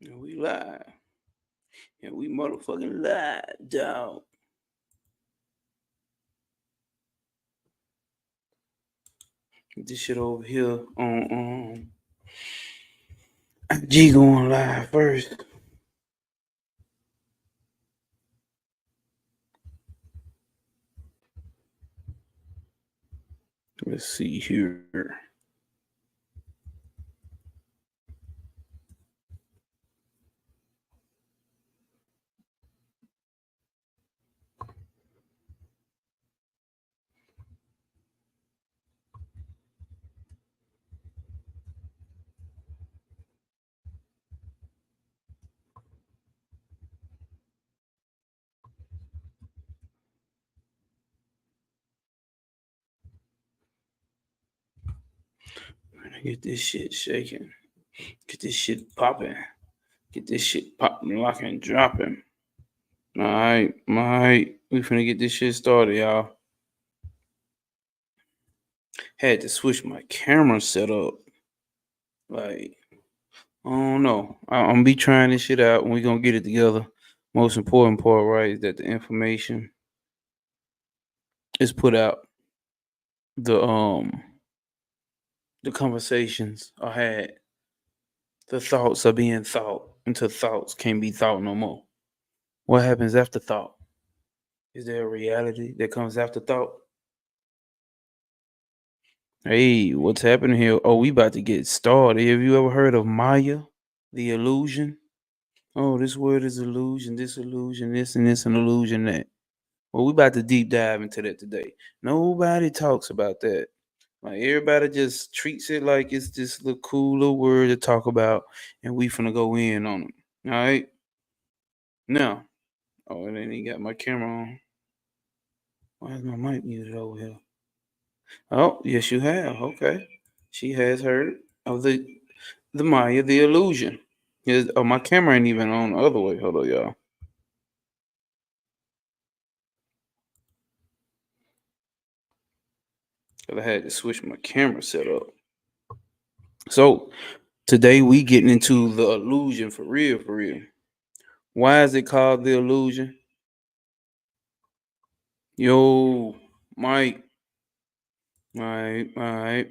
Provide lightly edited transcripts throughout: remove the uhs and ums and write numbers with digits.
And we live. And we motherfucking live, dog. Get this shit over here on IG going live first. Let's see here. Get this shit shaking. Get this shit popping. Get this shit popping, locking, dropping. Alright. We finna get this shit started, y'all. Had to switch my camera setup. Like, I don't know. I'm gonna be trying this shit out and we gonna get it together. Most important part, right, is that the information is put out. The conversations are had. The thoughts are being thought until thoughts can't be thought no more. What happens after thought? Is there a reality that comes after thought? Hey, what's happening here? Oh, we about to get started. Have you ever heard of Maya, the illusion? Oh, this word is illusion, this and this an illusion that. Well, we about to deep dive into that today. Nobody talks about that. Like everybody just treats it like it's this little cool little word to talk about, and we finna go in on them. All right. Now, oh, and then he got my camera on. Why is my mic muted over here? Oh, yes, you have. Okay, she has heard of the Maya, the illusion. Oh, my camera ain't even on the other way. Hold on, y'all. I had to switch my camera setup. So today we getting into the illusion for real, for real. Why is it called the illusion? Yo, Mike. All right.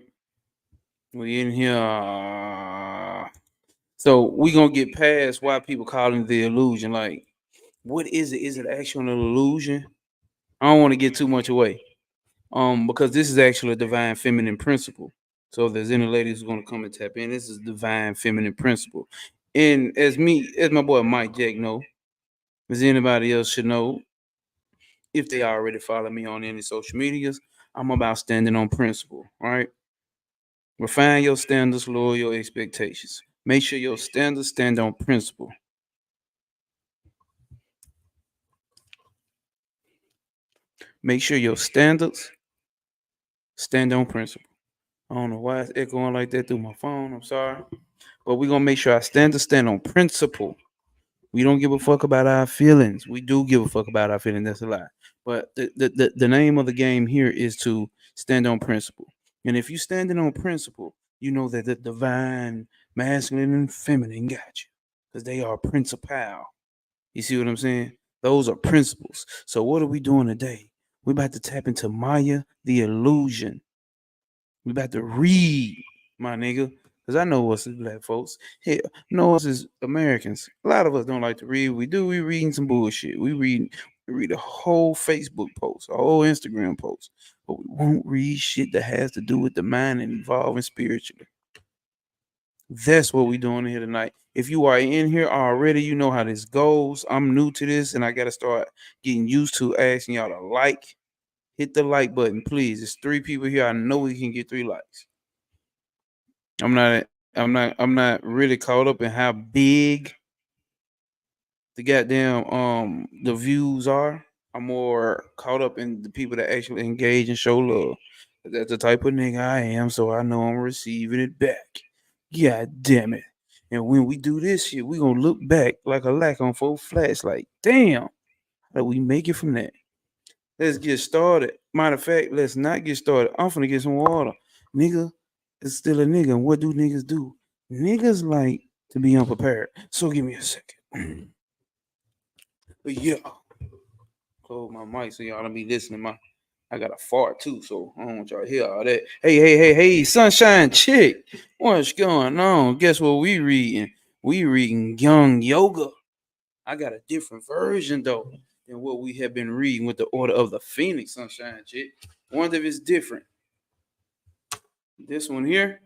We in here. So we gonna get past why people calling it the illusion. Like, what is it? Is it actually an illusion? I don't want to get too much away. Because this is actually a divine feminine principle. So if there's any ladies who's gonna come and tap in, this is divine feminine principle. And as my boy Mike Jack know, as anybody else should know, if they already follow me on any social medias, I'm about standing on principle. All right. Refine your standards, lower your expectations. Make sure your standards stand on principle. Make sure your standards stand on principle. I don't know why it's echoing like that through my phone. I'm sorry. But we're going to make sure our standards stand on principle. We don't give a fuck about our feelings. We do give a fuck about our feelings. That's a lie. But the name of the game here is to stand on principle. And if you're standing on principle, you know that the divine masculine and feminine got you. Because they are principal. You see what I'm saying? Those are principles. So what are we doing today? We're about to tap into Maya, the illusion. We about to read, my nigga. Because I know us as black folks. Hell, know us as Americans. A lot of us don't like to read. We do. We reading some bullshit. We read a whole Facebook post, a whole Instagram post. But we won't read shit that has to do with the mind and evolving spiritually. That's what we're doing here tonight. If you are in here already, you know how this goes. I'm new to this, and I got to start getting used to asking y'all to like. Hit the like button, please. It's 3 people here. I know we can get 3 likes. I'm not really caught up in how big the goddamn the views are. I'm more caught up in the people that actually engage and show love. That's the type of nigga I am, so I know I'm receiving it back. God damn it. And when we do this shit, we gonna look back like a lack on 4 flats. Like, damn, how did we make it from that? Let's get started. Matter of fact, let's not get started. I'm finna get some water. Nigga is still a nigga. And what do niggas do? Niggas like to be unprepared. So give me a second. But yeah, close my mic so y'all don't be listening. I got a fart too, so I don't want y'all to hear all that. Hey, sunshine chick, what's going on? Guess what we reading? We reading Young Yoga. I got a different version though than what we have been reading with the Order of the Phoenix, sunshine chick. Wonder if it's different. This one here,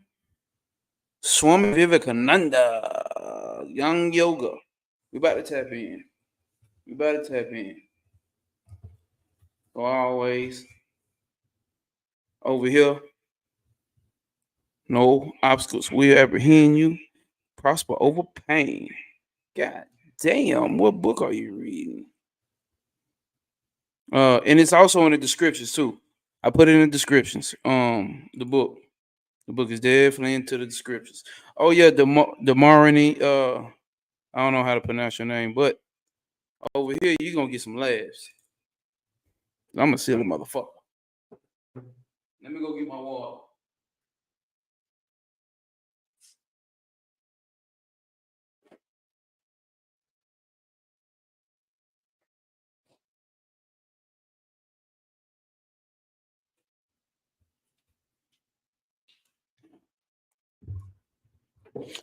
Swami Vivekananda, Young Yoga. We about to tap in. So always over here, no obstacles will apprehend you. Prosper over pain. God damn, what book are you reading? And it's also in the descriptions too. I put it in the descriptions. The book. The book is definitely into the descriptions. Oh yeah, the Marani. I don't know how to pronounce your name, but over here you're gonna get some laughs. I'm a silly motherfucker. Let me go get my water.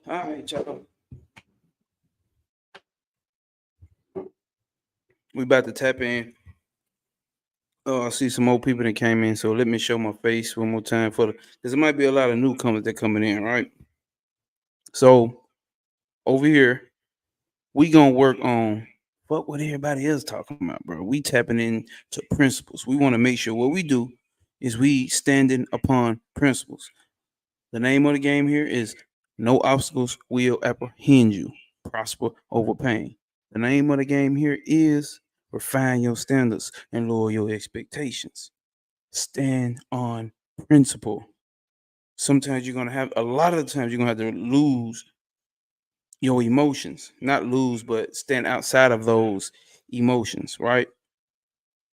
All right, y'all. We about to tap in. Oh, I see some more people that came in, so let me show my face one more time for the because there might be a lot of newcomers that coming in, right? So over here, we gonna work on what everybody else talking about, bro. We tapping into principles. We want to make sure what we do is we standing upon principles. The name of the game here is no obstacles will apprehend you. Prosper over pain. The name of the game here is refine your standards and lower your expectations. Stand on principle. Sometimes you're gonna have a lot of the times you're gonna have to lose your emotions. Not lose, but stand outside of those emotions, right?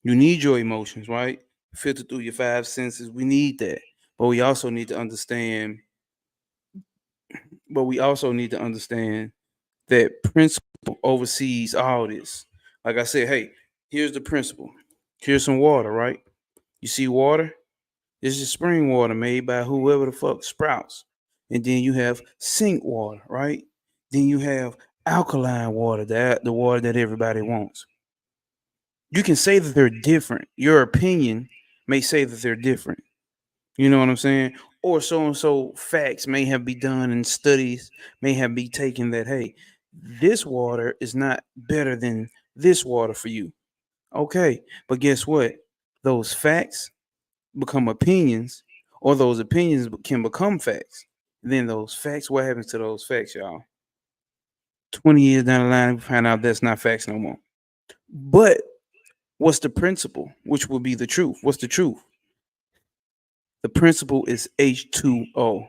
You need your emotions, right? Filter through your five senses. We need that. But we also need to understand, that principle oversees all this. Like I said, hey, here's the principle. Here's some water, right? You see water? This is spring water made by whoever the fuck sprouts. And then you have sink water, right? Then you have alkaline water, the water that everybody wants. You can say that they're different. Your opinion may say that they're different. You know what I'm saying? Or so and so facts may have been done and studies may have been taken that, hey, this water is not better than this water for you. Okay. But guess what? Those facts become opinions, or those opinions can become facts. Then those facts, what happens to those facts, y'all? 20 years down the line, we find out that's not facts no more. But what's the principle? Which will be the truth? What's the truth? The principle is H2O.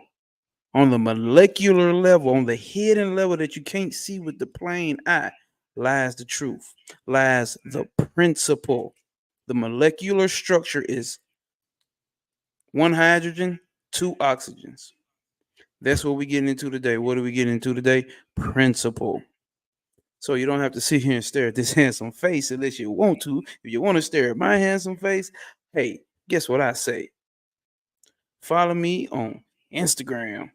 On the molecular level, on the hidden level that you can't see with the plain eye, lies the truth, lies the principle. The molecular structure is one hydrogen, two oxygens. That's what we getting into today. What are we getting into today? Principle. So you don't have to sit here and stare at this handsome face unless you want to. If you want to stare at my handsome face, hey, guess what I say? Follow me on Instagram.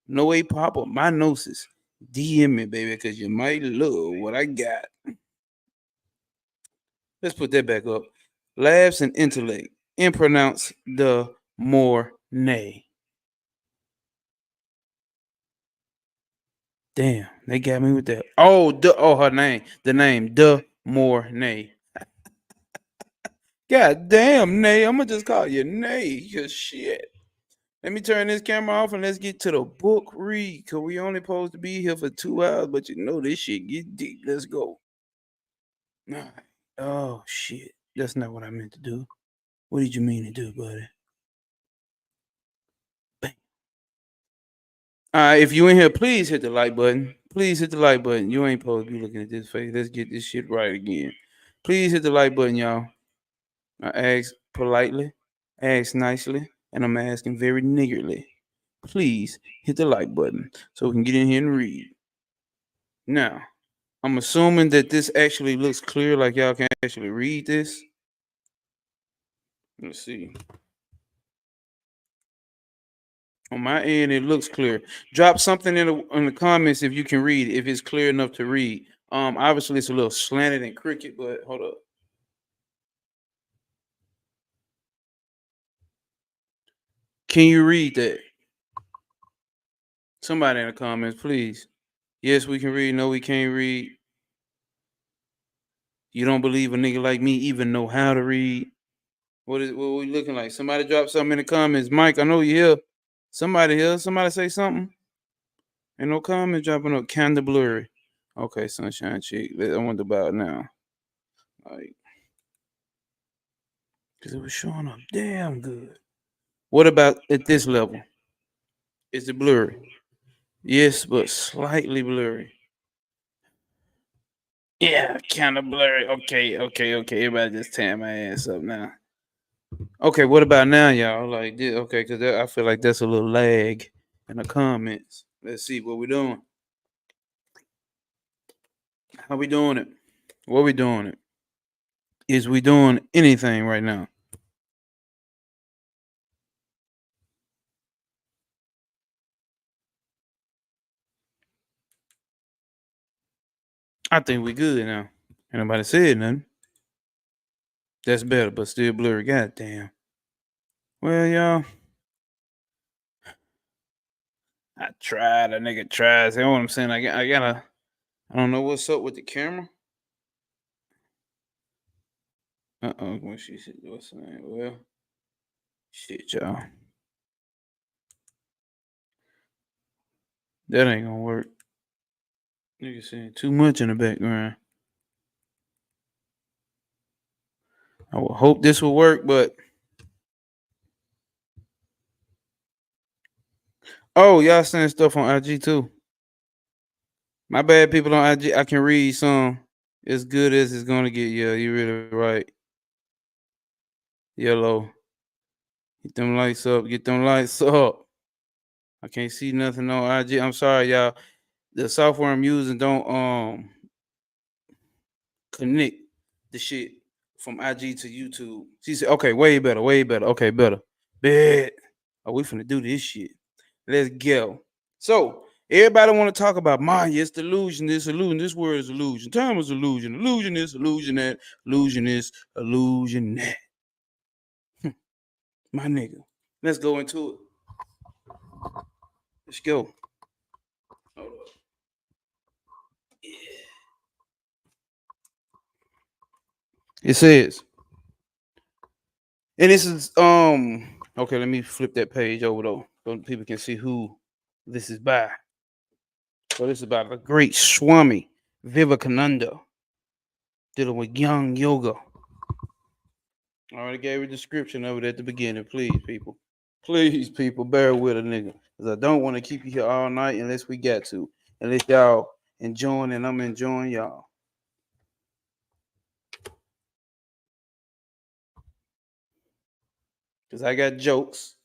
No a pop or my Gnosis. DM me, baby, because you might love what I got. Let's put that back up. Laughs and intellect. And pronounce the more nay. Damn, they got me with that. Her name. The name. The more nay. God damn, Nay. I'm gonna just call you Nay. Cause shit. Let me turn this camera off and let's get to the book read. Cause we only supposed to be here for 2 hours, but you know this shit get deep. Let's go. All right. Oh shit. That's not what I meant to do. What did you mean to do, buddy? Bang. All right, if you in here, please hit the like button. Please hit the like button. You ain't supposed to be looking at this face. Let's get this shit right again. Please hit the like button, y'all. I ask politely, ask nicely, and I'm asking very niggardly. Please hit the like button so we can get in here and read. Now, I'm assuming that this actually looks clear, like y'all can actually read this. Let's see. On my end, it looks clear. Drop something in the comments if you can read, if it's clear enough to read. Obviously it's a little slanted and crooked, but hold up. Can you read that? Somebody in the comments, please. Yes, we can read. No, we can't read. You don't believe a nigga like me even know how to read? What we looking like? Somebody drop something in the comments. Mike, I know you here. Somebody here. Somebody say something. Ain't no comment dropping up. Kinda blurry. Okay, sunshine chick. I wonder about now. Like, because it was showing up damn good. What about at this level? Is it blurry? Yes, but slightly blurry. Yeah, kind of blurry. Okay. Everybody just tearing my ass up now. Okay, what about now, y'all? Like, okay, because I feel like that's a little lag in the comments. Let's see what we doing. How we doing it? What we doing it? Is we doing anything right now? I think we good now. Ain't nobody said nothing. That's better, but still blurry. God damn. Well, y'all, I tried. A nigga tries. You know what I'm saying? I gotta. I don't know what's up with the camera. When she said what's saying? Well, shit, y'all. That ain't gonna work. Nigga saying too much in the background. I would hope this will work, but oh, y'all saying stuff on IG too. My bad, people on IG. I can read some as good as it's gonna get. Yeah, you really right. Yellow. Get them lights up. Get them lights up. I can't see nothing on IG. I'm sorry, y'all. The software I'm using don't connect the shit from IG to YouTube. She said, okay, way better, way better. Okay, better. Bet. Oh, we finna do this shit. Let's go. So everybody want to talk about Maya. It's delusion. This illusion. This word is illusion. Time is illusion. Illusion is illusion that. Illusion is illusion that. My nigga. Let's go into it. Let's go. Hold up. It says, and this is okay. Let me flip that page over though, so people can see who this is by. So this is about the great swami Vivekananda dealing with young yoga. I already gave a description of it at the beginning. Please, people. Please, people, bear with a nigga. Because I don't want to keep you here all night unless we got to. Unless y'all enjoying and I'm enjoying y'all. Because I got jokes.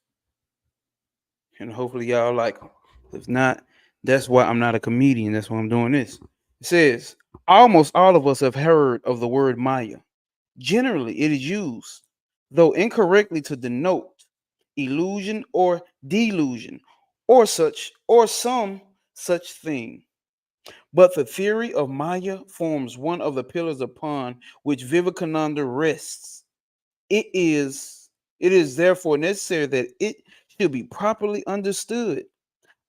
And hopefully y'all like them. If not, that's why I'm not a comedian. That's why I'm doing this. It says, almost all of us have heard of the word Maya. Generally, it is used, though incorrectly, to denote illusion or delusion or some such thing. But the theory of Maya forms one of the pillars upon which Vivekananda rests. It is therefore necessary that it should be properly understood.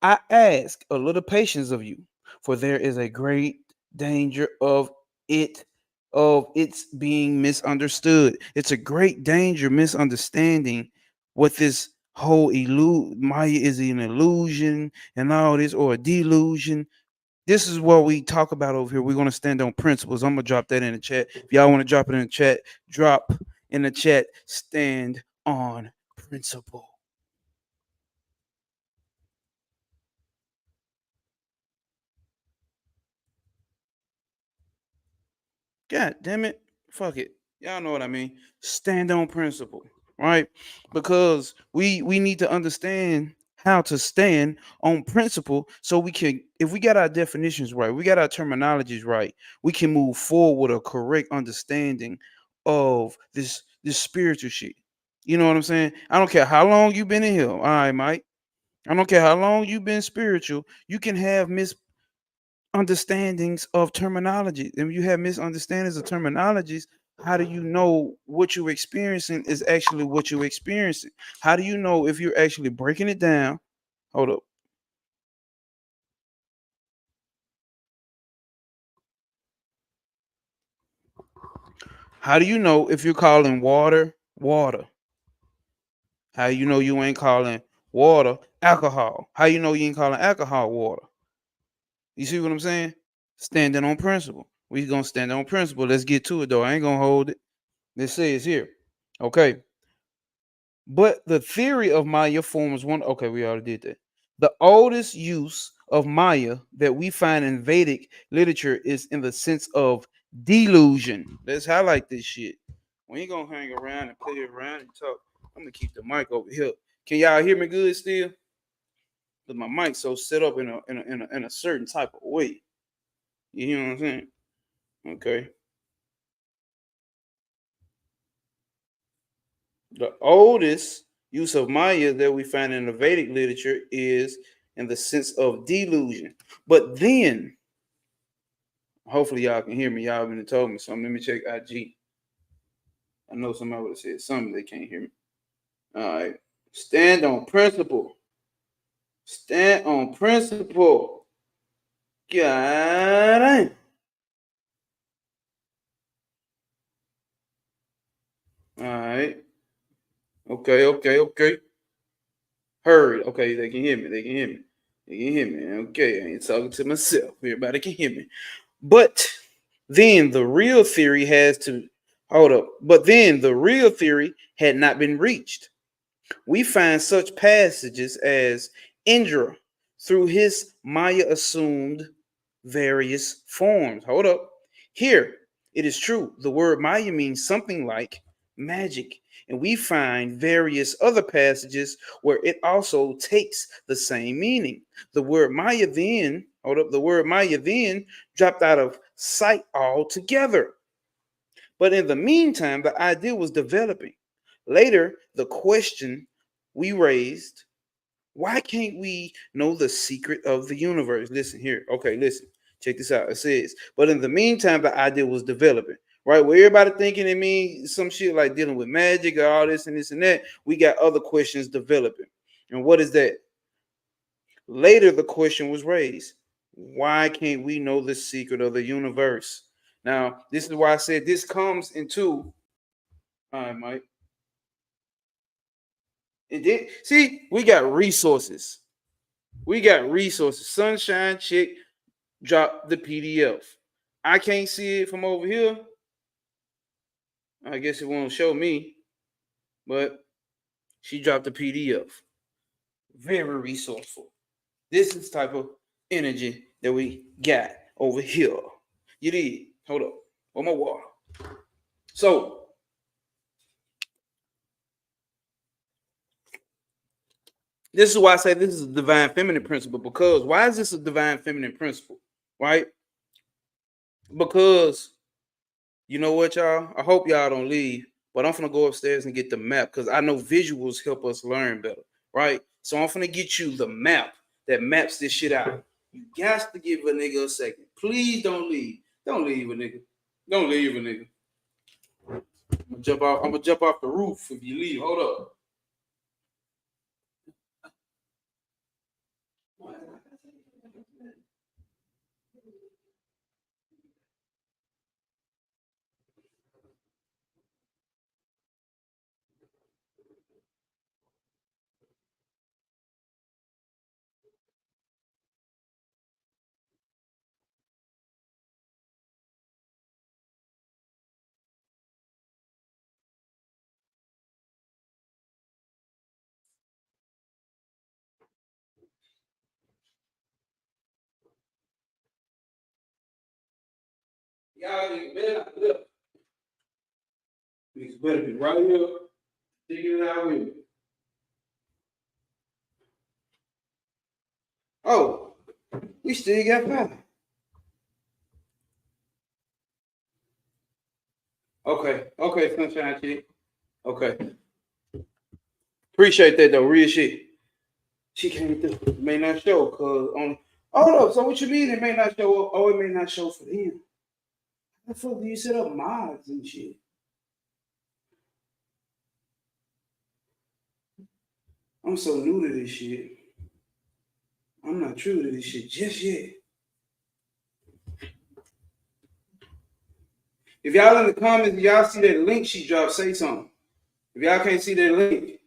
I ask a little patience of you, for there is a great danger of its being misunderstood. It's a great danger misunderstanding what this whole Maya is an illusion and all this or a delusion. This is what we talk about over here. We're gonna stand on principles. I'm gonna drop that in the chat. If y'all want to drop it in the chat, drop in the chat. Stand on principle. God damn it. Fuck it. Y'all know what I mean. Stand on principle, right? Because we need to understand how to stand on principle so we can, if we got our definitions right, we got our terminologies right, we can move forward with a correct understanding of this spiritual shit. You know what I'm saying? I don't care how long you've been in here. All right, Mike. I don't care how long you've been spiritual. You can have misunderstandings of terminology. If you have misunderstandings of terminologies, how do you know what you're experiencing is actually what you're experiencing? How do you know if you're actually breaking it down? Hold up. How do you know if you're calling water water? How you know you ain't calling water alcohol? How you know you ain't calling alcohol water? You see what I'm saying? Standing on principle. We gonna stand on principle. Let's get to it though. I ain't gonna hold it. Let's say it's here. Okay. But the theory of Maya forms one. Okay, we already did that. The oldest use of Maya that we find in Vedic literature is in the sense of delusion. Let's highlight this shit. We ain't gonna hang around and play around and talk. I'm gonna keep the mic over here. Can y'all hear me good still? Because my mic's so set up in a certain type of way. You hear what I'm saying? Okay. The oldest use of Maya that we find in the Vedic literature is in the sense of delusion. But then, hopefully y'all can hear me. Y'all been told me something. Let me check IG. I know somebody would have said something. They can't hear me. All right. Stand on principle. Stand on principle. Got it. All right. Okay, okay, okay. Heard. Okay, they can hear me. They can hear me. They can hear me. Okay, I ain't talking to myself. Everybody can hear me. But then the real theory has to hold up. But then the real theory had not been reached. We find such passages as Indra through his Maya assumed various forms. Hold up. Here, it is true. The word Maya means something like magic. And we find various other passages where it also takes the same meaning. The word Maya then, hold up, the word Maya then dropped out of sight altogether. But in the meantime, the idea was developing. Later, the question we raised, why can't we know the secret of the universe? Listen here. Okay, listen. Check this out. It says, but in the meantime, the idea was developing. Right? Where everybody thinking it means some shit like dealing with magic or all this and that, we got other questions developing. And what is that? Later, the question was raised, why can't we know the secret of the universe? Now, this is why I said this comes into, all right, Mike. And then, see, we got resources. We got resources. Sunshine Chick dropped the PDF. I can't see it from over here. I guess it won't show me, but she dropped the PDF. Very resourceful. This is type of energy that we got over here. You did. Hold up. One more water. So this is why I say this is a divine feminine principle. Because why is this a divine feminine principle? Right? Because you know what, y'all? I hope y'all don't leave, but I'm gonna go upstairs and get the map because I know visuals help us learn better, right? So I'm gonna get you the map that maps this shit out. You got to give a nigga a second. Please don't leave. Don't leave a nigga. Don't leave a nigga. I'm gonna jump off the roof if you leave. Hold up. Y'all niggas better not look. Niggas better be right here. Figure it out with me. Oh, we still got power. Okay, Sunshine Chick. Okay. Appreciate that though, real shit. She came through. It may not show because on. Oh no, so what you mean it may not show up? Oh, it may not show for them. How the fuck do you set up mods and shit? I'm so new to this shit. I'm not true to this shit just yet. If y'all in the comments, y'all see that link she dropped, say something. If y'all can't see that link,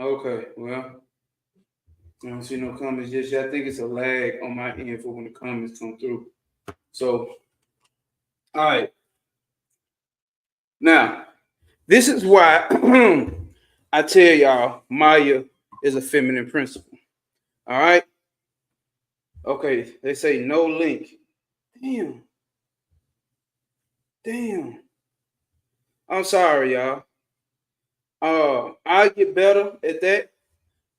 okay, well, I don't see no comments just yet. I think it's a lag on my end for when the comments come through. So, all right. Now, this is why I tell y'all Maya is a feminine principle. All right. Okay. They say no link. Damn. I'm sorry, y'all. I get better at that.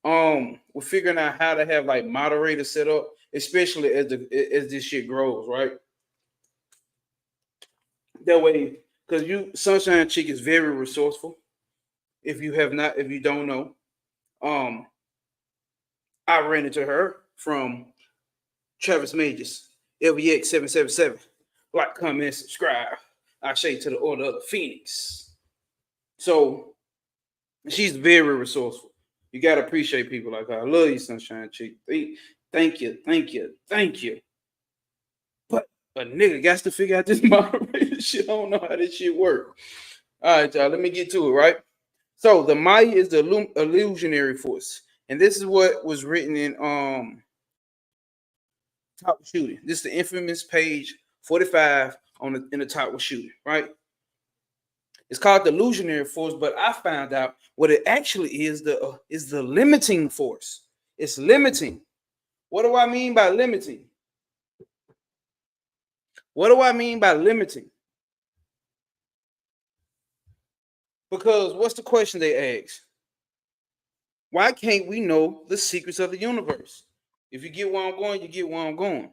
We're figuring out how to have like moderators set up, especially as this shit grows, right? That way, because Sunshine Chick is very resourceful. If you don't know, I ran into her from Travis Majors, LVX 777. Like, comment, subscribe. I shade to the order of the Phoenix. So she's very resourceful. You gotta appreciate people like her. I love you, Sunshine Chick. Thank you. But a nigga got to figure out this moderator shit. I don't know how this shit work. All right, y'all. Let me get to it. Right. So the Maya is the illusionary force, and this is what was written in Top of Shooting. This is the infamous page 45 in the Top of Shooting. Right. It's called the illusionary force, but I found out what it actually is the limiting force. It's limiting. What do I mean by limiting? What do I mean by limiting? Because what's the question they ask? Why can't we know the secrets of the universe? If you get where I'm going, you get where I'm going.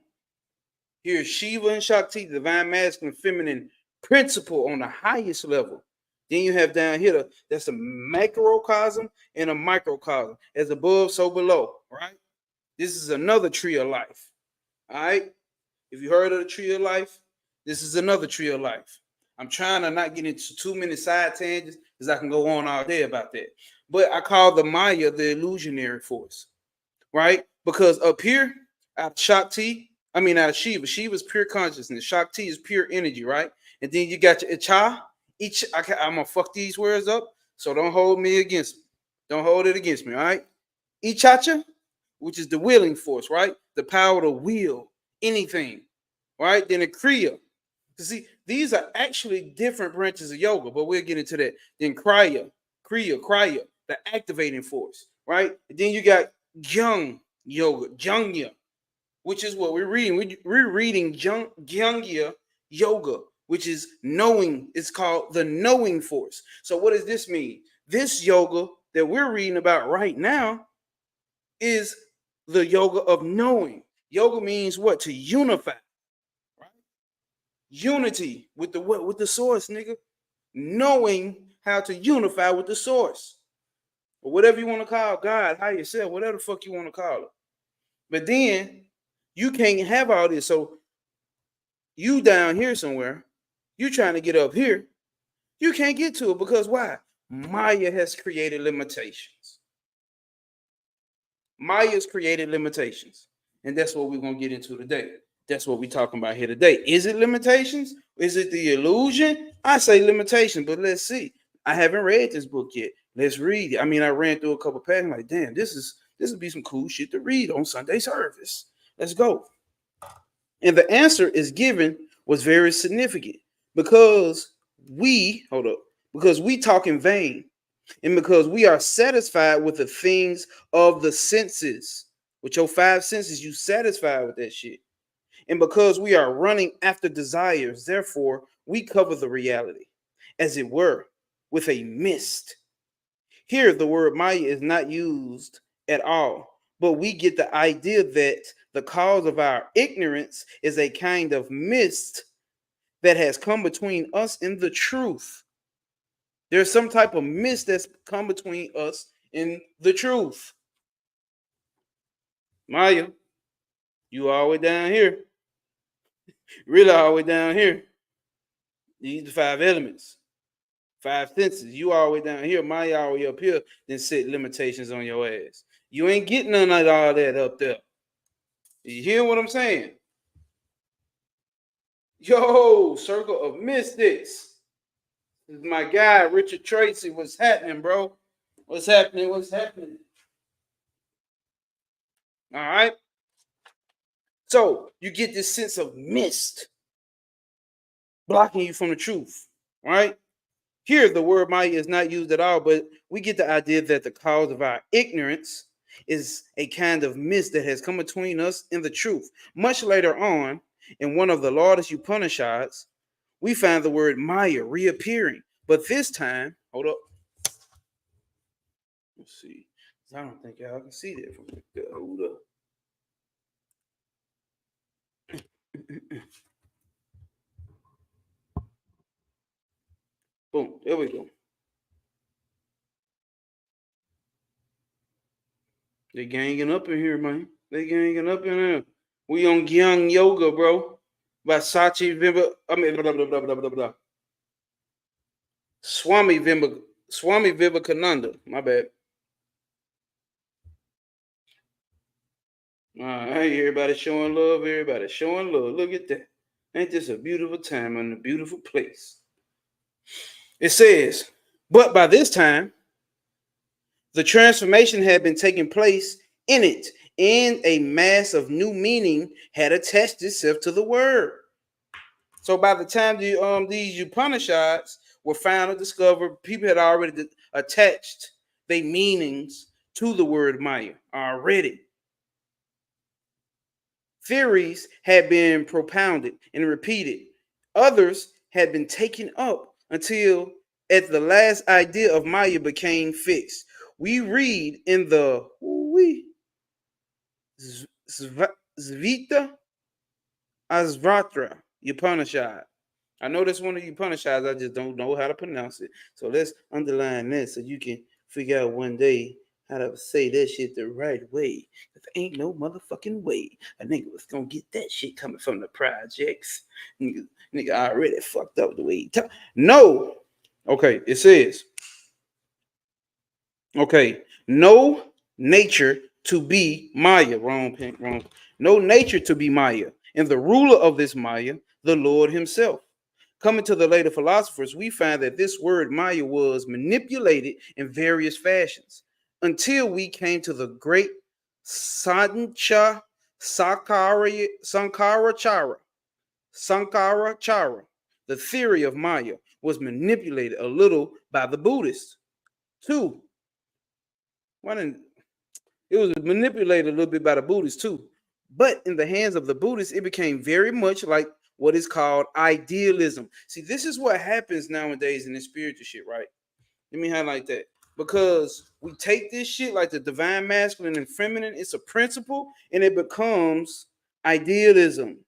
Here's Shiva and Shakti, the divine masculine feminine principle on the highest level. Then you have down here, that's a macrocosm and a microcosm. As above, so below, right? This is another tree of life, all right? If you heard of the tree of life, this is another tree of life. I'm trying to not get into too many side tangents because I can go on all day about that. But I call the Maya the illusionary force, right? Because up here, out of Shiva's pure consciousness. Shakti is pure energy, right? And then you got your Icha. I'm gonna fuck these words up, so don't hold me against me. Don't hold it against me, all right? Ichacha, which is the willing force, right? The power to will anything, right? Then the Kriya. See, these are actually different branches of yoga, but we'll get into that. Then Kriya, the activating force, right? And then you got Jung yoga, Jungya, which is what we're reading. We're reading Jungya yoga, which is knowing. It's called the knowing force. So what does this mean? This yoga that we're reading about right now is the yoga of knowing. Yoga means what? To unify. Right? Unity with the source, nigga. Knowing how to unify with the source. Or whatever you want to call God, higher self, whatever the fuck you want to call it. But then you can't have all this. So you down here somewhere, you trying to get up here, you can't get to it because why? Maya has created limitations. Maya's created limitations. And that's what we're going to get into today. That's what we're talking about here today. Is it limitations? Is it the illusion? I say limitation, but let's see. I haven't read this book yet. Let's read it. I mean, I ran through a couple pages like, damn, this would be some cool shit to read on Sunday service. Let's go. And the answer is given was very significant because we talk in vain. And because we are satisfied with the things of the senses, with your five senses, you satisfied with that shit. And because we are running after desires, therefore, we cover the reality. as it were, with a mist. Here, the word Maya is not used at all, but we get the idea that the cause of our ignorance is a kind of mist that has come between us and the truth. There's some type of mist that's come between us and the truth. Maya, you all the way down here. Really all the way down here. These the five elements, five senses. You all the way down here. Maya all the way up here. Then set limitations on your ass. You ain't getting none of all that up there. You hear what I'm saying? Yo, Circle of Mystics. This is my guy, Richard Tracy. What's happening, bro? What's happening? What's happening? All right. So you get this sense of mist blocking you from the truth, right? Here, the word Maya is not used at all, but we get the idea that the cause of our ignorance is a kind of mist that has come between us and the truth. Much later on, in one of the largest Upanishads, we find the word Maya reappearing. But this time, hold up. Let's see. I don't think y'all can see that from there. Hold up. Boom. There we go. They ganging up in here, man. They ganging up in here. We on Gyang Yoga, bro. By Sachi Vimba. I mean, blah, blah, blah, blah, blah, blah. Swami Vivekananda. My bad. Hey, everybody showing love. Everybody showing love. Look at that. Ain't this a beautiful time and a beautiful place? It says, but by this time, the transformation had been taking place in it, and a mass of new meaning had attached itself to the word. So by the time these Upanishads were found and discovered, people had already attached their meanings to the word Maya already. Theories had been propounded and repeated. Others had been taken up until at the last idea of Maya became fixed. We read in the Svita Asvatra Upanishad. I know that's one of the Upanishads, I just don't know how to pronounce it. So let's underline that so you can figure out one day how to say that shit the right way. There ain't no motherfucking way a nigga was gonna get that shit coming from the projects. Nigga already fucked up the way he talk. No. Okay, it says, okay, no nature to be Maya. Wrong. No nature to be Maya. And the ruler of this Maya, the Lord himself. Coming to the later philosophers, we find that this word Maya was manipulated in various fashions until we came to the great Sankaracharya. The theory of Maya was manipulated a little by the Buddhists too. It was manipulated a little bit by the Buddhists too. But in the hands of the Buddhists, it became very much like what is called idealism. See, this is what happens nowadays in this spiritual shit, right? Let me highlight that. Because we take this shit like the divine masculine and feminine, it's a principle, and it becomes idealism.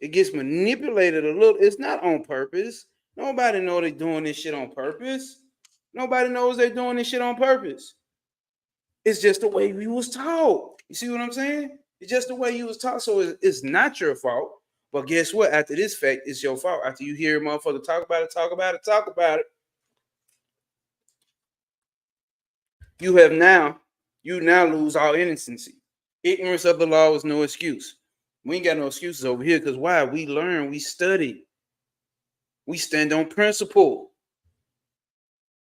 It gets manipulated a little. It's not on purpose. Nobody knows they're doing this shit on purpose. Nobody knows they're doing this shit on purpose. It's just the way we was taught. You see what I'm saying? It's just the way you was taught. So it's not your fault. But guess what? After this fact, it's your fault. After you hear a motherfucker talk about it, you now lose all innocency. Ignorance of the law is no excuse. We ain't got no excuses over here because why? We learn, we study. We stand on principle.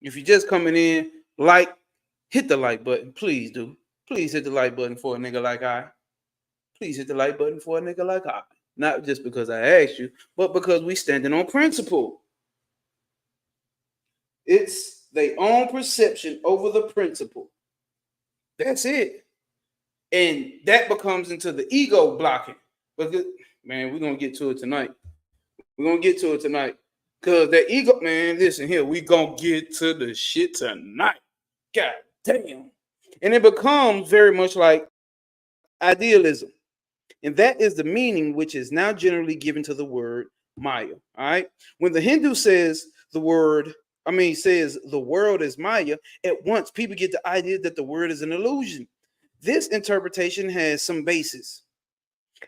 If you're just coming in, hit the like button. Please do. Please hit the like button for a nigga like I. Please hit the like button for a nigga like I. Not just because I asked you, but because we standing on principle. It's their own perception over the principle. That's it. And that becomes into the ego blocking. But man, we're going to get to it tonight. We're gonna get to it tonight. Cause that ego, man, listen here, we gonna get to the shit tonight. God damn. And it becomes very much like idealism. And that is the meaning which is now generally given to the word Maya. All right. When the Hindu says the word, says the world is Maya, at once people get the idea that the word is an illusion. This interpretation has some basis.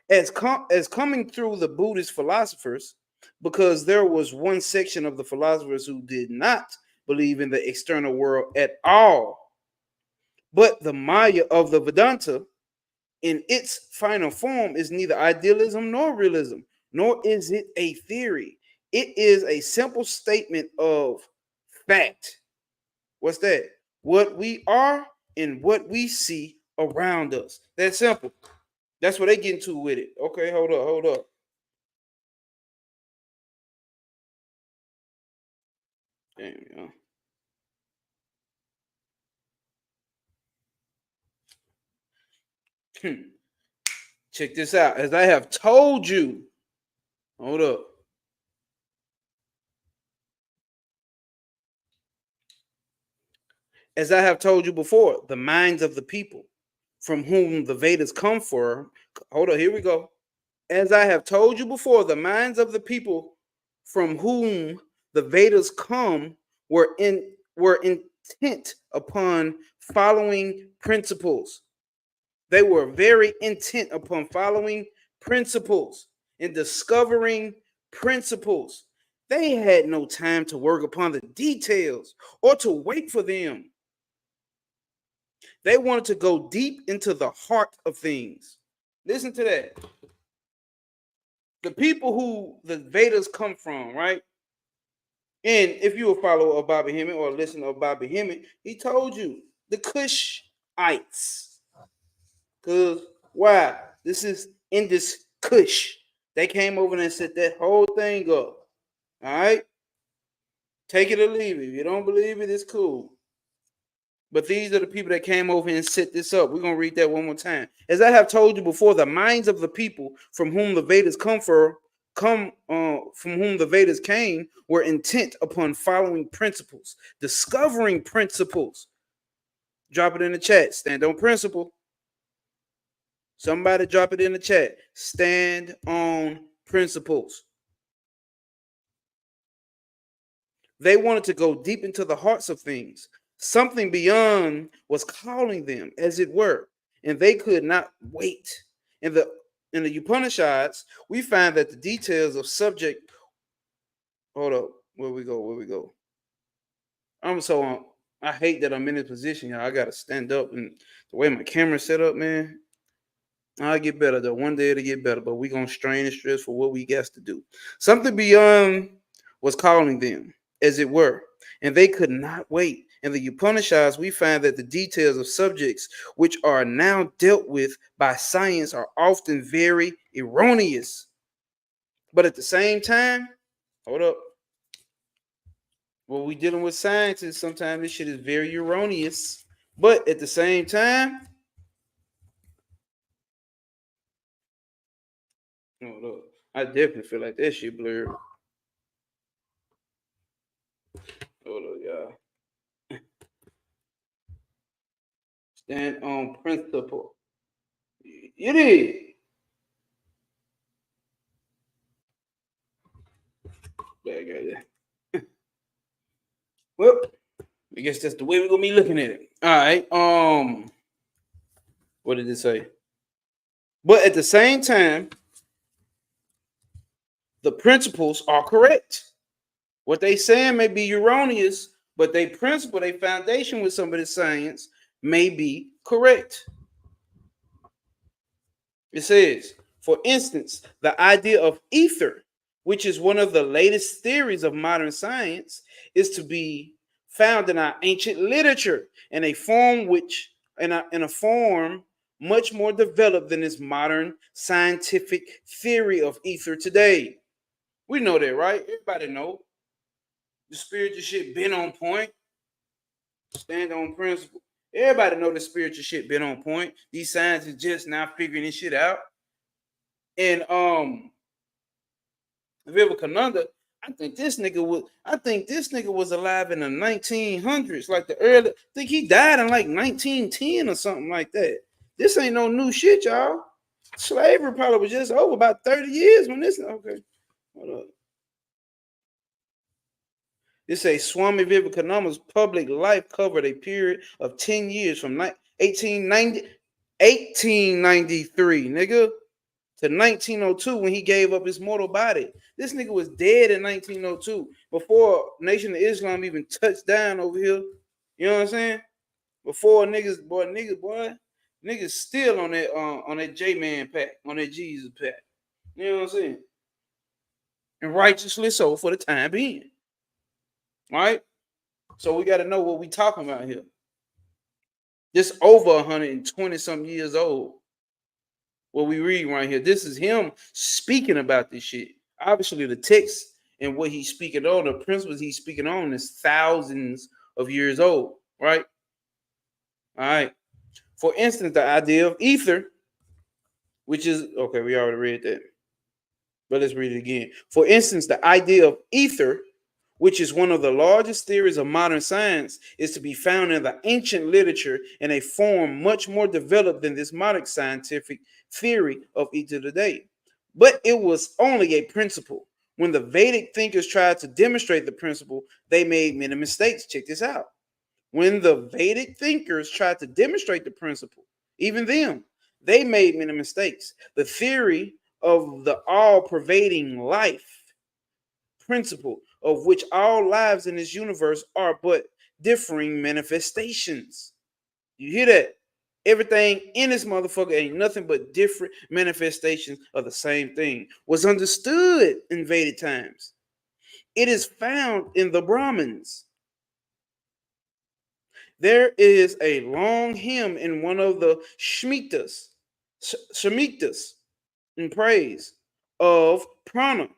As coming through the Buddhist philosophers, because there was one section of the philosophers who did not believe in the external world at all. But the Maya of the Vedanta, in its final form, is neither idealism nor realism, nor is it a theory. It is a simple statement of fact. What's that? What we are and what we see around us. That's simple. That's what they get into with it. Okay, hold up. Damn, check this out. As I have told you, hold up. As I have told you before, the minds of the people from whom the Vedas come from. Hold on, here we go. As I have told you before, the minds of the people from whom the Vedas come were intent upon following principles. They were very intent upon following principles and discovering principles. They had no time to work upon the details or to wait for them. They wanted to go deep into the heart of things. Listen to that. The people who the Vedas come from, right? And if you will follow Bobby Hemmett or listen to Bobby Hemmett, he told you the Kushites. Because why? This is in this Kush. They came over and set that whole thing up. All right? Take it or leave it. If you don't believe it, it's cool. But these are the people that came over and set this up. We're going to read that one more time. As I have told you before, the minds of the people from whom the Vedas from whom the Vedas came, were intent upon following principles, discovering principles. Drop it in the chat. Stand on principle. Somebody drop it in the chat. Stand on principles. They wanted to go deep into the hearts of things. Something beyond was calling them, as it were, and they could not wait. In the Upanishads, we find that the details of subject. Hold up, where we go? I hate that I'm in this position. I gotta stand up, and the way my camera's set up, man. I'll get better though. One day it'll get better, but we're gonna strain and stress for what we got to do. Something beyond was calling them, as it were, and they could not wait. In the Upanishads, we find that the details of subjects which are now dealt with by science are often very erroneous. But at the same time, hold up. When we dealing with scientists, sometimes this shit is very erroneous. But at the same time, hold up. I definitely feel like that shit blurred. Hold up, y'all. Stand on principle. You did. Well, I guess that's the way we're gonna be looking at it. All right. What did it say? But at the same time, the principles are correct. What they saying may be erroneous, but they principle, they foundation with some of the science may be correct. It says, for instance, the idea of ether, which is one of the latest theories of modern science, is to be found in our ancient literature in a form in a form much more developed than this modern scientific theory of ether today. We know that, right? Everybody know the spiritual shit been on point. Stand on principle. Everybody know the spiritual shit been on point. These scientists just now figuring this shit out. And Vivekananda, I think this nigga was alive in the 1900s, like the early. I think he died in like 1910 or something like that. This ain't no new shit, y'all. Slavery probably was just over about 30 years when this. Okay, hold up. This say Swami Vivekananda's public life covered a period of 10 years from 1893, nigga, to 1902 when he gave up his mortal body. This nigga was dead in 1902 before Nation of Islam even touched down over here. You know what I'm saying? Before niggas still on that J-Man pack, on that Jesus pack. You know what I'm saying? And righteously so for the time being. Right? So we got to know what we talking about here. This over 120 some years old. What we read right here. This is him speaking about this shit. Obviously, the text and what he's speaking on, the principles he's speaking on, is thousands of years old, right? All right. For instance, the idea of ether, which is okay, we already read that. But let's read it again. For instance, the idea of ether, which is one of the largest theories of modern science, is to be found in the ancient literature in a form much more developed than this modern scientific theory of ether today. But it was only a principle. When the Vedic thinkers tried to demonstrate the principle, they made many mistakes. Check this out. When the Vedic thinkers tried to demonstrate the principle, even them, they made many mistakes. The theory of the all-pervading life principle, of which all lives in this universe are but differing manifestations. You hear that? Everything in this motherfucker ain't nothing but different manifestations of the same thing. Was understood in Vedic times. It is found in the Brahmins. There is a long hymn in one of the Shmitas in praise of prana,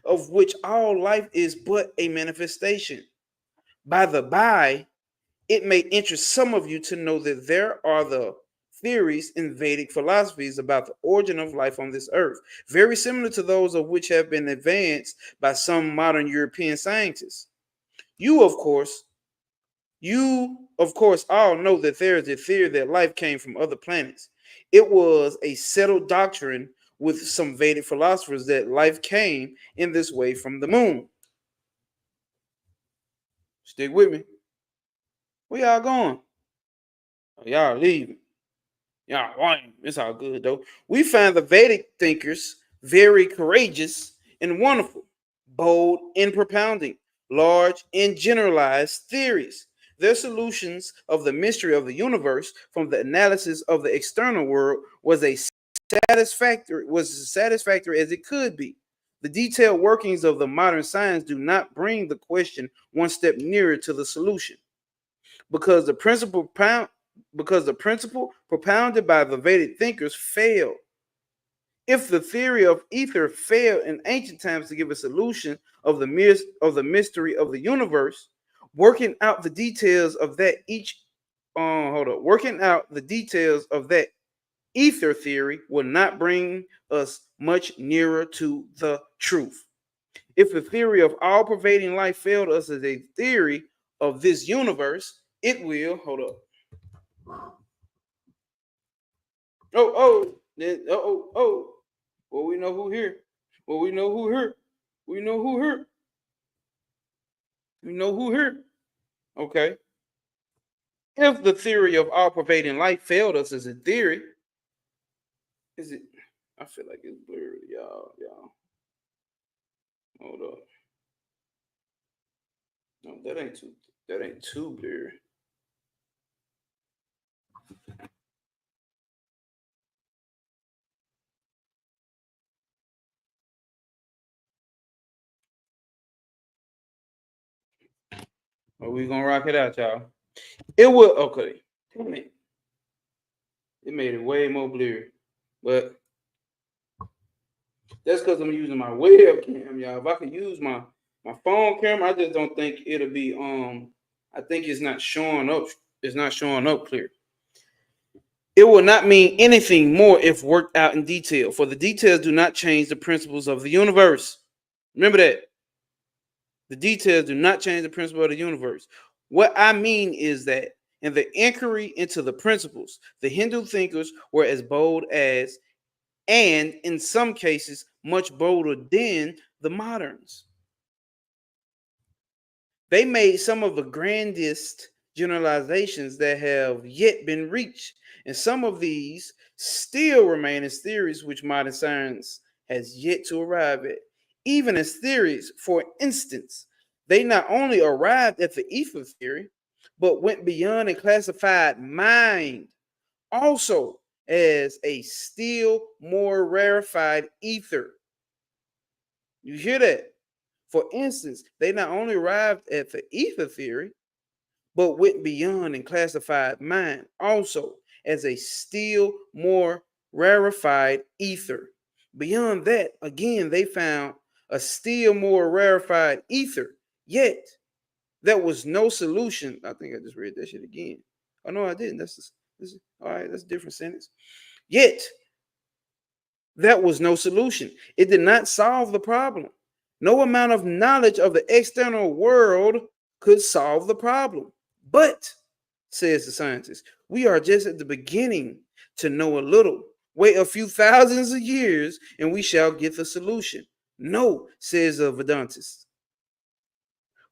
of which all life is but a manifestation. By the by, it may interest some of you to know that there are the theories in Vedic philosophies about the origin of life on this earth, very similar to those of which have been advanced by some modern European scientists. You, of course, all know that there is a theory that life came from other planets. It was a settled doctrine with some Vedic philosophers that life came in this way from the moon. Stick with me. Where y'all going? Oh, y'all leaving. Y'all lying. It's all good though. We find the Vedic thinkers very courageous and wonderful, bold in propounding large and generalized theories. Their solutions of the mystery of the universe from the analysis of the external world was as satisfactory as it could be. The detailed workings of the modern science do not bring the question one step nearer to the solution. Because the principle propounded by the Vedic thinkers failed. If the theory of ether failed in ancient times to give a solution of the mystery of the universe, working out the details of that ether theory will not bring us much nearer to the truth. If the theory of all pervading life failed us as a theory of this universe, it will Oh. Well, we know who here. We know who here. Okay. If the theory of all pervading life failed us as a theory, is it? I feel like it's blurry, y'all. Hold up. No, that ain't too blurry. Are we gonna rock it out, y'all? It will. Okay. Damn it. It made it way more blurry, but that's because I'm using my webcam, y'all. If I could use my phone camera, I just don't think it'll be. I think it's not showing up. It's not showing up clear. It will not mean anything more if worked out in detail, for the details do not change the principles of the universe. Remember that. The details do not change the principle of the universe. What I mean is that in the inquiry into the principles, the Hindu thinkers were as bold as, and in some cases, much bolder than the moderns. They made some of the grandest generalizations that have yet been reached, and some of these still remain as theories which modern science has yet to arrive at. Even as theories, for instance, they not only arrived at the ether theory, but went beyond and classified mind also as a still more rarefied ether. You hear that? For instance, they not only arrived at the ether theory, but went beyond and classified mind also as a still more rarefied ether. Beyond that, again, they found a still more rarefied ether. Yet, there was no solution. I think I just read that shit again. Oh, no, I didn't. All right, that's a different sentence. Yet, that was no solution. It did not solve the problem. No amount of knowledge of the external world could solve the problem. But, says the scientist, we are just at the beginning to know a little. Wait a few thousands of years and we shall get the solution. No, says the Vedantist,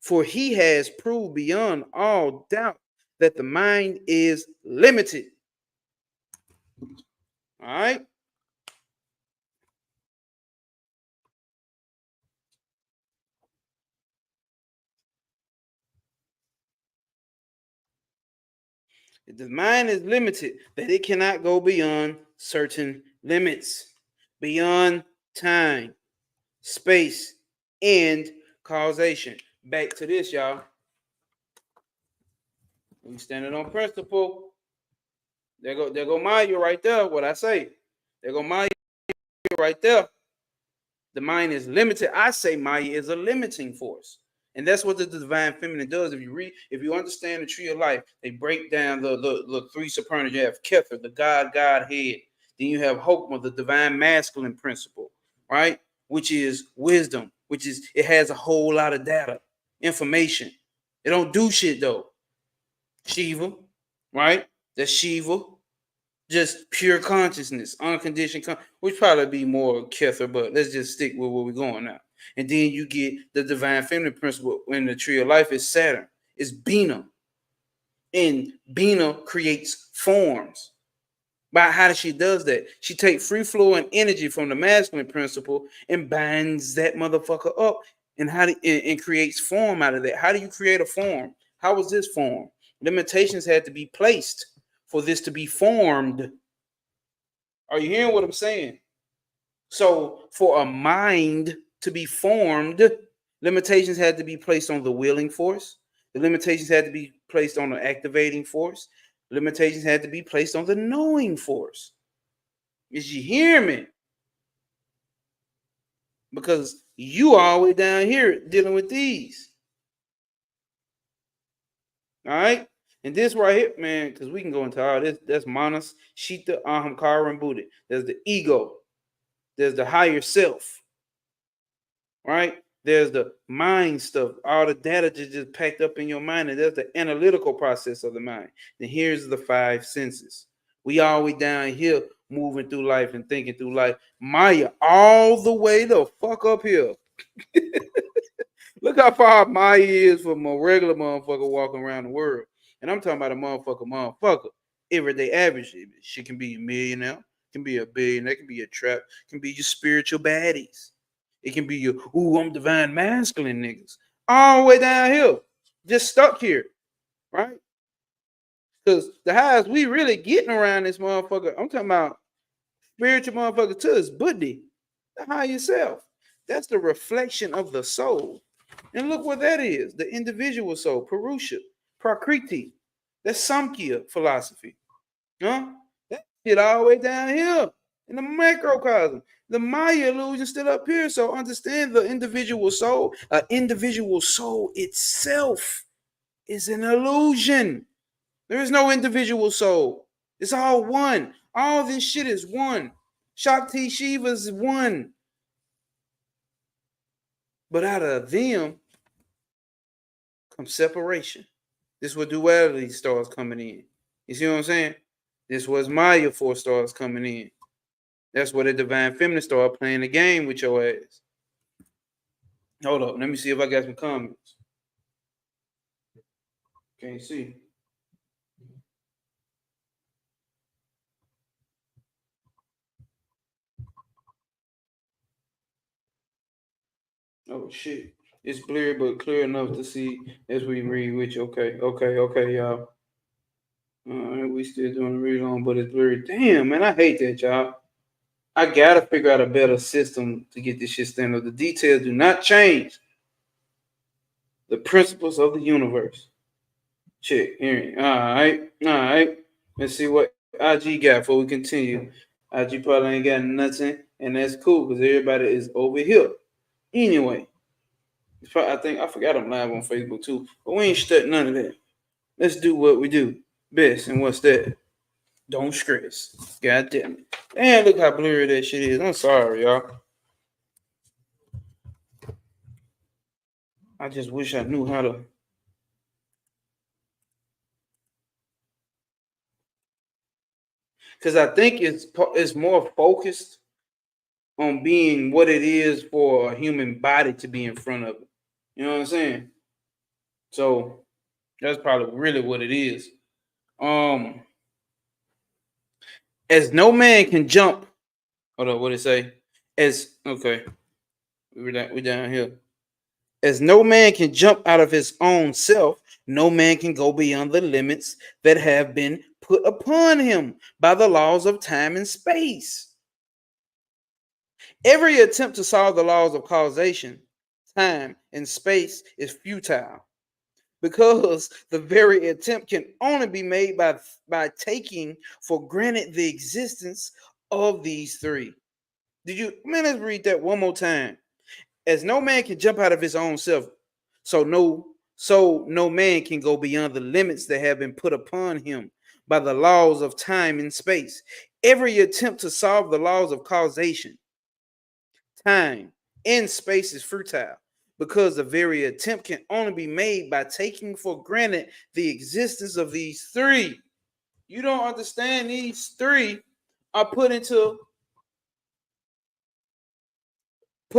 for he has proved beyond all doubt that the mind is limited. All right? The mind is limited, that it cannot go beyond certain limits, beyond time, space, and causation. Back to this, y'all. We standing on principle. There go Maya right there. What I say. There go Maya right there. The mind is limited. I say Maya is a limiting force. And that's what the divine feminine does. If you understand the tree of life, they break down the three supernal. You have Kether, the Godhead. Then you have Hokmah, the divine masculine principle, right? Which is wisdom, it has a whole lot of data, information. It don't do shit though. Shiva, right? That's Shiva. Just pure consciousness, unconditioned, which probably be more Kether, but let's just stick with where we're going now. And then you get the divine feminine principle in the tree of life is Saturn, it's Bina. And Bina creates forms. By how she does that, she takes free flow and energy from the masculine principle and binds that motherfucker up and and creates form out of that. How do you create a form? How was this formed? Limitations had to be placed for this to be formed. Are you hearing what I'm saying? So for a mind to be formed, limitations had to be placed on the willing force. The limitations had to be placed on the activating force. Limitations had to be placed on the knowing force. Is you hear me? Because you are all the way down here dealing with these. All right? And this right here, man, because we can go into all this. That's Manas, Shita, Ahamkara, and Buddha. There's the ego. There's the higher self. Right? There's the mind stuff, all the data just packed up in your mind, and there's the analytical process of the mind. Then here's the five senses. We always down here moving through life and thinking through life. Maya, all the way the fuck up here. Look how far Maya is from a regular motherfucker walking around the world. And I'm talking about a motherfucker. Everyday average. She can be a millionaire, can be a billionaire, can be a trap, can be your spiritual baddies. It can be your, ooh, I'm divine masculine niggas. All the way down here. Just stuck here. Right? Because the highest we really getting around this motherfucker, I'm talking about spiritual motherfucker too, is Buddhi, the higher self. That's the reflection of the soul. And look what that is, the individual soul, Purusha, Prakriti. That's Samkhya philosophy. Huh? That shit all the way down here in the macrocosm. The Maya illusion still up here. So understand the individual soul. An individual soul itself is an illusion. There is no individual soul. It's all one. All this shit is one. Shakti Shiva is one. But out of them comes separation. This is where duality starts coming in. You see what I'm saying? This was Maya force starts coming in. That's where the divine feminine started playing the game with your ass. Hold up, let me see if I got some comments. Can't see. Oh shit. It's blurry but clear enough to see as we read with you. Okay, y'all. We still doing the read on, but it's blurry. Damn, man, I hate that, y'all. I gotta figure out a better system to get this shit standard. The details do not change the principles of the universe. Check here. All right. Let's see what IG got before we continue. IG probably ain't got nothing, and that's cool because everybody is over here. Anyway, I think I forgot I'm live on Facebook too, but we ain't studying none of that. Let's do what we do best, and what's that? Don't stress. God damn it. And look how blurry that shit is. I'm sorry, y'all. I just wish I knew how to. Because I think it's more focused on being what it is for a human body to be in front of it. You know what I'm saying? So that's probably really what it is. Um, as no man can jump. Hold on, what it say? As okay, we down here. As no man can jump out of his own self, no man can go beyond the limits that have been put upon him by the laws of time and space. Every attempt to solve the laws of causation, time, and space is futile because the very attempt can only be made by taking for granted the existence of these three. Let's read that one more time. As no man can jump out of his own self, so no man can go beyond the limits that have been put upon him by the laws of time and space. Every attempt to solve the laws of causation, time, and space is futile because the very attempt can only be made by taking for granted the existence of these three. You don't understand these three are put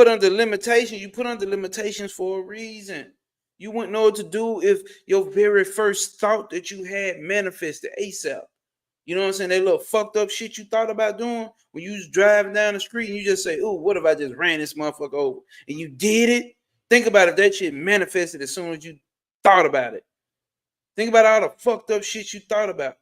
under limitation. You put under limitations for a reason. You wouldn't know what to do if your very first thought that you had manifested ASAP. You know what I'm saying? That little fucked up shit you thought about doing when you was driving down the street and you just say, "Oh, what if I just ran this motherfucker over?" And you did it. Think about if that shit manifested as soon as you thought about it. Think about all the fucked up shit you thought about,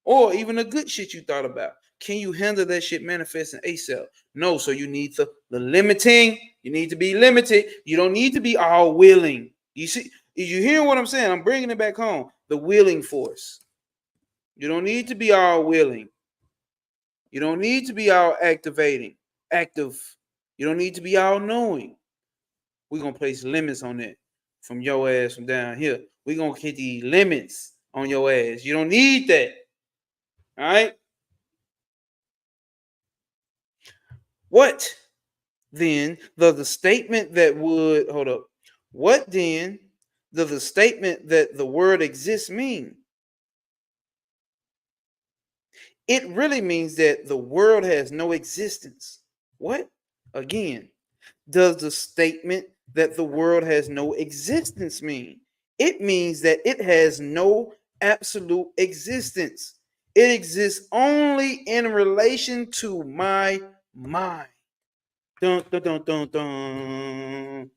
or even the good shit you thought about. Can you handle that shit manifesting ASAP? No. So you need the limiting. You need to be limited. You don't need to be all willing. You see, you hear what I'm saying? I'm bringing it back home. The willing force. You don't need to be all willing. You don't need to be all active. You don't need to be all knowing. We're going to place limits on that from your ass from down here. We're going to hit the limits on your ass. You don't need that. All right? What then does the statement that would, hold up. What then does the statement that the world exists mean? It really means that the world has no existence. What? Again, does the statement that the world has no existence mean? It means that it has no absolute existence. It exists only in relation to my mind. Dun, dun, dun, dun, dun.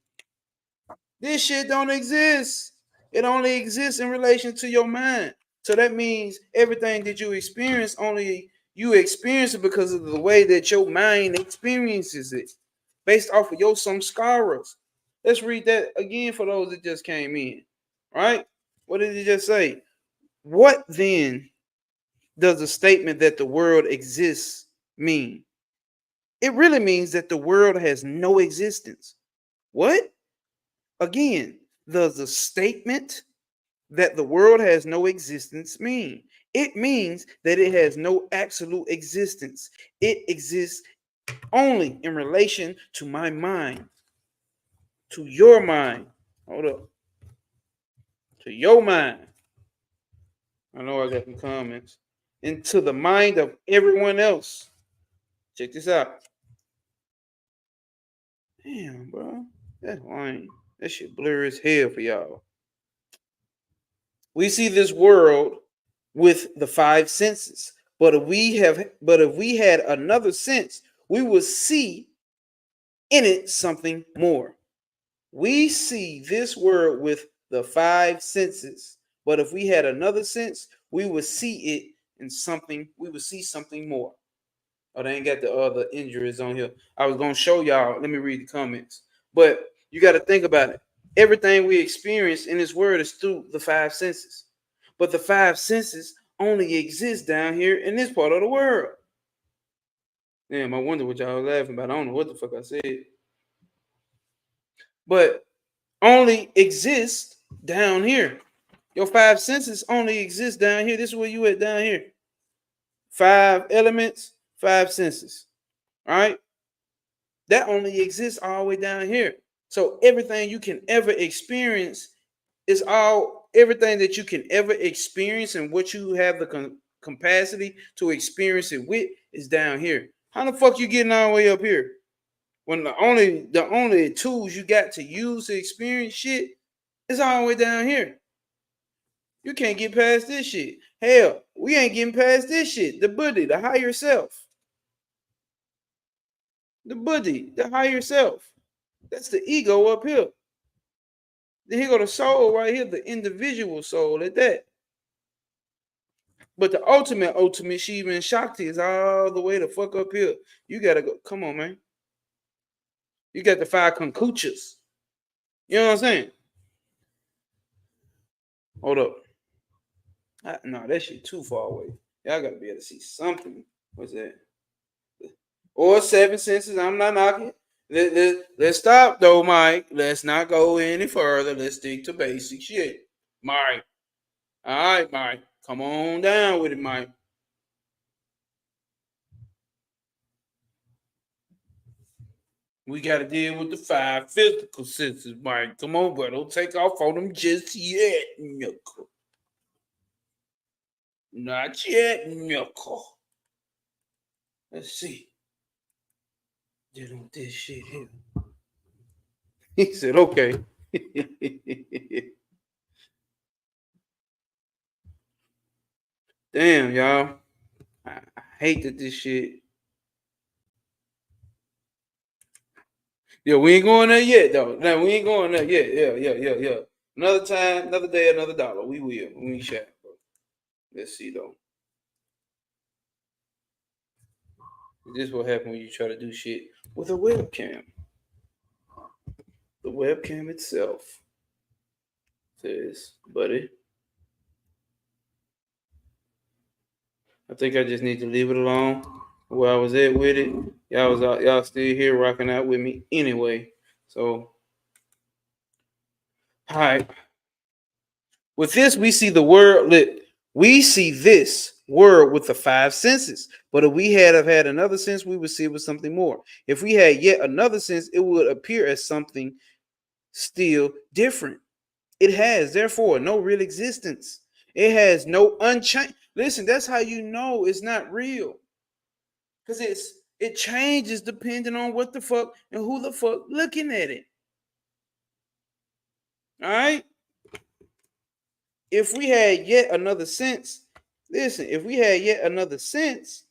This shit don't exist. It only exists in relation to your mind. So that means everything that you experience, only you experience it because of the way that your mind experiences it, based off of your samskaras. Let's read that again for those that just came in. Right? What did he just say? What then does the statement that the world exists mean? It really means that the world has no existence. What? Again, does the statement that the world has no existence mean? It means that it has no absolute existence. It exists only in relation to my mind. to your mind. Hold up. To your mind. I know I got some comments. Into the mind of everyone else. Check this out. Damn, bro. That's lame. That shit blur as hell for y'all. We see this world with the five senses. But if we had another sense, we would see in it something more. We see this world with the five senses. But if we had another sense, we would see it in something, we would see something more. Oh, they ain't got the other injuries on here. I was gonna show y'all. Let me read the comments. But you got to think about it. Everything we experience in this world is through the five senses. But the five senses only exist down here in this part of the world. Damn, I wonder what y'all laughing about. I don't know what the fuck I said. But only exist down here. Your five senses only exist down here. This is where you at down here. Five elements, five senses. All right? That only exists all the way down here. So everything you can ever experience is all everything that you can ever experience and what you have the capacity to experience it with is down here. How the fuck you getting all the way up here? When the only tools you got to use to experience shit is all the way down here. You can't get past this shit. Hell, we ain't getting past this shit. The Buddha, the higher self. The Buddha, the higher self. That's the ego up here. Then here go the soul right here, the individual soul at that. But the ultimate Shiva and Shakti is all the way the fuck up here. You gotta go. Come on, man. You got the five Konkuchas. You know what I'm saying? Hold up. No, that shit too far away. Y'all gotta be able to see something. What's that? Or seven senses. I'm not knocking. Let's stop though, Mike. Let's not go any further. Let's stick to basic shit. Mike. All right, Mike. Come on down with it, Mike. We got to deal with the five physical senses, Mike. Come on, bro. Don't take off on them just yet, Knuckle. Not yet, Knuckle. Let's see. Deal with this shit here. He said, okay. Damn, y'all. I hate that this shit. Yeah, we ain't going there yet, though. No, we ain't going there yet. Yeah. Another time, another day, another dollar. We will. We shall. Let's see, though. This is what happens when you try to do shit with a webcam. The webcam itself says, buddy, I think I just need to leave it alone. Where I was at with it, y'all still here rocking out with me anyway. So, all right. With this, we see the world lit. We see this world with the five senses. But if we had another sense, we would see it with something more. If we had yet another sense, it would appear as something still different. It has, therefore, no real existence. It has no unchanged. Listen, that's how you know it's not real. Because it changes depending on what the fuck and who the fuck looking at it. All right? If we had yet another sense, listen, if we had yet another sense,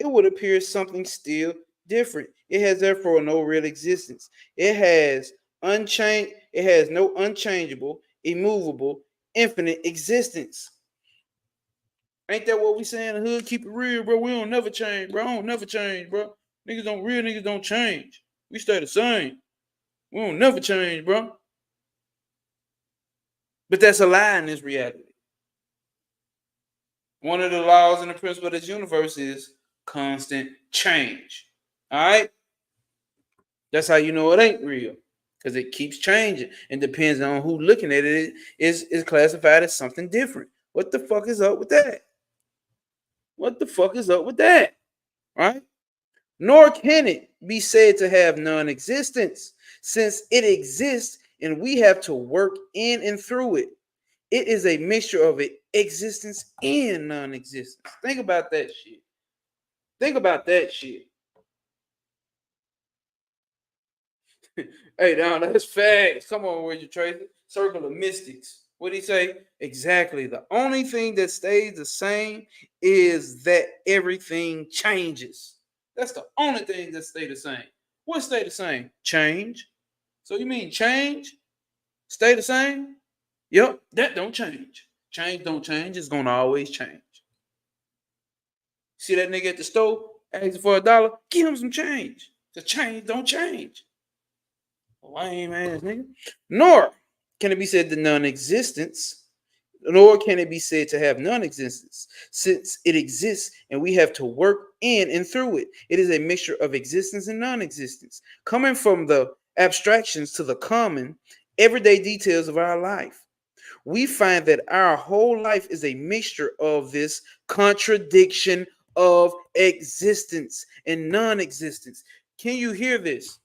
it would appear something still different. It has therefore no real existence. It has no unchangeable, immovable, infinite existence. Ain't that what we say in the hood? Keep it real, bro. We don't never change, bro. I don't never change, bro. Real niggas don't change. We stay the same. We don't never change, bro. But that's a lie in this reality. One of the laws and the principle of this universe is constant change. All right? That's how you know it ain't real. Because it keeps changing. And depends on who looking at it is classified as something different. What the fuck is up with that? What the fuck is up with that? Right? Nor can it be said to have non-existence, since it exists and we have to work in and through it. It is a mixture of existence and non-existence. Think about that shit. Think about that shit. Hey, now that's facts. Come on, Richard Tracy. Circle of mystics. What did he say? Exactly. The only thing that stays the same is that everything changes. That's the only thing that stay the same. What stay the same? Change. So you mean change? Stay the same? Yep, that don't change. Change don't change. It's gonna always change. See that nigga at the store asking for $1? Give him some change. The change don't change. Lame ass nigga. Nor can it be said to non-existence, nor can it be said to have non-existence, since it exists and we have to work in and through it. It is a mixture of existence and non-existence, coming from the abstractions to the common, everyday details of our life. We find that our whole life is a mixture of this contradiction of existence and non-existence. Can you hear this?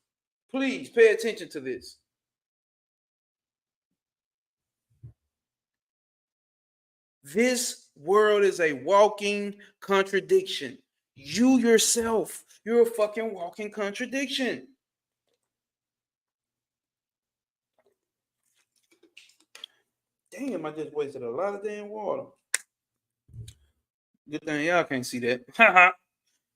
Please pay attention to this. This world is a walking contradiction. You yourself, you're a fucking walking contradiction. Damn, I just wasted a lot of damn water. Good thing y'all can't see that.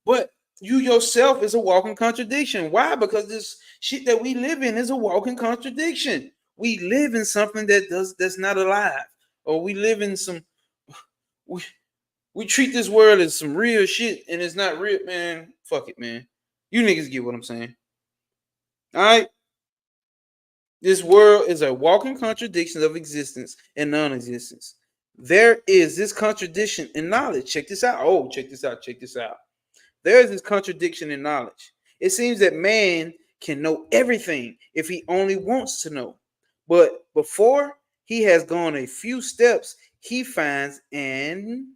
But you yourself is a walking contradiction. Why? Because this shit that we live in is a walking contradiction. We live in something that's not alive, or we live in some. We treat this world as some real shit, and it's not real, man. Fuck it, man. You niggas get what I'm saying. All right. This world is a walking contradiction of existence and non-existence. There is this contradiction in knowledge. Check this out. Oh, check this out. Check this out. There is this contradiction in knowledge. It seems that man can know everything if he only wants to know. But before he has gone a few steps, he finds an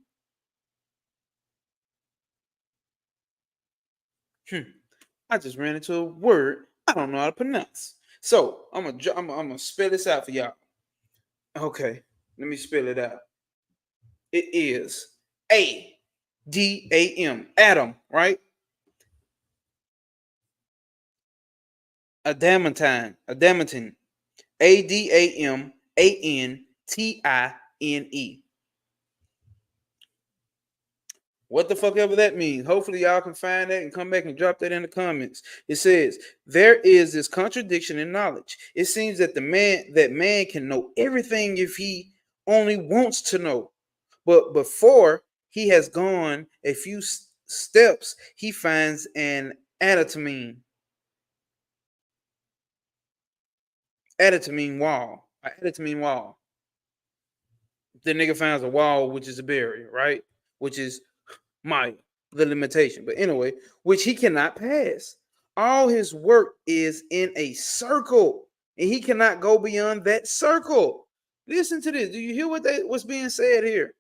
I just ran into a word I don't know how to pronounce. So I'm gonna spell this out for y'all. Okay, let me spell it out. It is A-D-A-M, Adam, right? Adamantine, Adamantine. What the fuck ever that means. Hopefully y'all can find that and come back and drop that in the comments. It says there is this contradiction in knowledge. It seems that man can know everything if he only wants to know. But before he has gone a few steps, he finds an adatamine. Adatamine wall. An adatamine wall. The nigga finds a wall, which is a barrier, right? Which is the limitation. But anyway, which he cannot pass. All his work is in a circle, and he cannot go beyond that circle. Listen to this. Do you hear what's being said here?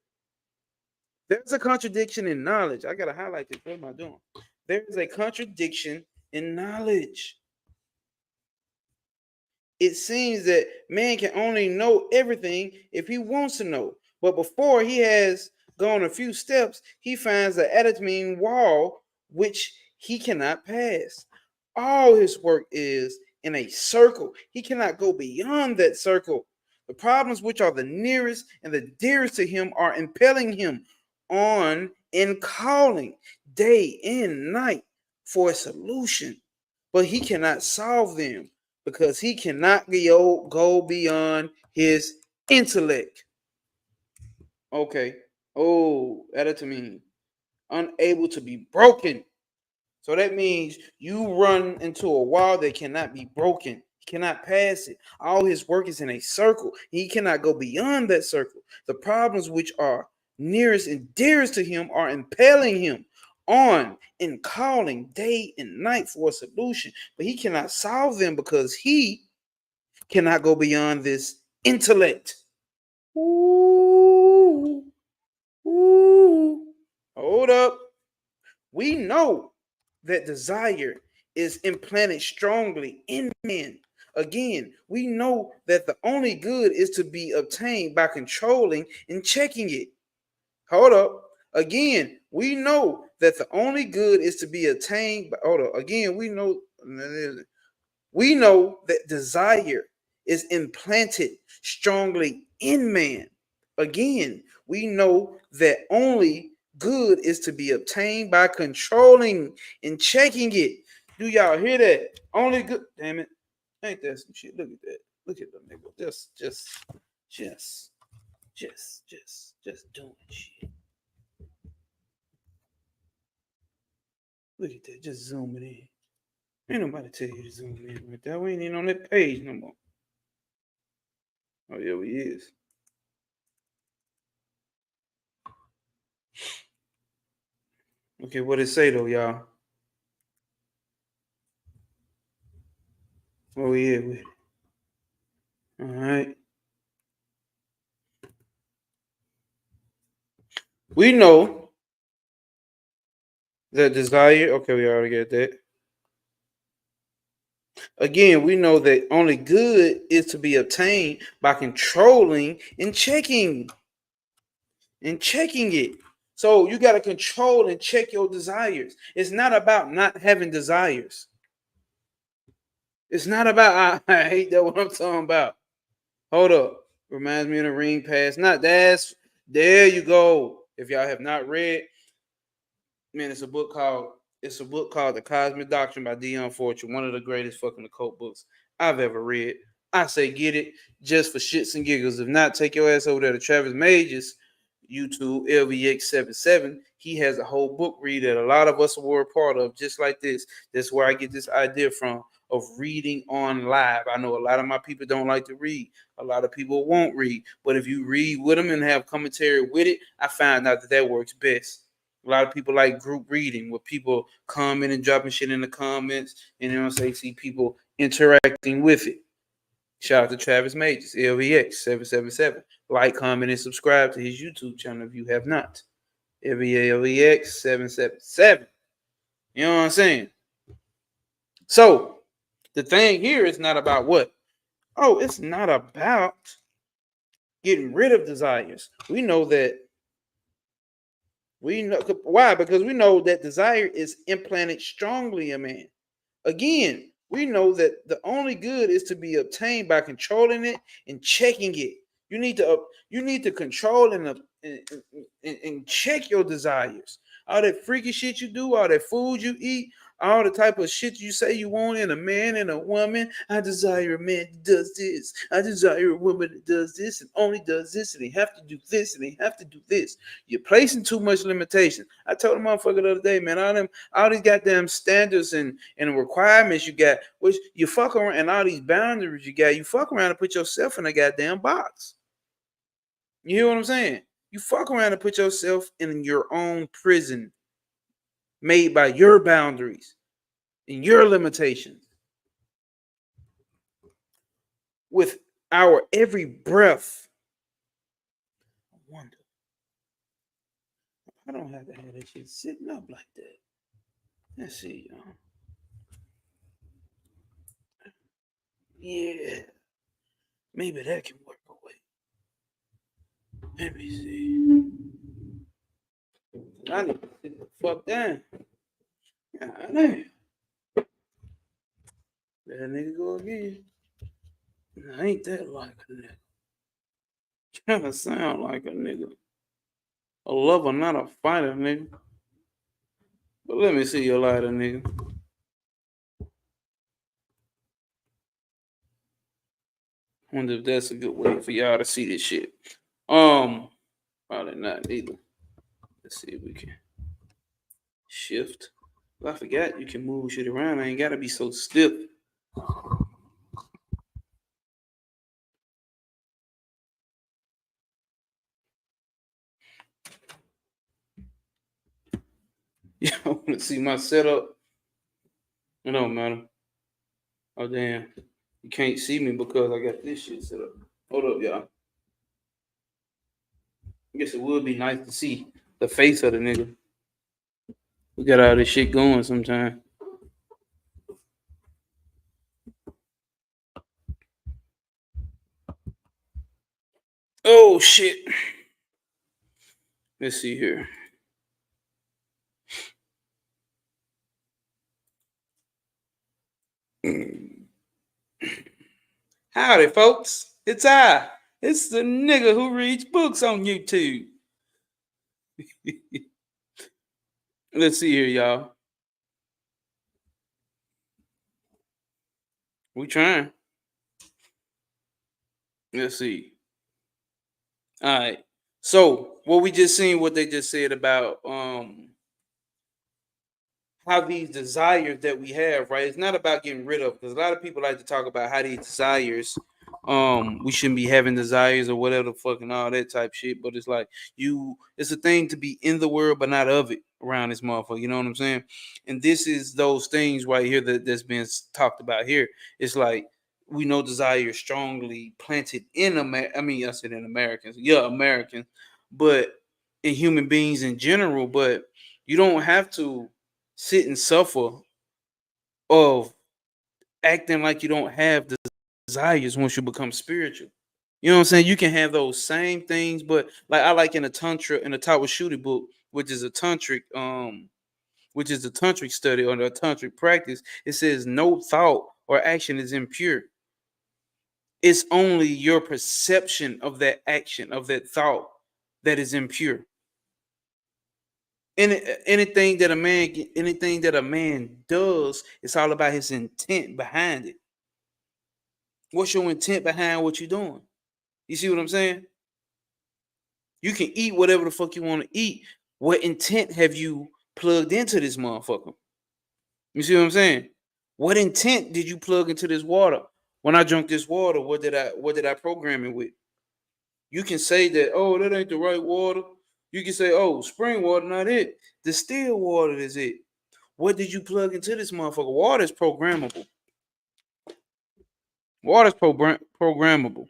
There's a contradiction in knowledge. I gotta highlight this. What am I doing? There's a contradiction in knowledge. It seems that man can only know everything if he wants to know. But before he has gone a few steps, he finds the adatamine wall, which he cannot pass. All his work is in a circle. He cannot go beyond that circle. The problems which are the nearest and the dearest to him are impelling him on and calling day and night for a solution. But he cannot solve them because he cannot go beyond his intellect. Okay. Oh, adatamine. Unable to be broken. So that means you run into a wall that cannot be broken. He cannot pass it. All his work is in a circle. He cannot go beyond that circle. The problems which are nearest and dearest to him are impelling him on and calling day and night for a solution. But he cannot solve them because he cannot go beyond this intellect. Ooh, ooh. Hold up. We know that desire is implanted strongly in man. Again, we know that the only good is to be obtained by controlling and checking it. Hold up. Again, we know that the only good is to be attained. Hold up. Again, we know that desire is implanted strongly in man. Again, we know that only good is to be obtained by controlling and checking it. Do y'all hear that? Only good. Damn it. Ain't that some shit? Look at that. Look at the nigga. Just doing shit. Look at that. Just zooming in. Ain't nobody tell you to zoom in right there. We ain't even on that page no more. Oh, yeah, we is. Okay, what it say though, y'all? Oh, yeah, with it. All right. We know that desire. Okay, we already get that. Again, we know that only good is to be obtained by controlling and checking. And checking it. So you got to control and check your desires. It's not about not having desires. It's not about, I hate that what I'm talking about. Hold up. Reminds me of the ring pass. Not that's, there you go. If y'all have not read, man, it's a book called The Cosmic Doctrine by Dion Fortune, one of the greatest fucking occult books I've ever read. I say get it just for shits and giggles. If not, take your ass over there to Travis Mage's YouTube, LVX77. He has a whole book read that a lot of us were a part of, just like this. That's where I get this idea from of reading on live. I know a lot of my people don't like to read. A lot of people won't read. But if you read with them and have commentary with it, I find out that works best. A lot of people like group reading where people comment and dropping shit in the comments, and you know what I'm saying, see people interacting with it. Shout out to Travis Majors, LVX777. Like, comment, and subscribe to his YouTube channel if you have not. LVX777. You know what I'm saying? So, the thing here is not about what? Oh, it's not about getting rid of desires. We know that. We know why? Because we know that desire is implanted strongly in man. Again, we know that the only good is to be obtained by controlling it and checking it. You need to control and check your desires. All that freaky shit you do, all that food you eat, all the type of shit you say you want in a man and a woman. I desire a man that does this. I desire a woman that does this and only does this, and they have to do this and they have to do this. You're placing too much limitation. I told a motherfucker the other day, man, all these goddamn standards and requirements you got, which you fuck around, and all these boundaries you got, you fuck around and put yourself in a goddamn box. You hear what I'm saying? You fuck around and put yourself in your own prison made by your boundaries and your limitations. With our every breath, I wonder, I don't have to have that shit sitting up like that. Let's see, y'all. Yeah, maybe that can work away. Let me see. I need to sit the fuck down. God damn. Let that nigga go again. Now, ain't that like a nigga? Trying to sound like a nigga. A lover, not a fighter, nigga. But let me see your lighter, nigga. Wonder if that's a good way for y'all to see this shit. Probably not either. Let's see if we can shift. Well, I forgot you can move shit around. I ain't gotta be so stiff. You want to see my setup? It don't matter. Oh damn. You can't see me because I got this shit set up. Hold up, y'all. I guess it would be nice to see the face of the nigga. We got all this shit going sometime. Oh shit. Let's see here. Howdy, folks. It's I. It's the nigga who reads books on YouTube. Let's see here, y'all. We trying. Let's see. All right. So what we just seen, what they just said about how these desires that we have, right? It's not about getting rid of, because a lot of people like to talk about how these desires, we shouldn't be having desires or whatever the fuck and all that type shit. But it's like it's a thing to be in the world but not of it around this motherfucker. You know what I'm saying? And this is those things right here that's been talked about here. It's like we know desire is strongly planted in America. I mean, I said in Americans, yeah, Americans, but in human beings in general. But you don't have to sit and suffer of acting like you don't have the desires once you become spiritual. You know what I'm saying? You can have those same things, but like I like in a tantra in the Tawa Shooty book, which is a tantric study or the tantric practice, it says no thought or action is impure. It's only your perception of that action, of that thought, that is impure. Anything that a man does, it's all about his intent behind it. What's your intent behind what you're doing? You see what I'm saying? You can eat whatever the fuck you want to eat. What intent have you plugged into this motherfucker? You see what I'm saying? What intent did you plug into this water? When I drank this water, what did I program it with? You can say that, oh, that ain't the right water. You can say, oh, spring water, not it. Distilled water is it. What did you plug into this motherfucker? Water is programmable. Water is programmable.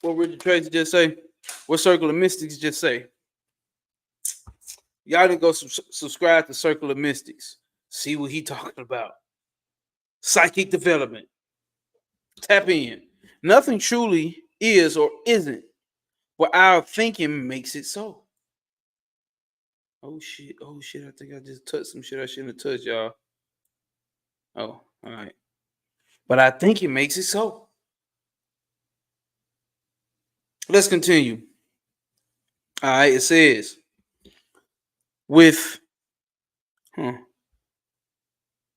What Richard Tracy just say? What Circle of Mystics just say? Y'all didn't go subscribe to Circle of Mystics. See what he talking about. Psychic development. Tap in. Nothing truly is or isn't, but our thinking makes it so. Oh shit. Oh shit. I think I just touched some shit I shouldn't have touched, y'all. Oh, all right. But I think it makes it so. Let's continue. All right. It says, with,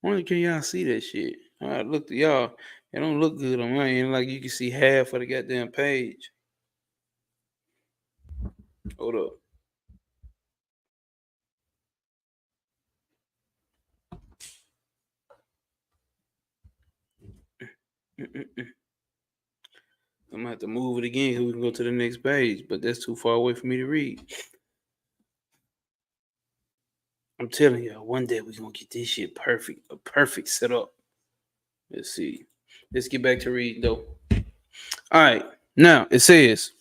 only can y'all see that shit? All right, look to y'all. It don't look good on mine. Like you can see half of the goddamn page. Hold up. I'm gonna have to move it again so we can go to the next page, but that's too far away for me to read. I'm telling y'all, one day we're gonna get this shit perfect, a perfect setup. Let's see. Let's get back to reading though. All right, now it says,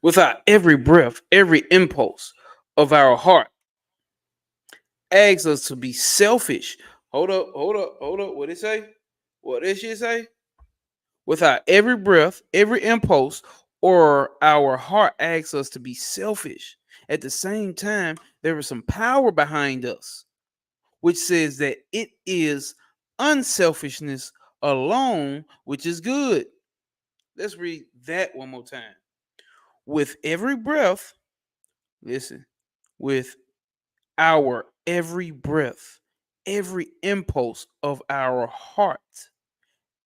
without every breath, every impulse of our heart asks us to be selfish. Hold up. What it say? What did she say? Without every breath, every impulse, or our heart asks us to be selfish. At the same time, there is some power behind us, which says that it is unselfishness alone, which is good. Let's read that one more time. With every breath, listen, with our every breath, every impulse of our heart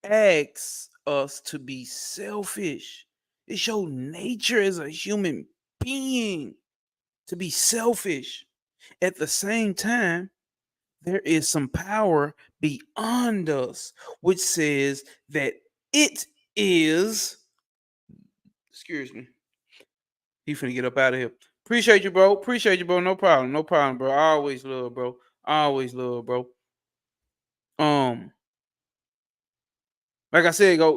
asks us to be selfish. It's your nature as a human being to be selfish. At the same time, there is some power beyond us, which says that it is. Excuse me. He finna get up out of here. Appreciate you, bro. Appreciate you, bro. No problem. No problem, bro. I always love, bro. I always love, bro. Like I said, go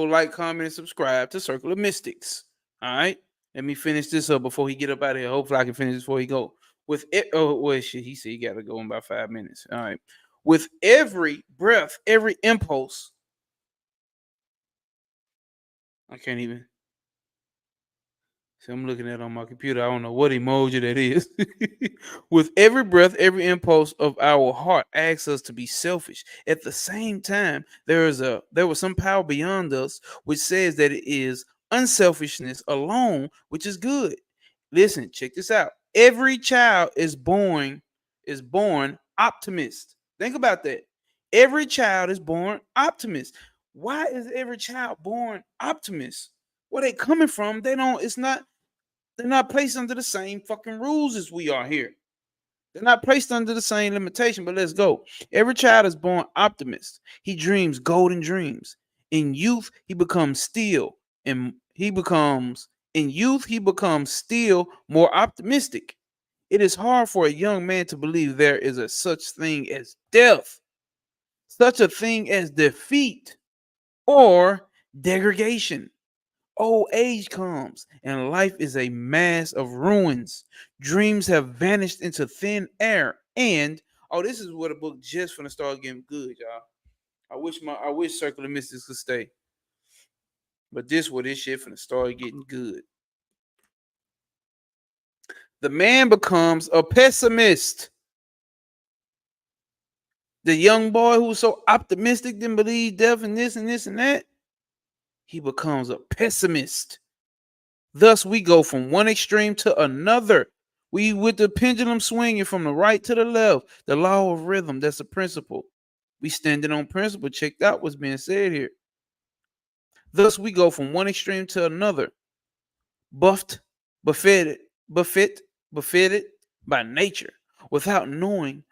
like, comment, and subscribe to Circle of Mystics. All right. Let me finish this up before he get up out of here. Hopefully I can finish this before he go. With it, oh well shit, he said he gotta go in about 5 minutes. All right. With every breath, every impulse, I can't even. See, I'm looking at it on my computer. I don't know what emoji that is. With every breath, every impulse of our heart asks us to be selfish. At the same time, there was some power beyond us which says that it is unselfishness alone, which is good. Listen, check this out. Every child is born optimist. Think about that. Every child is born optimist. Why is every child born optimist? Where they coming from? They don't. It's not. They're not placed under the same fucking rules as we are here. They're not placed under the same limitation. But let's go. Every child is born optimist. He dreams golden dreams. In youth, he becomes still, and he becomes in youth he becomes still more optimistic. It is hard for a young man to believe there is a such thing as death, such a thing as defeat or degradation. Old age comes, and life is a mass of ruins. Dreams have vanished into thin air. And oh, this is where the book just finna start getting good, y'all. I wish Circle of Mystics could stay, but this where this shit finna start getting good. The man becomes a pessimist. The young boy who was so optimistic, didn't believe death and this and this and that, he becomes a pessimist. Thus, we go from one extreme to another. We with the pendulum swinging from the right to the left. The law of rhythm, that's a principle. We standing on principle. Checked out what's being said here. Thus, we go from one extreme to another. Buffed, buffeted, buffet, buffeted by nature, without knowing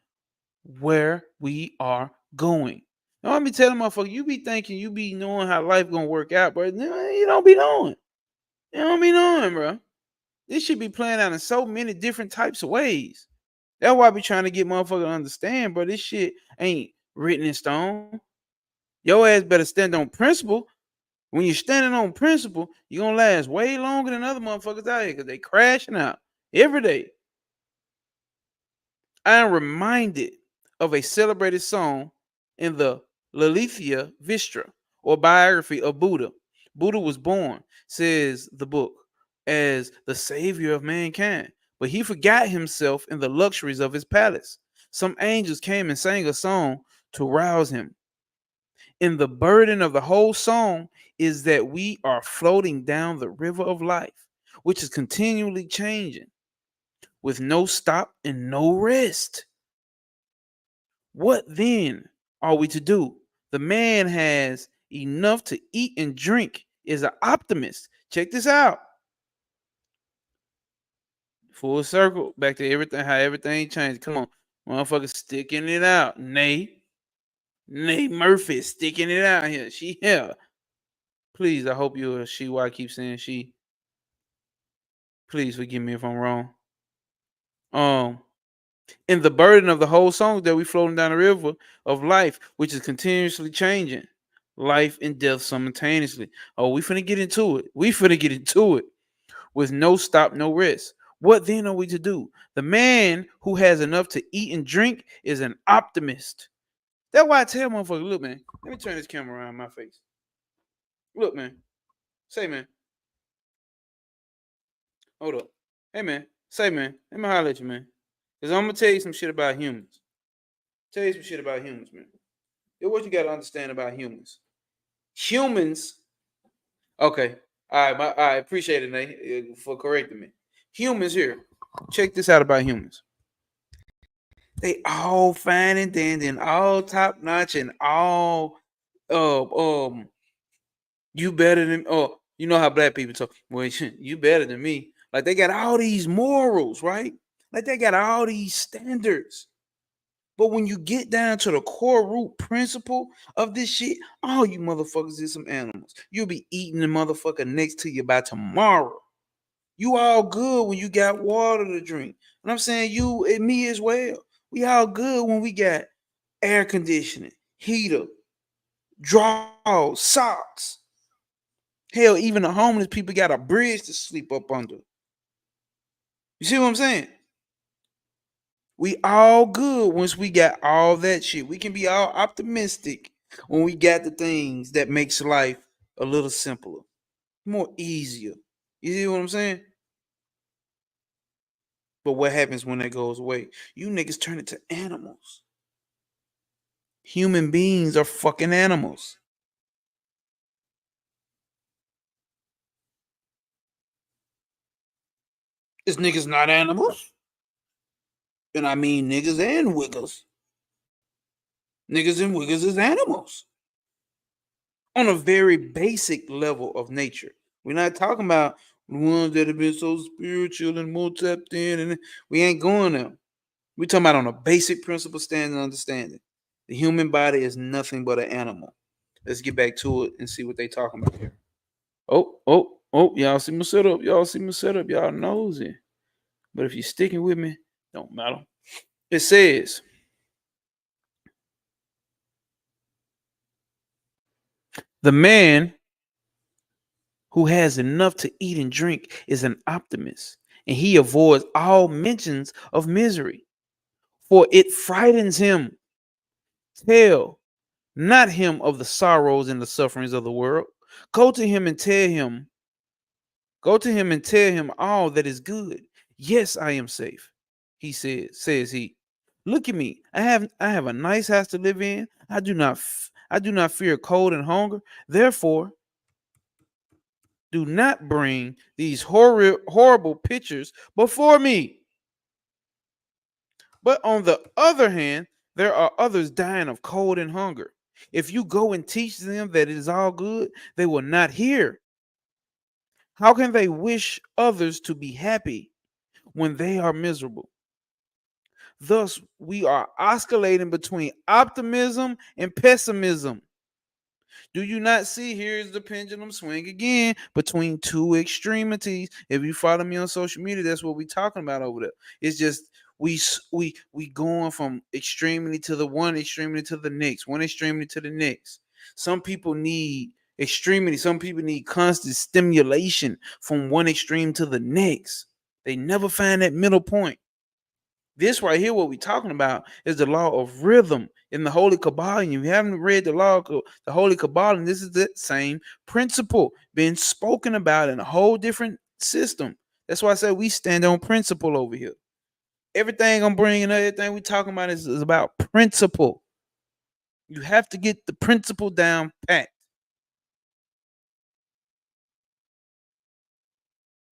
where we are going. Now, let me tell them, motherfucker, you be thinking you be knowing how life gonna work out, but you don't be knowing. You don't be knowing, bro. This should be playing out in so many different types of ways. That's why I be trying to get motherfuckers to understand, bro. This shit ain't written in stone. Your ass better stand on principle. When you're standing on principle, you're gonna last way longer than other motherfuckers out here because they crashing out every day. I am reminded of a celebrated song in the Lalithya Vistra, or biography of Buddha. Buddha was born, says the book, as the savior of mankind, but he forgot himself in the luxuries of his palace. Some angels came and sang a song to rouse him. And the burden of the whole song is that we are floating down the river of life, which is continually changing with no stop and no rest. What then are we to do? The man has enough to eat and drink, is an optimist. Check this out. Full circle, back to everything, how everything changed. Come on, motherfucker, sticking it out. Nay Murphy sticking it out here. She here. Please, I hope you're a she. Why I keep saying she? Please forgive me if I'm wrong. Um, and the burden of the whole song that we floating down the river of life, which is continuously changing, life and death simultaneously. Oh, we finna get into it. We finna get into it with no stop, no rest. What then are we to do? The man who has enough to eat and drink is an optimist. That's why I tell motherfuckers, look, man, let me turn this camera around my face. Look, man, say, man, hold up. Hey, man, say, man, let me holler at you, man. Because I'm going to tell you some shit about humans. Tell you some shit about humans, man. Here's what you got to understand about humans. Humans, okay. All right, I appreciate it, Nate, for correcting me. Humans here. Check this out about humans. They all fine and dandy and all top notch and all uh um you better than you know how black people talk. Well, you better than me. Like they got all these morals, right? Like they got all these standards. But when you get down to the core root principle of this shit, all you motherfuckers is some animals. You'll be eating the motherfucker next to you by tomorrow. You all good when you got water to drink. And I'm saying you and me as well. We all good when we got air conditioning, heater, drawers, socks. Hell, even the homeless people got a bridge to sleep up under. You see what I'm saying? We all good once we got all that shit. We can be all optimistic when we got the things that makes life a little simpler, more easier. You see what I'm saying? But what happens when that goes away? You niggas turn into animals. Human beings are fucking animals. Is niggas not animals? And I mean niggas and wiggers. Niggas and wiggers is animals on a very basic level of nature. We're not talking about the ones that have been so spiritual and more tapped in, and we ain't going there. We're talking about on a basic principle, standing, understanding. The human body is nothing but an animal. Let's get back to it and see what they talking about here. Oh, y'all see my setup. Y'all see my setup. Y'all nosy. But if you're sticking with me, don't matter. It says, the man who has enough to eat and drink is an optimist, and he avoids all mentions of misery, for it frightens him. Tell not him of the sorrows and the sufferings of the world. Go to him and tell him, go to him and tell him all that is good. Yes, I am safe, he says he. Look at me. I have a nice house to live in. I do not fear cold and hunger. Therefore, do not bring these horrible pictures before me. But on the other hand, there are others dying of cold and hunger. If you go and teach them that it is all good, they will not hear. How can they wish others to be happy when they are miserable? Thus, we are oscillating between optimism and pessimism. Do you not see? Here's the pendulum swing again between two extremities. If you follow me on social media, that's what we're talking about over there. It's just we going from extremity to the one extremity to the next, one extremity to the next. Some people need extremity. Some people need constant stimulation from one extreme to the next. They never find that middle point. This right here, what we're talking about, is the law of rhythm in the Holy Kabbalah. And if you haven't read the law of the Holy Kabbalah, this is the same principle being spoken about in a whole different system. That's why I said we stand on principle over here. Everything I'm bringing, everything we talking about is about principle. You have to get the principle down pat.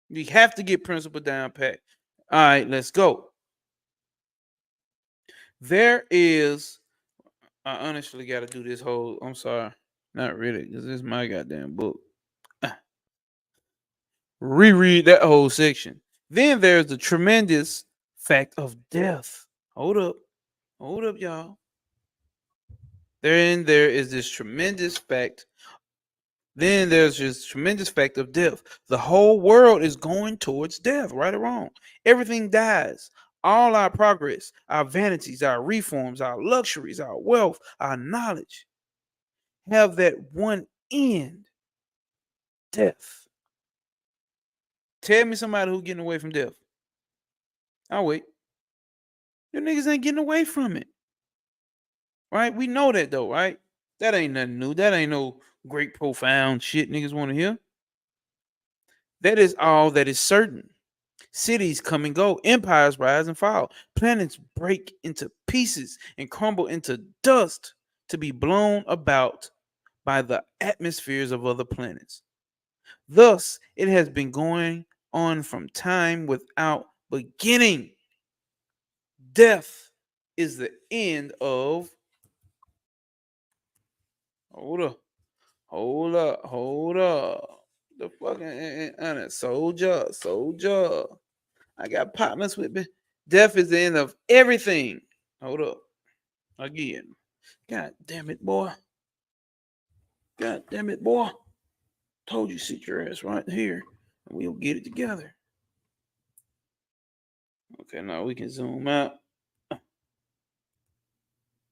You have to get principle down pat. All right, let's go. There is, I honestly got to do this whole, I'm sorry, not really, because this is my goddamn book. Reread that whole section. Then there's the tremendous fact of death. Hold up, y'all. Then there is this tremendous fact. Then there's this tremendous fact of death. The whole world is going towards death, right or wrong. Everything dies. All our progress, our vanities, our reforms, our luxuries, our wealth, our knowledge have that one end, death. Tell me somebody who's getting away from death. I'll wait. You niggas ain't getting away from it. Right? We know that though, right? That ain't nothing new. That ain't no great profound shit niggas want to hear. That is all that is certain. Cities come and go, empires rise and fall, planets break into pieces and crumble into dust to be blown about by the atmospheres of other planets. Thus, it has been going on from time without beginning. Death is the end of. Hold up. Hold up. The fucking soldier. I got partners with me. Death is the end of everything. Hold up. Again. God damn it, boy. God damn it, boy. Told you sit your ass right here and we'll get it together. Okay, now we can zoom out.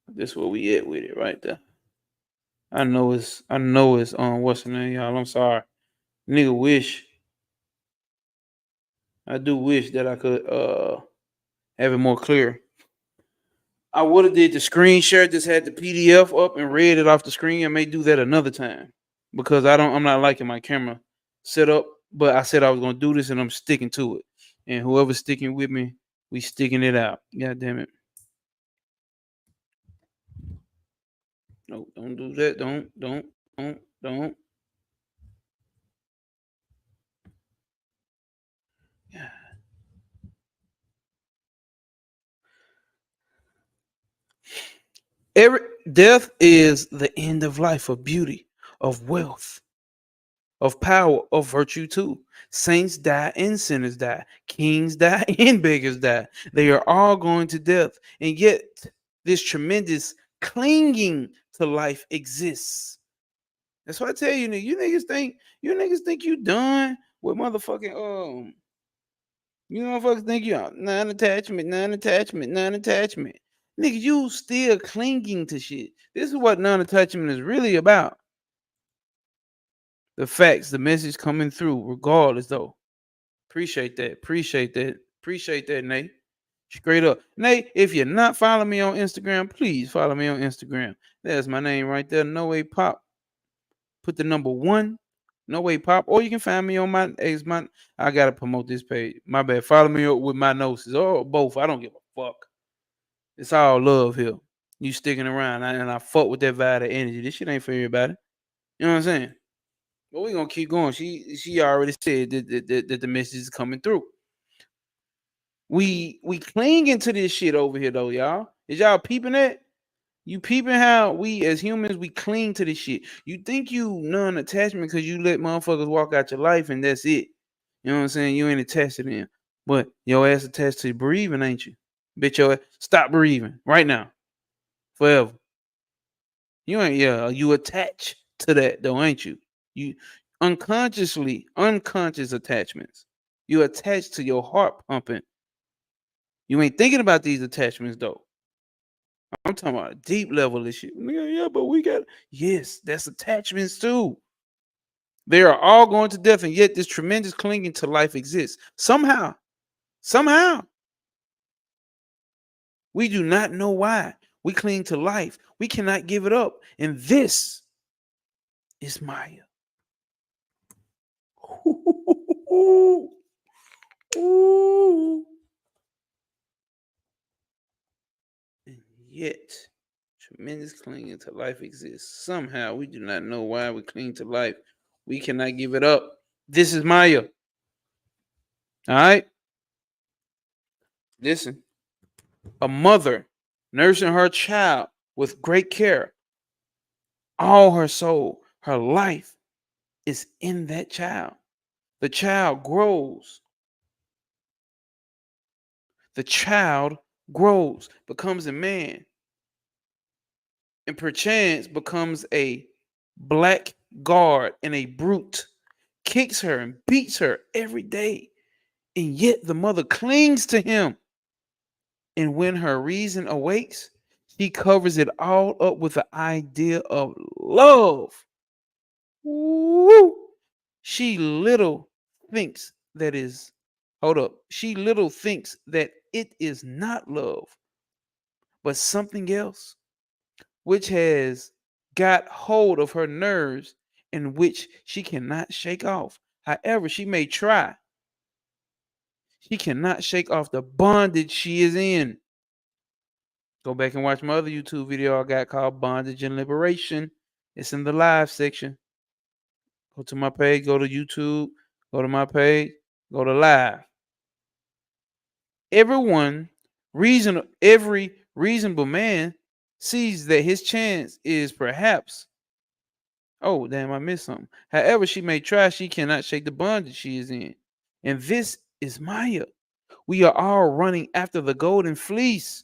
This is where we at with it right there. I know it's what's the name, y'all. I'm sorry. Nigga wish. I do wish that I could have it more clear. I would have did the screen share, just had the PDF up and read it off the screen. I may do that another time because I'm not liking my camera setup. But I said I was gonna do this and I'm sticking to it. And whoever's sticking with me, we sticking it out. God damn it. No, don't do that. Don't. Yeah. Every death is the end of life, of beauty, of wealth, of power, of virtue too. Saints die and sinners die. Kings die and beggars die. They are all going to death. And yet this tremendous clinging to life exists. That's why I tell you, you niggas think you done with motherfucking you motherfuckers think you non-attachment, non-attachment, non-attachment. Nigga, you still clinging to shit. This is what non-attachment is really about. The facts, the message coming through, regardless though. Appreciate that. Appreciate that. Appreciate that, Nate. Straight up. Nate, if you're not following me on Instagram, please follow me on Instagram. That's my name right there. No Way Pop. Put the number 1. No Way Pop. Or you can find me on my I gotta promote this page. My bad. Follow me up with my Gnosis. Or both. I don't give a fuck. It's all love here. You sticking around. And I fuck with that vibe, that energy. This shit ain't for everybody. You know what I'm saying? But we gonna keep going. She already said that the message is coming through. We clinging to this shit over here though, y'all. Is y'all peeping that? You peeping how we as humans we cling to this shit. You think you non-attachment because you let motherfuckers walk out your life and that's it. You know what I'm saying? You ain't attached to them. But your ass attached to breathing, ain't you? Bitch, your ass stop breathing right now. Forever. You ain't you attached to that though, ain't you? You unconscious attachments. You attached to your heart pumping. You ain't thinking about these attachments though. I'm talking about a deep level of shit. Yeah, but we got yes, that's attachments too. They are all going to death, and yet this tremendous clinging to life exists. Somehow, we do not know why we cling to life. We cannot give it up. And this is Maya. Ooh. And yet, tremendous clinging to life exists. Somehow, we do not know why we cling to life. We cannot give it up. This is Maya. All right? Listen. A mother nursing her child with great care. All her soul, her life is in that child. The child grows. The child grows, becomes a man, and perchance becomes a blackguard and a brute, kicks her and beats her every day. And yet the mother clings to him. And when her reason awakes, she covers it all up with the idea of love. Woo! She little thinks that is, hold up. She little thinks that it is not love, but something else, which has got hold of her nerves and which she cannot shake off. However, she may try. She cannot shake off the bondage she is in. Go back and watch my other YouTube video I got called Bondage and Liberation. It's in the live section. Go to my page, go to YouTube, go to my page, go to live. Every reasonable man sees that his chance is perhaps, oh damn, I missed something. However, she may try, she cannot shake the bondage she is in. And this is Maya. We are all running after the golden fleece.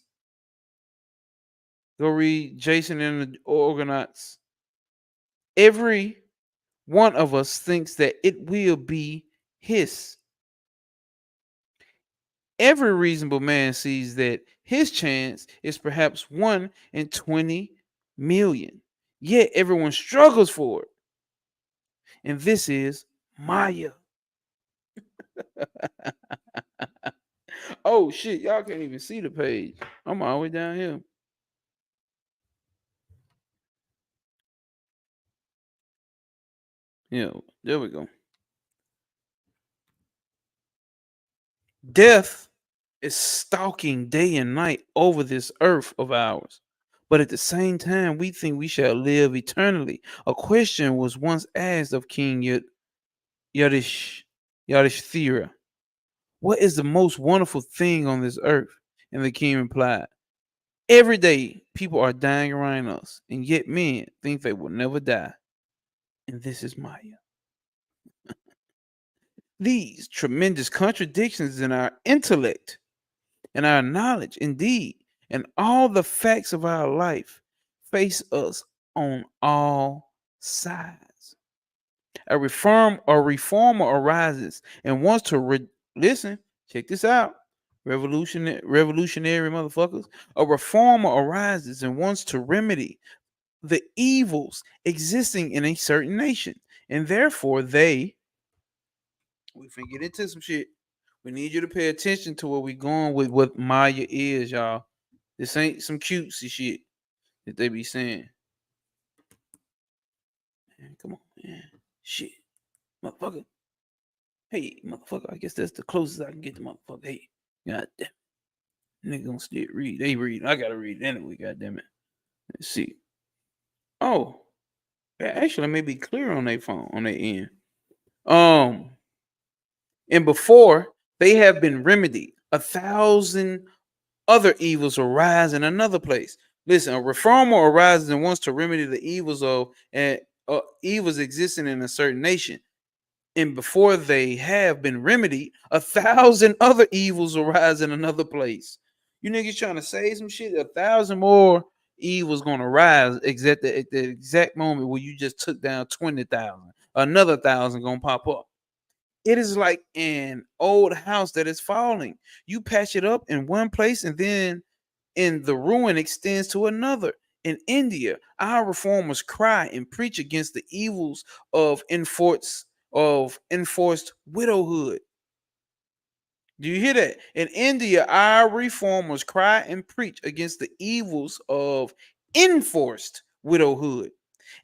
Go read Jason and the Argonauts. Every one of us thinks that it will be his. Every reasonable man sees that his chance is perhaps 1 in 20 million. Yet everyone struggles for it. And this is Maya. Oh shit, y'all can't even see the page. I'm all the way down here. Yeah, there we go. Death is stalking day and night over this earth of ours. But at the same time, we think we shall live eternally. A question was once asked of King Yadish Yadishthira. What is the most wonderful thing on this earth? And the king replied, every day people are dying around us, and yet men think they will never die. And this is Maya. These tremendous contradictions in our intellect and our knowledge, indeed, and all the facts of our life face us on all sides. A reformer arises and wants to listen. Check this out, revolutionary motherfuckers. A reformer arises and wants to remedy the evils existing in a certain nation, and therefore we finna get into some shit. We need you to pay attention to where we going with what Maya is, y'all. This ain't some cutesy shit that they be saying. Man, come on, man. Shit. Motherfucker. Hey, motherfucker. I guess that's the closest I can get to motherfucker. Hey, god damn it. Nigga gonna still read. They read. I gotta read it anyway, god damn it. Let's see. Oh, actually, may be clear on their phone, on their end. And before they have been remedied, 1,000 other evils arise in another place. Listen, a reformer arises and wants to remedy the evils of and evils existing in a certain nation. And before they have been remedied, 1,000 other evils arise in another place. You niggas trying to say some shit, 1,000 more evils gonna rise at the exact moment where you just took down 20,000. Another 1,000 gonna pop up. It is like an old house that is falling. You patch it up in one place and then the ruin extends to another. In India, our reformers cry and preach against the evils of enforced widowhood. Do you hear that? In India, our reformers cry and preach against the evils of enforced widowhood.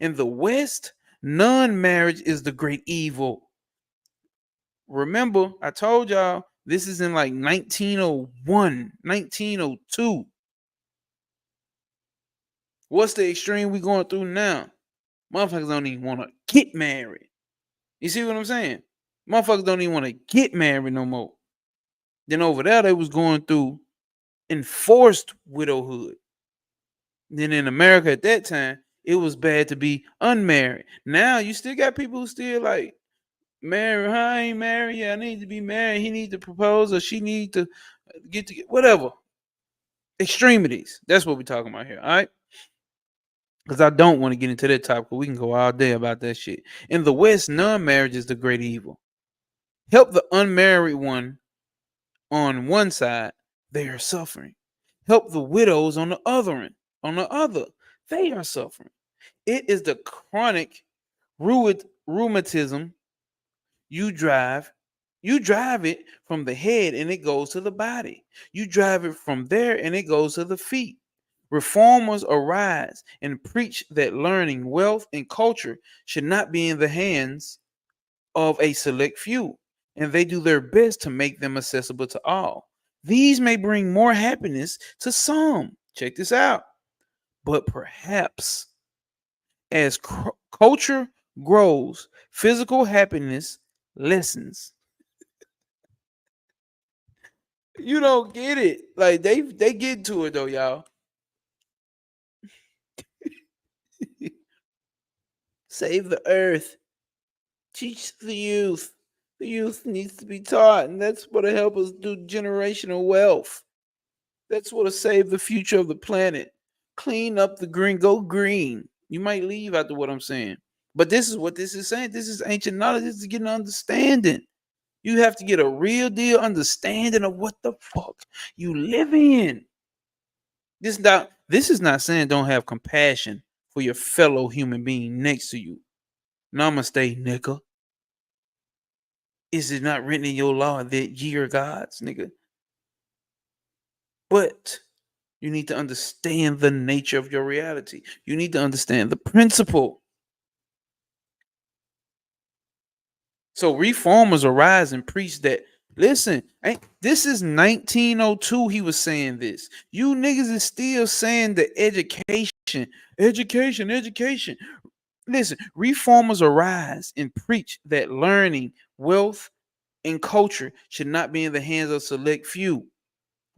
In the West, non-marriage is the great evil. Remember, I told y'all this is in like 1901, 1902. What's the extreme we going through now? Motherfuckers don't even want to get married. You see what I'm saying? Motherfuckers don't even want to get married no more. Then over there, they was going through enforced widowhood. Then in America at that time, it was bad to be unmarried. Now you still got people who still like married. I ain't married. Yeah, I need to be married. He need to propose or she need to get to whatever. Extremities. That's what we're talking about here. All right. Because I don't want to get into that topic. We can go all day about that shit. In the West, non-marriage is the great evil. Help the unmarried one on one side, they are suffering. Help the widows on the other end, on the other, they are suffering. It is the chronic rheumatism you drive. You drive it from the head and it goes to the body. You drive it from there and it goes to the feet. Reformers arise and preach that learning, wealth, and culture should not be in the hands of a select few, and they do their best to make them accessible to all. These may bring more happiness to some. Check this out. But perhaps as culture grows, physical happiness lessens. You don't get it. Like they get to it though, y'all. Save the earth. Teach the youth. The youth needs to be taught, and that's what'll help us do generational wealth. That's what'll save the future of the planet. Clean up the green. Go green. You might leave after what I'm saying. But this is what this is saying. This is ancient knowledge. This is getting understanding. You have to get a real deal understanding of what the fuck you live in. This is not saying don't have compassion for your fellow human being next to you. Namaste, nigga. Is it not written in your law that ye are gods, nigga? But you need to understand the nature of your reality. You need to understand the principle. So reformers arise and preach that. Listen, this is 1902. He was saying this. You niggas is still saying the education. Listen, reformers arise and preach that learning, wealth, and culture should not be in the hands of select few.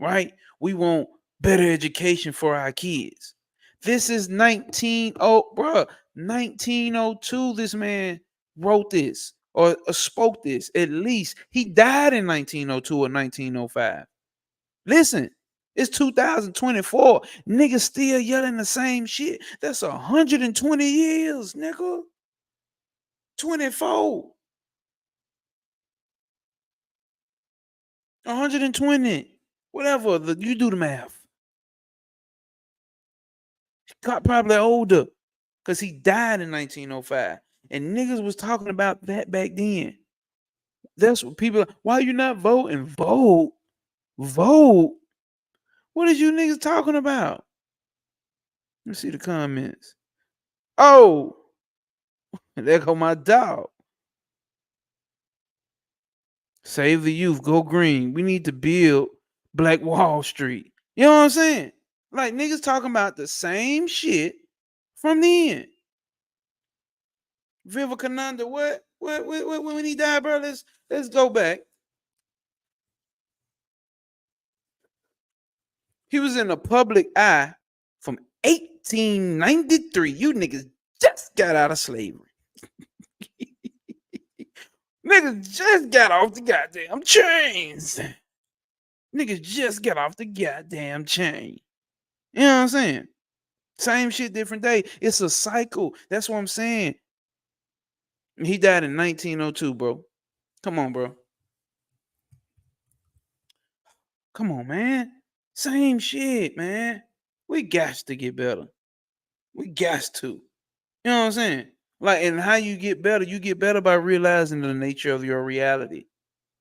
Right? We want better education for our kids. This is 1902. This man wrote this or spoke this. At least he died in 1902 or 1905. Listen, it's 2024. Niggas still yelling the same shit. That's 120 years, nigga. 24. 120. Whatever. You do the math. Got probably older because he died in 1905. And niggas was talking about that back then. That's what people, why you not voting? Vote. Vote. What is you niggas talking about? Let's see the comments. Oh, there go my dog. Save the youth. Go green. We need to build Black Wall Street. You know what I'm saying? Like niggas talking about the same shit from then. Vivekananda, what? When he died, bro? Let's go back. He was in the public eye from 1893. You niggas just got out of slavery. Niggas just got off the goddamn chains. Niggas just got off the goddamn chain. You know what I'm saying? Same shit, different day. It's a cycle. That's what I'm saying. He died in 1902, bro. Come on, bro. Come on, man. Same shit, man. We got to get better. We got to. You know what I'm saying? Like, and how you get better by realizing the nature of your reality.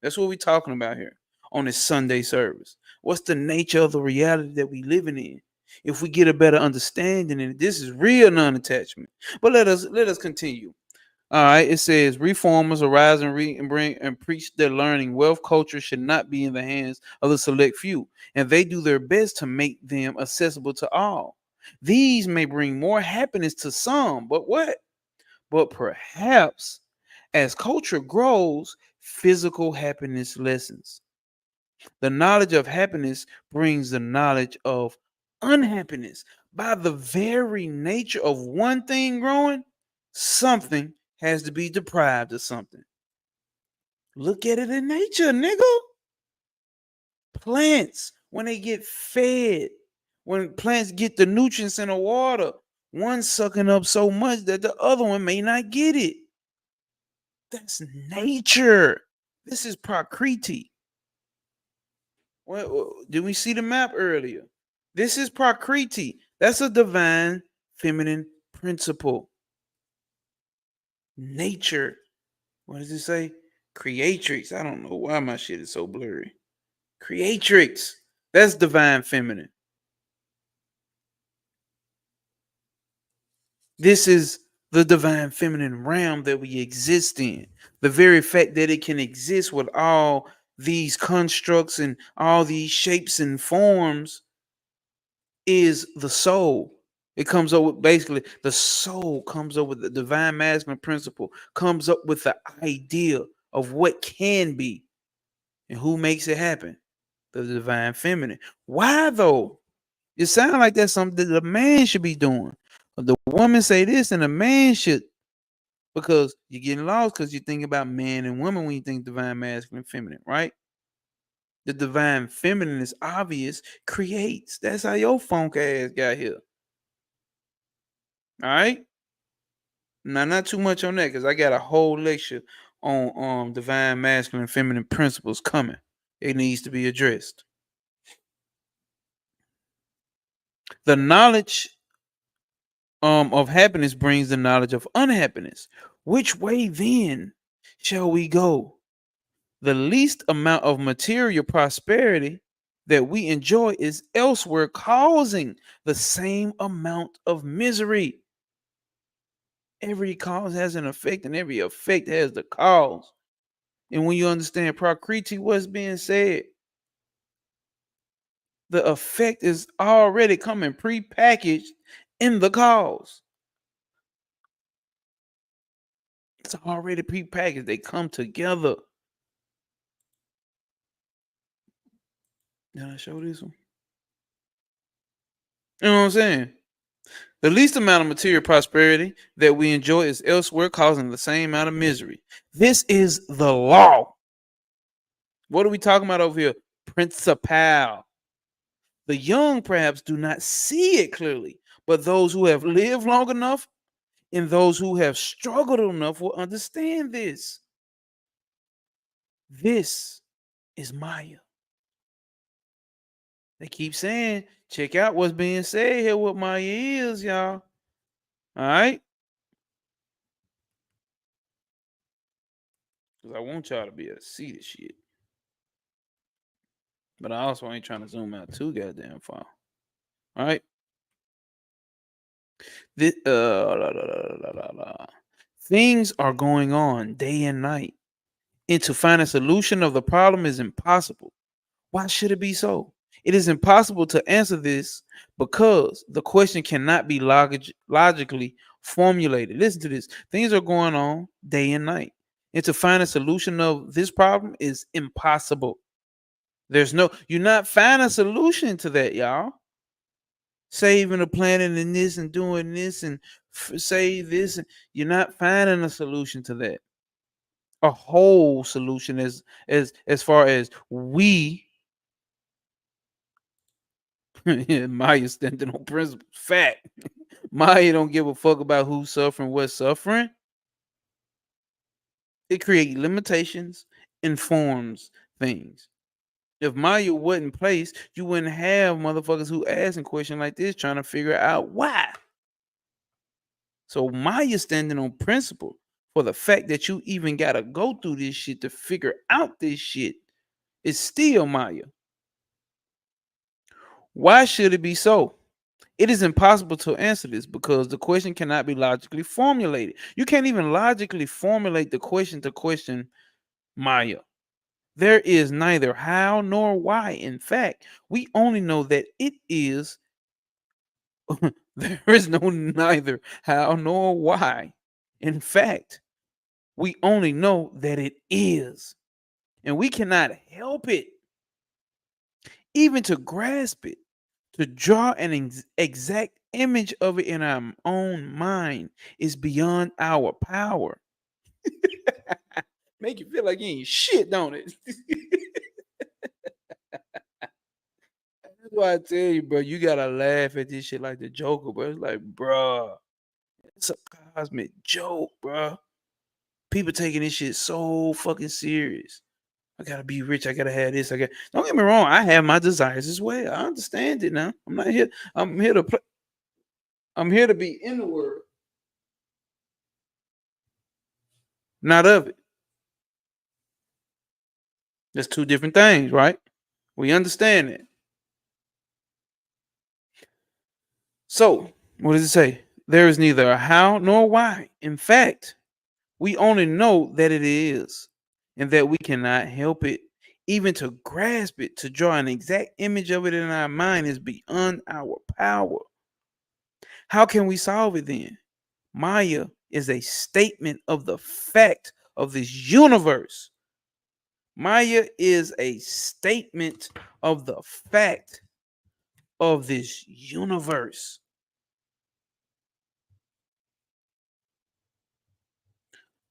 That's what we're talking about here on this Sunday service. What's the nature of the reality that we living in? If we get a better understanding, and this is real non-attachment. But let us continue. All right, it says reformers arise and bring and preach that learning wealth culture should not be in the hands of the select few, and they do their best to make them accessible to all. These may bring more happiness to some, but what? But perhaps as culture grows, physical happiness lessens. The knowledge of happiness brings the knowledge of unhappiness. By the very nature of one thing growing, something has to be deprived of something. Look at it in nature, nigga. Plants, when they get fed, when plants get the nutrients in the water, one's sucking up so much that the other one may not get it. That's nature. This is prakriti. Well, did we see the map earlier? This is prakriti. That's a divine feminine principle. Nature. What does it say? Creatrix. I don't know why my shit is so blurry. Creatrix. That's divine feminine. This is the divine feminine realm that we exist in. The very fact that it can exist with all these constructs and all these shapes and forms is the soul. It comes up with basically the soul comes up with the divine masculine principle, comes up with the idea of what can be and who makes it happen. The divine feminine. Why though? It sounds like that's something that the man should be doing. The woman say this and the man should, because you're getting lost because you think about man and woman when you think divine masculine feminine, right? The divine feminine is obvious, creates. That's how your funk ass got here. All right. Now, not too much on that because I got a whole lecture on divine masculine feminine principles coming. It needs to be addressed. The knowledge of happiness brings the knowledge of unhappiness. Which way then shall we go? The least amount of material prosperity that we enjoy is elsewhere causing the same amount of misery. Every cause has an effect, and every effect has the cause. And when you understand Prakriti, what's being said, the effect is already coming prepackaged in the cause. It's already prepackaged. They come together. Did I show this one? You know what I'm saying? The least amount of material prosperity that we enjoy is elsewhere, causing the same amount of misery. This is the law. What are we talking about over here? Principal. The young perhaps do not see it clearly, but those who have lived long enough and those who have struggled enough will understand this. This is Maya. They keep saying, check out what's being said here, what Maya is, y'all. All right? Because I want y'all to be able to see this shit. But I also ain't trying to zoom out too goddamn far. All right? This, Things are going on day and night. And to find a solution of the problem is impossible. Why should it be so? It is impossible to answer this because the question cannot be logically formulated. Listen to this. Things are going on day and night. And to find a solution of this problem is impossible. You're not finding a solution to that, y'all. Saving the planet and this and doing this and save this. And you're not finding a solution to that. A whole solution as far as we Maya standing on principle. Fact. Maya don't give a fuck about who's suffering, what's suffering. It creates limitations, informs things. If Maya wasn't placed, you wouldn't have motherfuckers who asking questions like this trying to figure out why. So Maya standing on principle for the fact that you even gotta go through this shit to figure out this shit is still Maya. Why should it be so? It is impossible to answer this because the question cannot be logically formulated. You can't even logically formulate the question to question Maya. There is neither how nor why. In fact, we only know that it is. There is no neither how nor why. In fact, we only know that it is. And we cannot help it, even to grasp it. To draw an exact image of it in our own mind is beyond our power. Make you feel like you ain't shit, don't it? That's why I tell you, bro, you gotta laugh at this shit like the Joker, bro. It's like, bro, it's a cosmic joke, bro. People taking this shit so fucking serious. I gotta be rich. I gotta have this. Don't get me wrong. I have my desires as well. I understand it now. I'm not here. I'm here to play. I'm here to be in the world, not of it. That's two different things, right? We understand it. So, what does it say? There is neither a how nor why. In fact, we only know that it is, and that we cannot help it. Even to grasp it, to draw an exact image of it in our mind is beyond our power. How can we solve it then? Maya is a statement of the fact of this universe. Maya is a statement of the fact of this universe.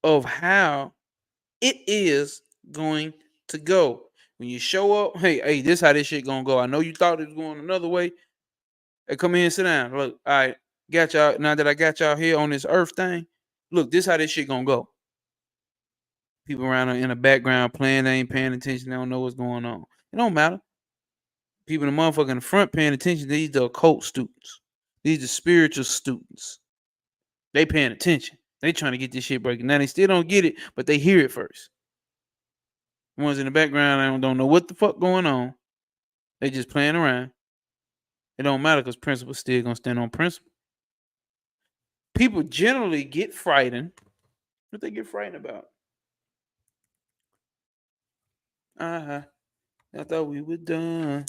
Of how it is going to go. When you show up, hey, this how this shit gonna go. I know you thought it was going another way. Hey, come in and sit down. Look, all right, got y'all. Now that I got y'all here on this earth thing, look, this how this shit gonna go. People around in the background playing, they ain't paying attention, they don't know what's going on. It don't matter. People in the motherfucker in the front paying attention, these the occult students. These the spiritual students. They paying attention. They trying to get this shit breaking. Now they still don't get it, but they hear it first. The ones in the background, don't know what the fuck going on. They just playing around. It don't matter because principle's still gonna stand on principle. People generally get frightened. What they get frightened about? I thought we were done.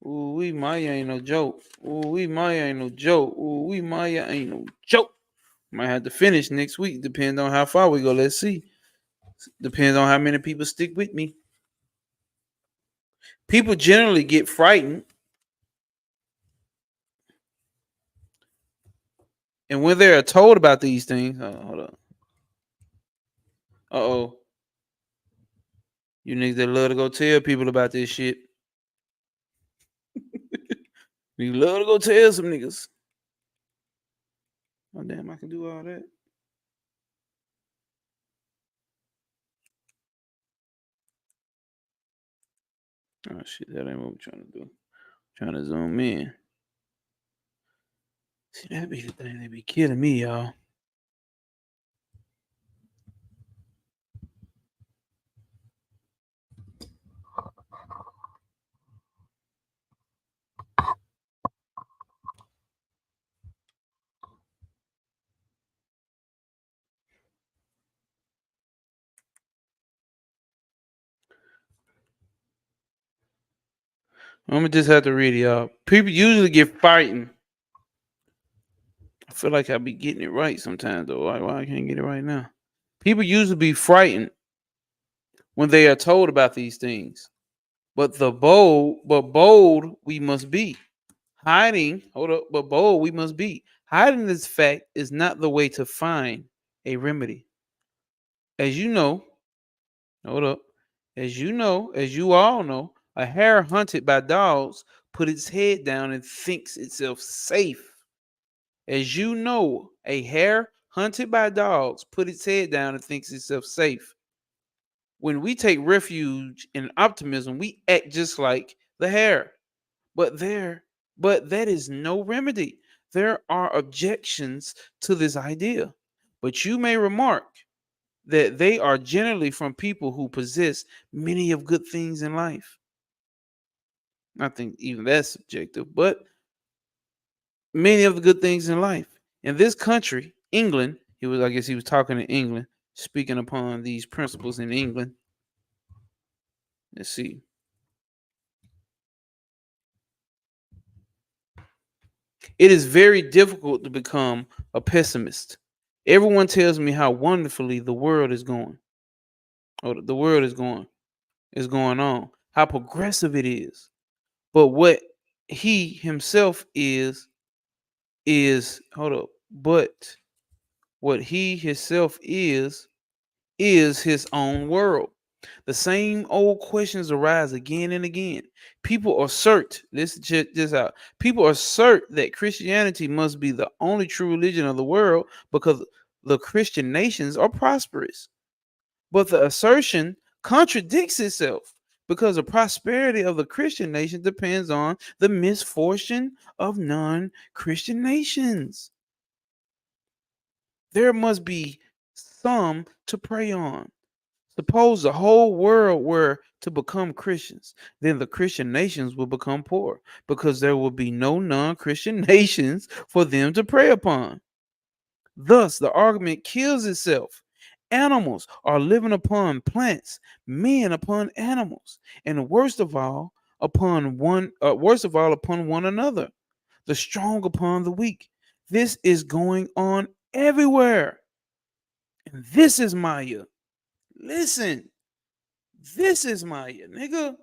Ooh, we Maya ain't no joke. Ooh, we Maya ain't no joke. Ooh, we Maya ain't no joke. Might have to finish next week. Depends on how far we go. Let's see. Depends on how many people stick with me. People generally get frightened. And when they are told about these things, hold up. Uh-oh. You niggas that love to go tell people about this shit. You love to go tell some niggas. Oh, damn, I can do all that. Oh, shit, that ain't what we're trying to do. Trying to zoom in. See, that be the thing that be killing me, y'all. I'm gonna just have to read it, y'all. People usually get frightened. I feel like I be getting it right sometimes, though. Why I can't get it right now? People usually be frightened when they are told about these things. But bold we must be. Hiding, hold up, but bold we must be. Hiding this fact is not the way to find a remedy. As you know, hold up. As you all know, a hare hunted by dogs put its head down and thinks itself safe. As you know, a hare hunted by dogs put its head down and thinks itself safe. When we take refuge in optimism, we act just like the hare. But that is no remedy. There are objections to this idea. But you may remark that they are generally from people who possess many of good things in life. I think even that's subjective, but many of the good things in life. In this country, England, I guess he was talking to England, speaking upon these principles in England. Let's see. It is very difficult to become a pessimist. Everyone tells me how wonderfully the world is going. Oh, the world is going on. How progressive it is. But what he himself is hold up. But what he himself is his own world. The same old questions arise again and again. People assert, check this out. People assert that Christianity must be the only true religion of the world because the Christian nations are prosperous. But the assertion contradicts itself because the prosperity of the Christian nation depends on the misfortune of non Christian nations. There must be some to prey on. Suppose the whole world were to become Christians, then the Christian nations will become poor because there will be no non Christian nations for them to prey upon. Thus, the argument kills itself. Animals are living upon plants, men upon animals, and worst of all upon one another, the strong upon the weak. This is going on everywhere. And this is Maya. Listen, this is Maya, nigga.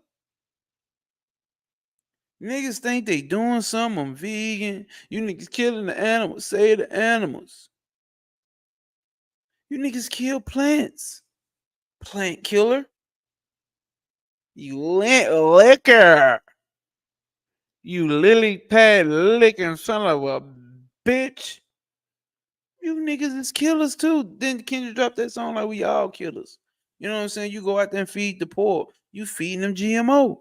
Niggas think they doing something. I'm vegan. You niggas killing the animals. Save the animals. You niggas kill plants. Plant killer. You liquor. You lily pad licking son of a bitch. You niggas is killers too. Then Kendrick drop that song like we all killers. You know what I'm saying? You go out there and feed the poor. You feeding them GMO.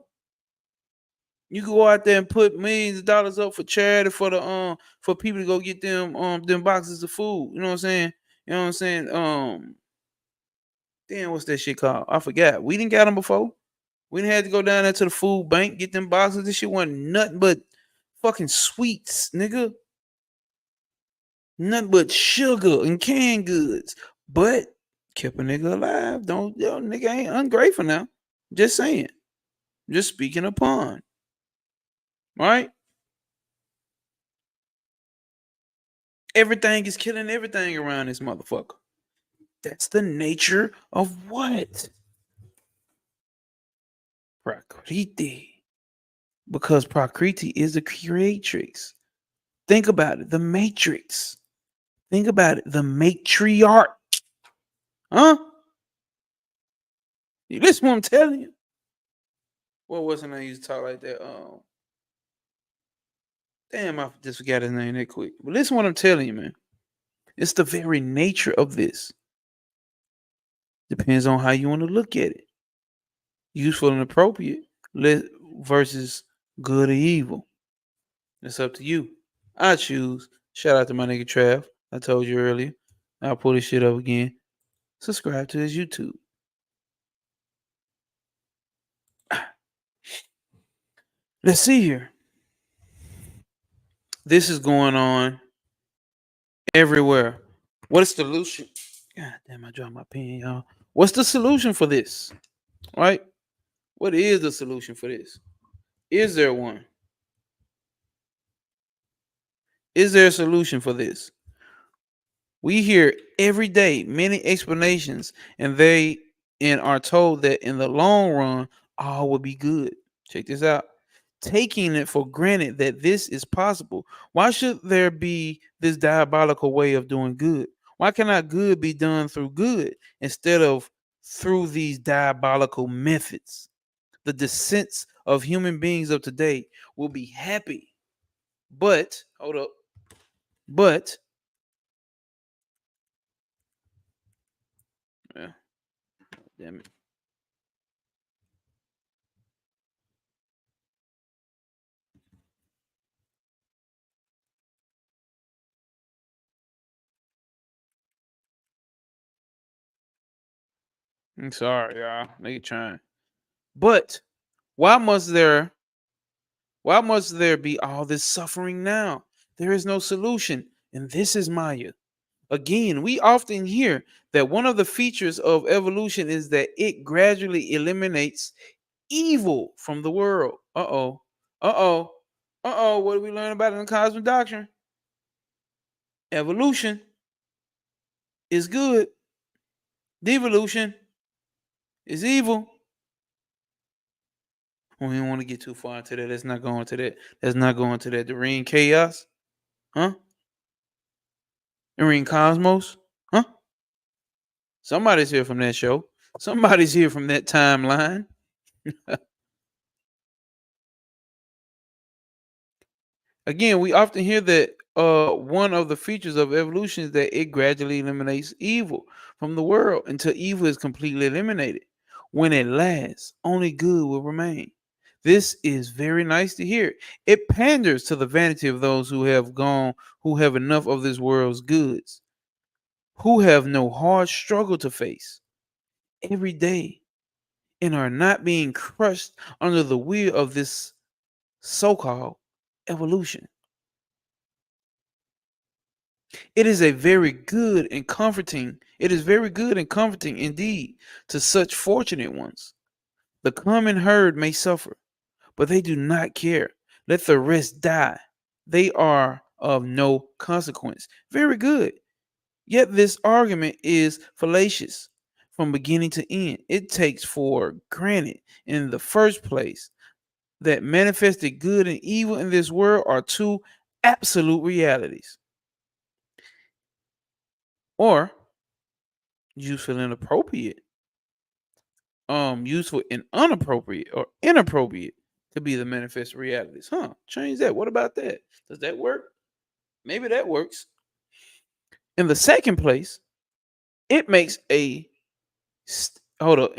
You go out there and put millions of dollars up for charity for the for people to go get them boxes of food. You know what I'm saying? You know what I'm saying? Damn, what's that shit called? I forgot. We didn't got them before. We didn't have to go down there to the food bank, get them boxes. This shit wasn't nothing but fucking sweets, nigga. Nothing but sugar and canned goods. But Kept a nigga alive. Don't yo, nigga ain't ungrateful now. Just saying. Just speaking upon. Right? Everything is killing everything around this motherfucker. That's the nature of what? Prakriti. Because Prakriti is a creatrix. Think about it. The matrix. Think about it. The matriarch. Huh? You listen what I'm telling you? What wasn't I used to talk like that? Damn, I just forgot his name that quick. But listen what I'm telling you, man. It's the very nature of this. Depends on how you want to look at it. Useful and appropriate versus good or evil. It's up to you. I choose. Shout out to my nigga Trav. I told you earlier. I'll pull this shit up again. Subscribe to his YouTube. Let's see here. This is going on everywhere. What is the solution? God damn, I dropped my pen, y'all. What's the solution for this? Right? What is the solution for this? Is there one? Is there a solution for this? We hear every day many explanations, and are told that in the long run, all will be good. Check this out. Taking it for granted that this is possible. Why should there be this diabolical way of doing good? Why cannot good be done through good instead of through these diabolical methods? The descents of human beings of today will be happy. But, hold up. But, yeah, damn it. I'm sorry, y'all. Nigga trying. But why must there be all this suffering now? There is no solution. And this is Maya. Again, we often hear that one of the features of evolution is that it gradually eliminates evil from the world. Uh-oh. Uh-oh. Uh-oh. What do we learn about in the cosmic doctrine? Evolution is good. Devolution is evil. We don't want to get too far into that. Let's not go into that. Let's not go into that. The ring chaos. Huh? The ring cosmos. Huh? Somebody's here from that show. Somebody's here from that timeline. Again, we often hear that one of the features of evolution is that it gradually eliminates evil from the world until evil is completely eliminated. When it lasts, only good will remain. This is very nice to hear. It panders to the vanity of those who have enough of this world's goods, who have no hard struggle to face every day and are not being crushed under the wheel of this so-called evolution. It is very good and comforting indeed to such fortunate ones. The common herd may suffer, but they do not care. Let the rest die. They are of no consequence. Very good. Yet this argument is fallacious from beginning to end. It takes for granted in the first place that manifested good and evil in this world are two absolute realities, or useful and appropriate, useful and unappropriate or inappropriate to be the manifest realities. Change that. What about that? Does that work? Maybe that works. In the second place, it makes a hold up.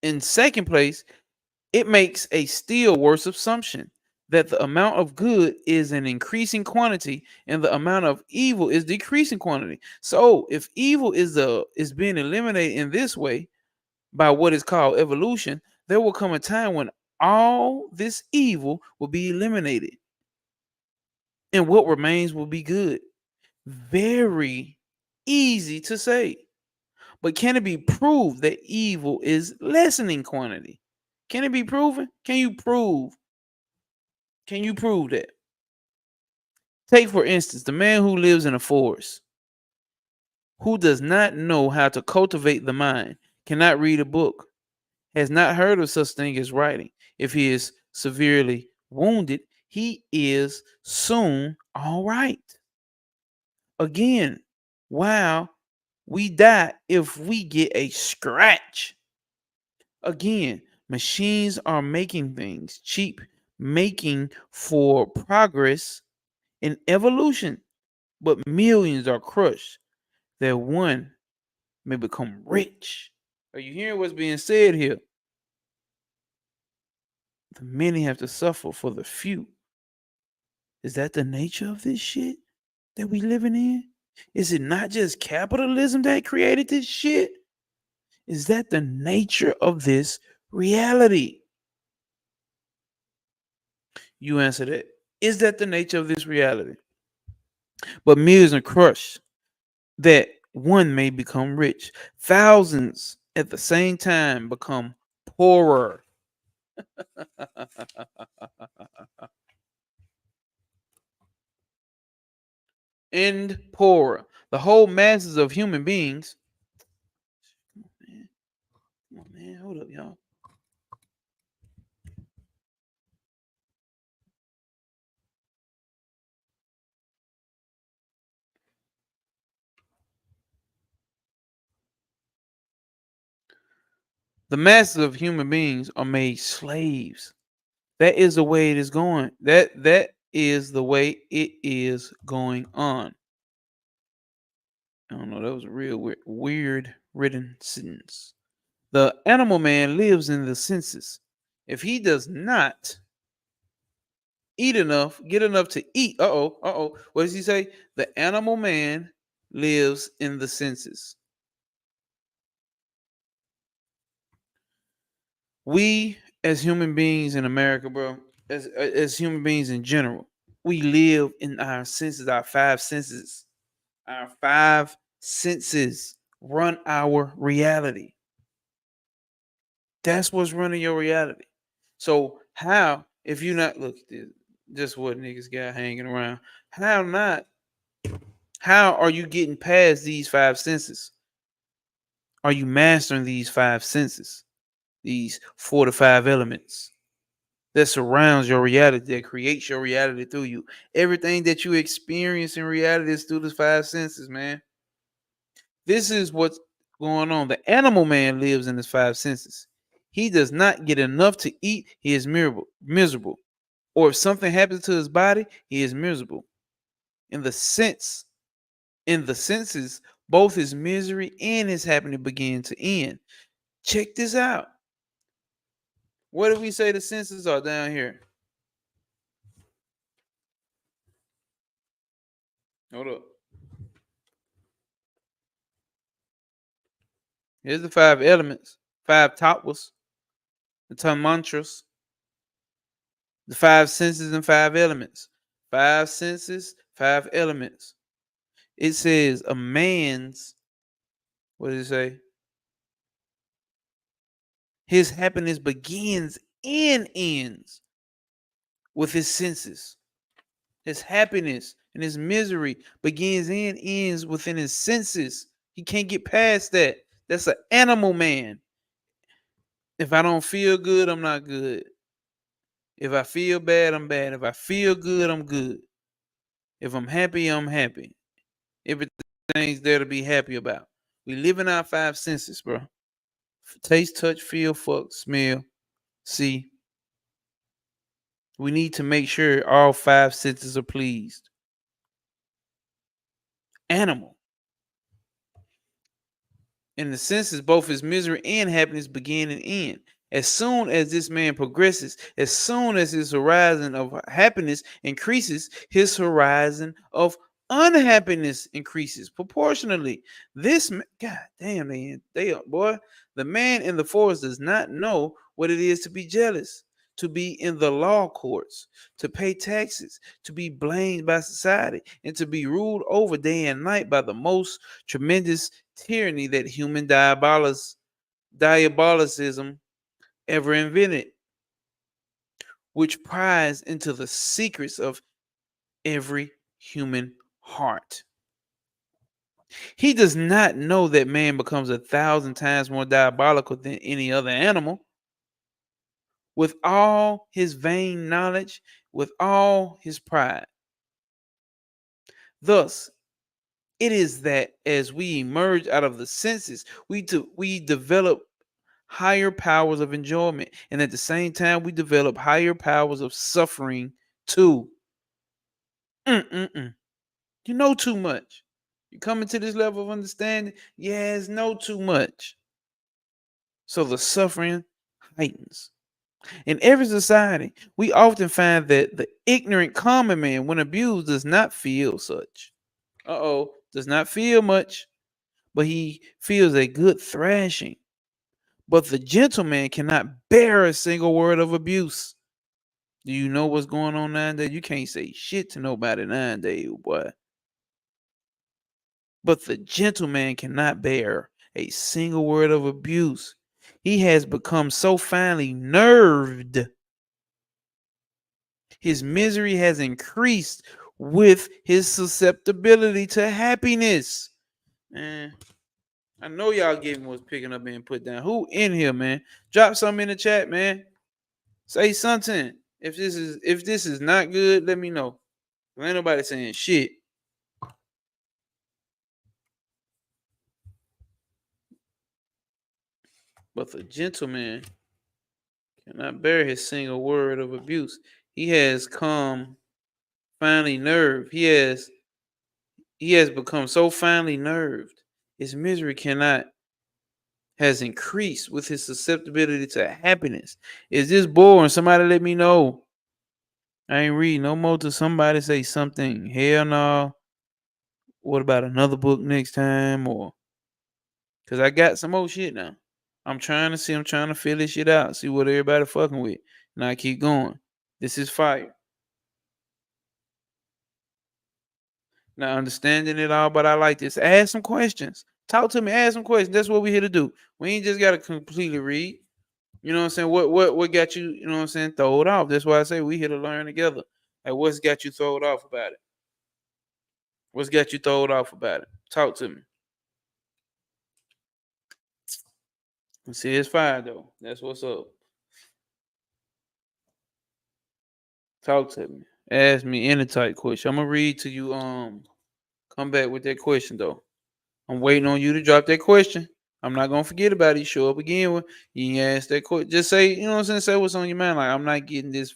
In second place, it makes a still worse assumption that the amount of good is an increasing quantity and the amount of evil is decreasing quantity. So if evil is being eliminated in this way by what is called evolution, there will come a time when all this evil will be eliminated and what remains will be good. Very easy to say. But can it be proved that evil is lessening quantity? Can it be proven? Can you prove? Can you prove that? Take, for instance, the man who lives in a forest, who does not know how to cultivate the mind, cannot read a book, has not heard of such thing as writing. If he is severely wounded, he is soon all right. Again, while we die if we get a scratch. Again, machines are making things cheap, making for progress in evolution, but millions are crushed that one may become rich. Are you hearing what's being said here? The many have to suffer for the few. Is that the nature of this shit that we living in? Is it not just capitalism that created this shit? Is that the nature of this reality? You answer that. Is that the nature of this reality? But millions are crushed that one may become rich. Thousands at the same time become poorer. And poorer. The whole masses of human beings. Come on, man. Hold up, y'all. The masses of human beings are made slaves. That is the way it is going. That is the way it is going on. I don't know. That was a real weird written sentence. The animal man lives in the senses. If he does not eat enough, get enough to eat. What does he say? The animal man lives in the senses. We as human beings in America, bro, as human beings in general, we live in our senses, our five senses. Our five senses run our reality. That's what's running your reality. So how, if you not look at this, just what niggas got hanging around, how are you getting past these five senses? Are you mastering these five senses? These 4 to 5 elements that surrounds your reality, that creates your reality through you. Everything that you experience in reality is through the five senses, man. This is what's going on. The animal man lives in his five senses. He does not get enough to eat, he is miserable. Or if something happens to his body, he is miserable. In the senses, both his misery and his happiness begin to end. Check this out. What do we say the senses are down here? Hold up. Here's the 5 elements, 5 tattvas, the 10 mantras, the 5 senses and 5 elements. 5 senses, 5 elements. It says a man's, what does it say? His happiness begins and ends with his senses. His happiness and his misery begins and ends within his senses. He can't get past that. That's an animal man. If I don't feel good, I'm not good. If I feel bad, I'm bad. If I feel good, I'm good. If I'm happy, I'm happy. Everything's there to be happy about. We live in our 5 senses, bro. Taste, touch, feel, fuck, smell, see. We need to make sure all 5 senses are pleased. Animal. In the senses, both his misery and happiness begin and end. As soon as this man progresses, as soon as his horizon of happiness increases, his horizon of unhappiness increases proportionally. God damn, man, they are, boy. The man in the forest does not know what it is to be jealous. to be in the law courts, to pay taxes, to be blamed by society, and to be ruled over day and night by the most tremendous tyranny that human diabolicism ever invented, which pries into the secrets of every human heart. He does not know that man becomes 1,000 times more diabolical than any other animal. With all his vain knowledge, with all his pride. Thus, it is that as we emerge out of the senses, we develop higher powers of enjoyment, and at the same time, we develop higher powers of suffering too. Mm-mm-mm. You know too much. You coming to this level of understanding? Yes, know too much. So the suffering heightens. In every society, we often find that the ignorant common man, when abused, does not feel such. Does not feel much, but he feels a good thrashing. But the gentleman cannot bear a single word of abuse. Do you know what's going on nowadays? You can't say shit to nobody nowadays, boy. But the gentleman cannot bear a single word of abuse. He has become so finely nerved. His misery has increased with his susceptibility to happiness. Man, I know y'all getting what's picking up being put down. Who in here, man? Drop something in the chat, man. Say something. If this is not good, let me know. Ain't nobody saying shit. But the gentleman cannot bear his single word of abuse. He has come finely nerved. He has become so finely nerved. His misery has increased with his susceptibility to happiness. Is this boring? Somebody let me know. I ain't reading no more till somebody say something. Hell no. What about another book next time? Or because I got some more shit now. I'm trying to fill this shit out, see what everybody fucking with. And I keep going. This is fire. Not understanding it all, but I like this. Ask some questions. Talk to me, ask some questions. That's what we're here to do. We ain't just gotta completely read. You know what I'm saying? What got you, you know what I'm saying, throw it off? That's why I say we here to learn together. Like what's got you throw it off about it? What's got you throw it off about it? Talk to me. See, it's fire though. That's what's up. Talk to me. Ask me any type question. I'm gonna read to you. Come back with that question though. I'm waiting on you to drop that question. I'm not gonna forget about it. Show up again when you ask that question. Just say, you know what I'm saying. Say what's on your mind. Like I'm not getting this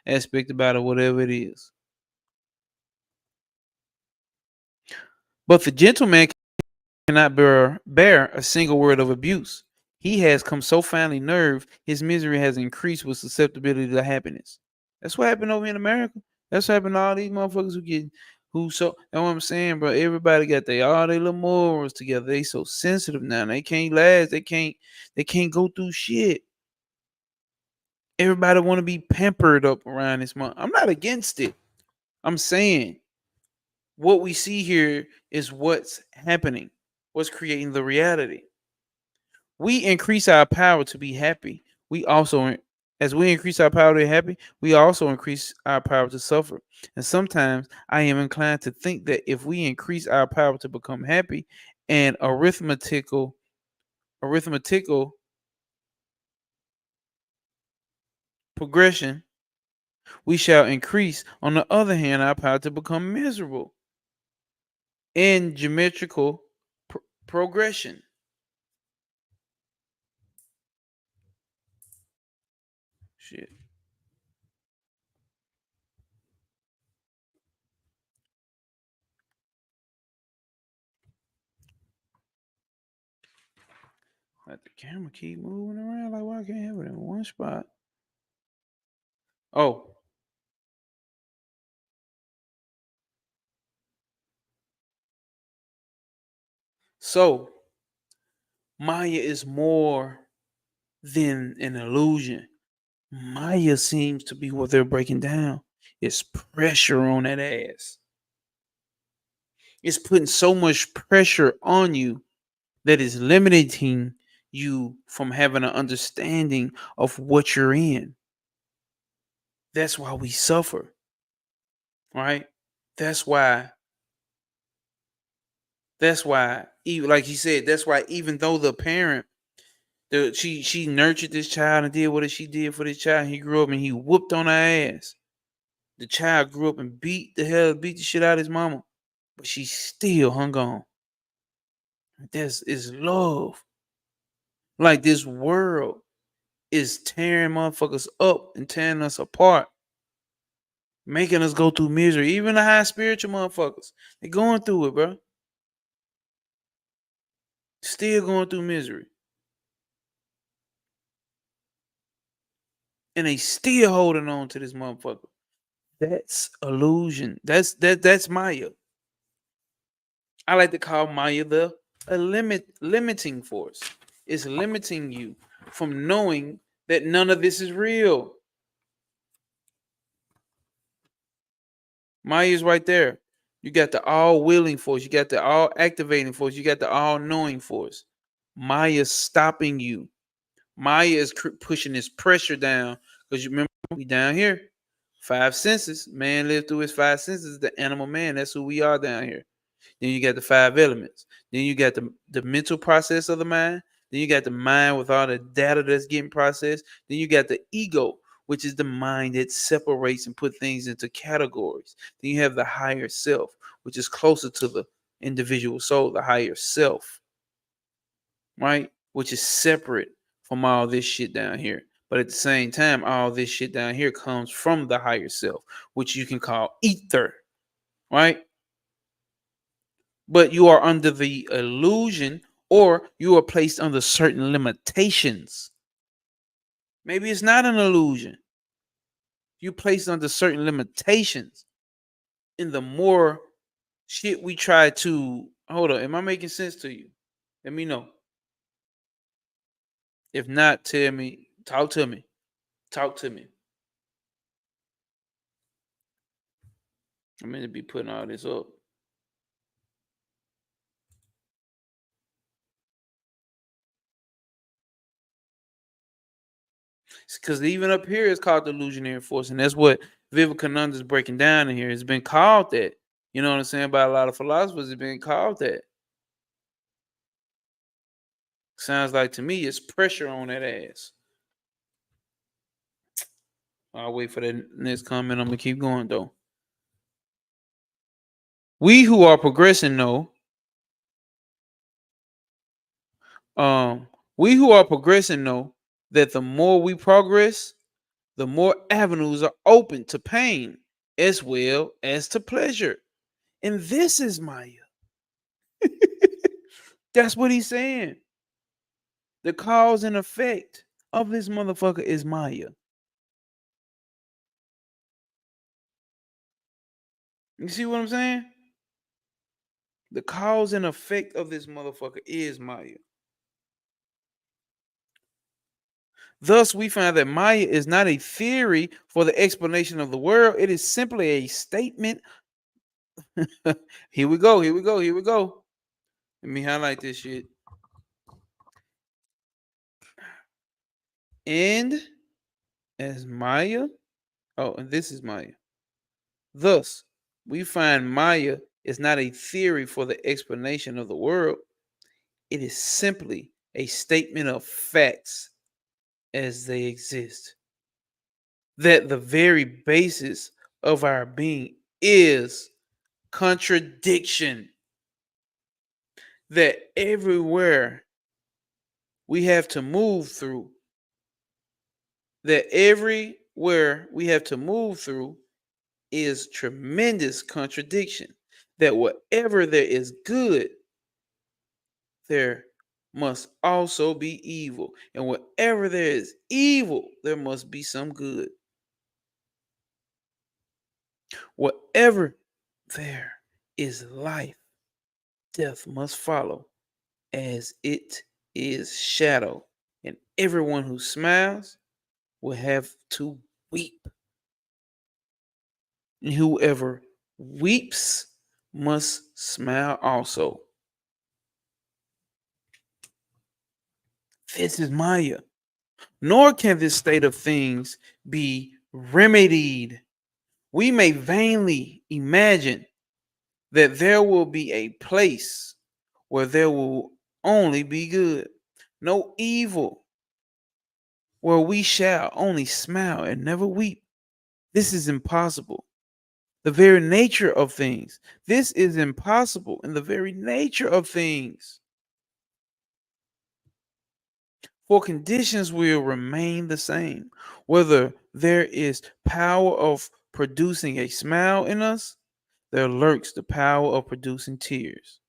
aspect about it, whatever it is. But the gentleman cannot bear a single word of abuse. He has come so finely nerved, his misery has increased with susceptibility to happiness. That's what happened over in America. That's what happened to all these motherfuckers that's what I'm saying, bro. Everybody got all their little morals together. They so sensitive now. They can't last. They can't go through shit. Everybody want to be pampered up around this month. I'm not against it. I'm saying what we see here is what's happening, what's creating the reality. We increase our power to be happy. As we increase our power to be happy, we also increase our power to suffer. And sometimes I am inclined to think that if we increase our power to become happy and arithmetical progression, we shall increase, on the other hand, our power to become miserable in geometrical progression. Shit. Let the camera keep moving around. Like, why can't I have it in one spot? Oh, so Maya is more than an illusion. Maya seems to be what they're breaking down. It's pressure on that ass. It's putting so much pressure on you that is limiting you from having an understanding of what you're in. That's why we suffer, right? That's why, even like he said, that's why even though the parent, she nurtured this child and did what she did for this child, he grew up and he whooped on her ass. The child grew up and beat the shit out of his mama, but she still hung on. This is love. Like this world is tearing motherfuckers up and tearing us apart, making us go through misery. Even the high spiritual motherfuckers, they going through it, bro. Still going through misery, and they still holding on to this motherfucker. That's illusion. That's Maya. I like to call Maya a limiting force. It's limiting you from knowing that none of this is real. Maya is right there. You got the all willing force. You got the all activating force. You got the all knowing force. Maya's stopping you. Maya is pushing this pressure down because you remember we down here. Five senses. Man lived through his five senses. The animal man. That's who we are down here. Then you got the five elements. Then you got the mental process of the mind. Then you got the mind with all the data that's getting processed. Then you got the ego, which is the mind that separates and put things into categories. Then you have the higher self, which is closer to the individual soul, the higher self, right? Which is separate from all this shit down here. But at the same time, all this shit down here comes from the higher self, which you can call ether, right? But you are under the illusion, or you are placed under certain limitations. Maybe it's not an illusion. You placed under certain limitations. And the more shit we try to hold on, am I making sense to you? Let me know. If not, tell me. Talk to me. Talk to me. I'm going to be putting all this up. Because even up here it's called the illusionary force, and that's what Vivekananda is breaking down in here. It's been called that. You know what I'm saying? By a lot of philosophers, it's been called that. Sounds like to me it's pressure on that ass. I'll wait for that next comment. I'm gonna keep going though. We who are progressing know, um, we who are progressing know that the more we progress, the more avenues are open to pain as well as to pleasure. And this is Maya. That's what he's saying. The cause and effect of this motherfucker is Maya. You see what I'm saying? The cause and effect of this motherfucker is Maya. Thus, we find that Maya is not a theory for the explanation of the world. It is simply a statement. Here we go. Here we go. Here we go. Let me highlight this shit. And as Maya. Oh, and this is Maya. Thus, we find Maya is not a theory for the explanation of the world. It is simply a statement of facts as they exist. That the very basis of our being is contradiction. That everywhere we have to move through, is tremendous contradiction. That whatever there is good, there must also be evil. And wherever there is evil, there must be some good. Whatever there is life, death must follow, as it is shadow. And everyone who smiles will have to weep. And whoever weeps must smile also. This is Maya. Nor can this state of things be remedied. We may vainly imagine that there will be a place where there will only be good, no evil, where we shall only smile and never weep. This is impossible. The very nature of things. This is impossible in the very nature of things. For conditions will remain the same. Whether there is power of producing a smile in us, there lurks the power of producing tears.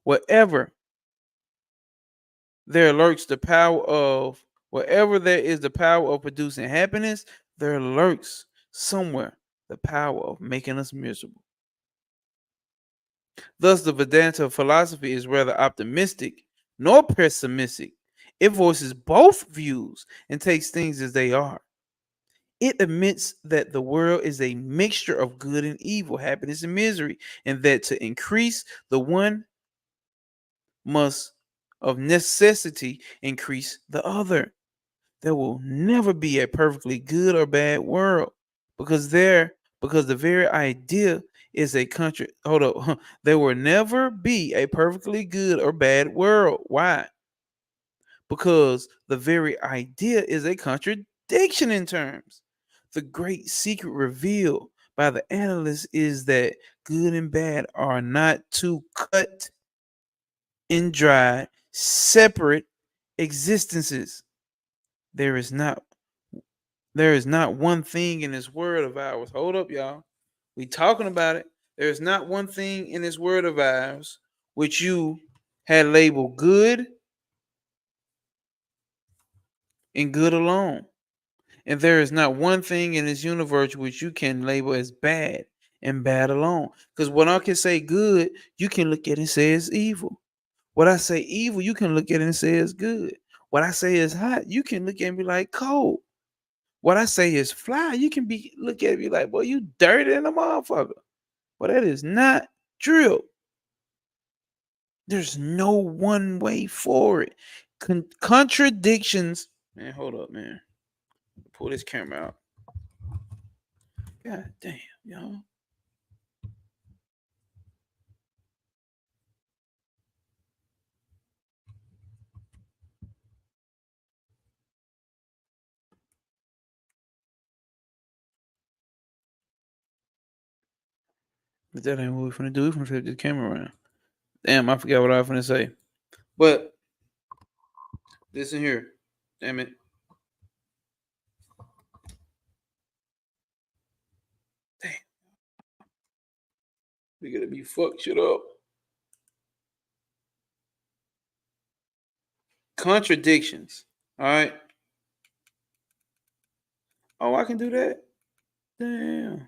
Whatever there lurks the power of, wherever there is the power of producing happiness, there lurks somewhere the power of making us miserable. Thus, the Vedanta philosophy is rather optimistic nor pessimistic. It voices both views and takes things as they are. It admits that the world is a mixture of good and evil, happiness and misery, and that to increase the one must of necessity increase the other. There will never be a perfectly good or bad world because the very idea is a country. Hold up. There will never be a perfectly good or bad world. Why? Because the very idea is a contradiction in terms. The great secret revealed by the analyst is that good and bad are not two cut and dried, separate existences. There is not one thing in this word of ours. Hold up, y'all. We talking about it. There is not one thing in this word of ours which you had labeled good and good alone. And there is not one thing in this universe which you can label as bad and bad alone. Because what I can say good, you can look at it and say it's evil. What I say evil, you can look at it and say it's good. What I say is hot, you can look at it and be like cold. What I say is fly, you can be look at it and be like, boy, you dirty in a motherfucker. But that is not true. There's no one way for it. Contradictions. Man, hold up, man. Pull this camera out. God damn, y'all. But that ain't what we're finna do. We're finna flip this camera around. Damn, I forgot what I was finna say. But listen here. Damn it. Damn. We gotta be fucked shit up. Contradictions. All right. Oh, I can do that. Damn.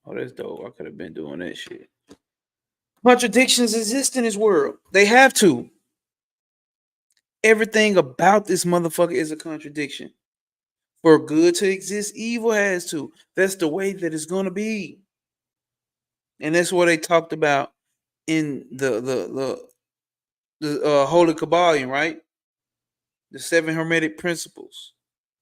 Oh, that's dope. I could have been doing that shit. Contradictions exist in this world. They have to. Everything about this motherfucker is a contradiction. For good to exist, evil has to. That's the way that it's gonna be. And that's what they talked about in the Holy Kabbalion, right? The seven hermetic principles.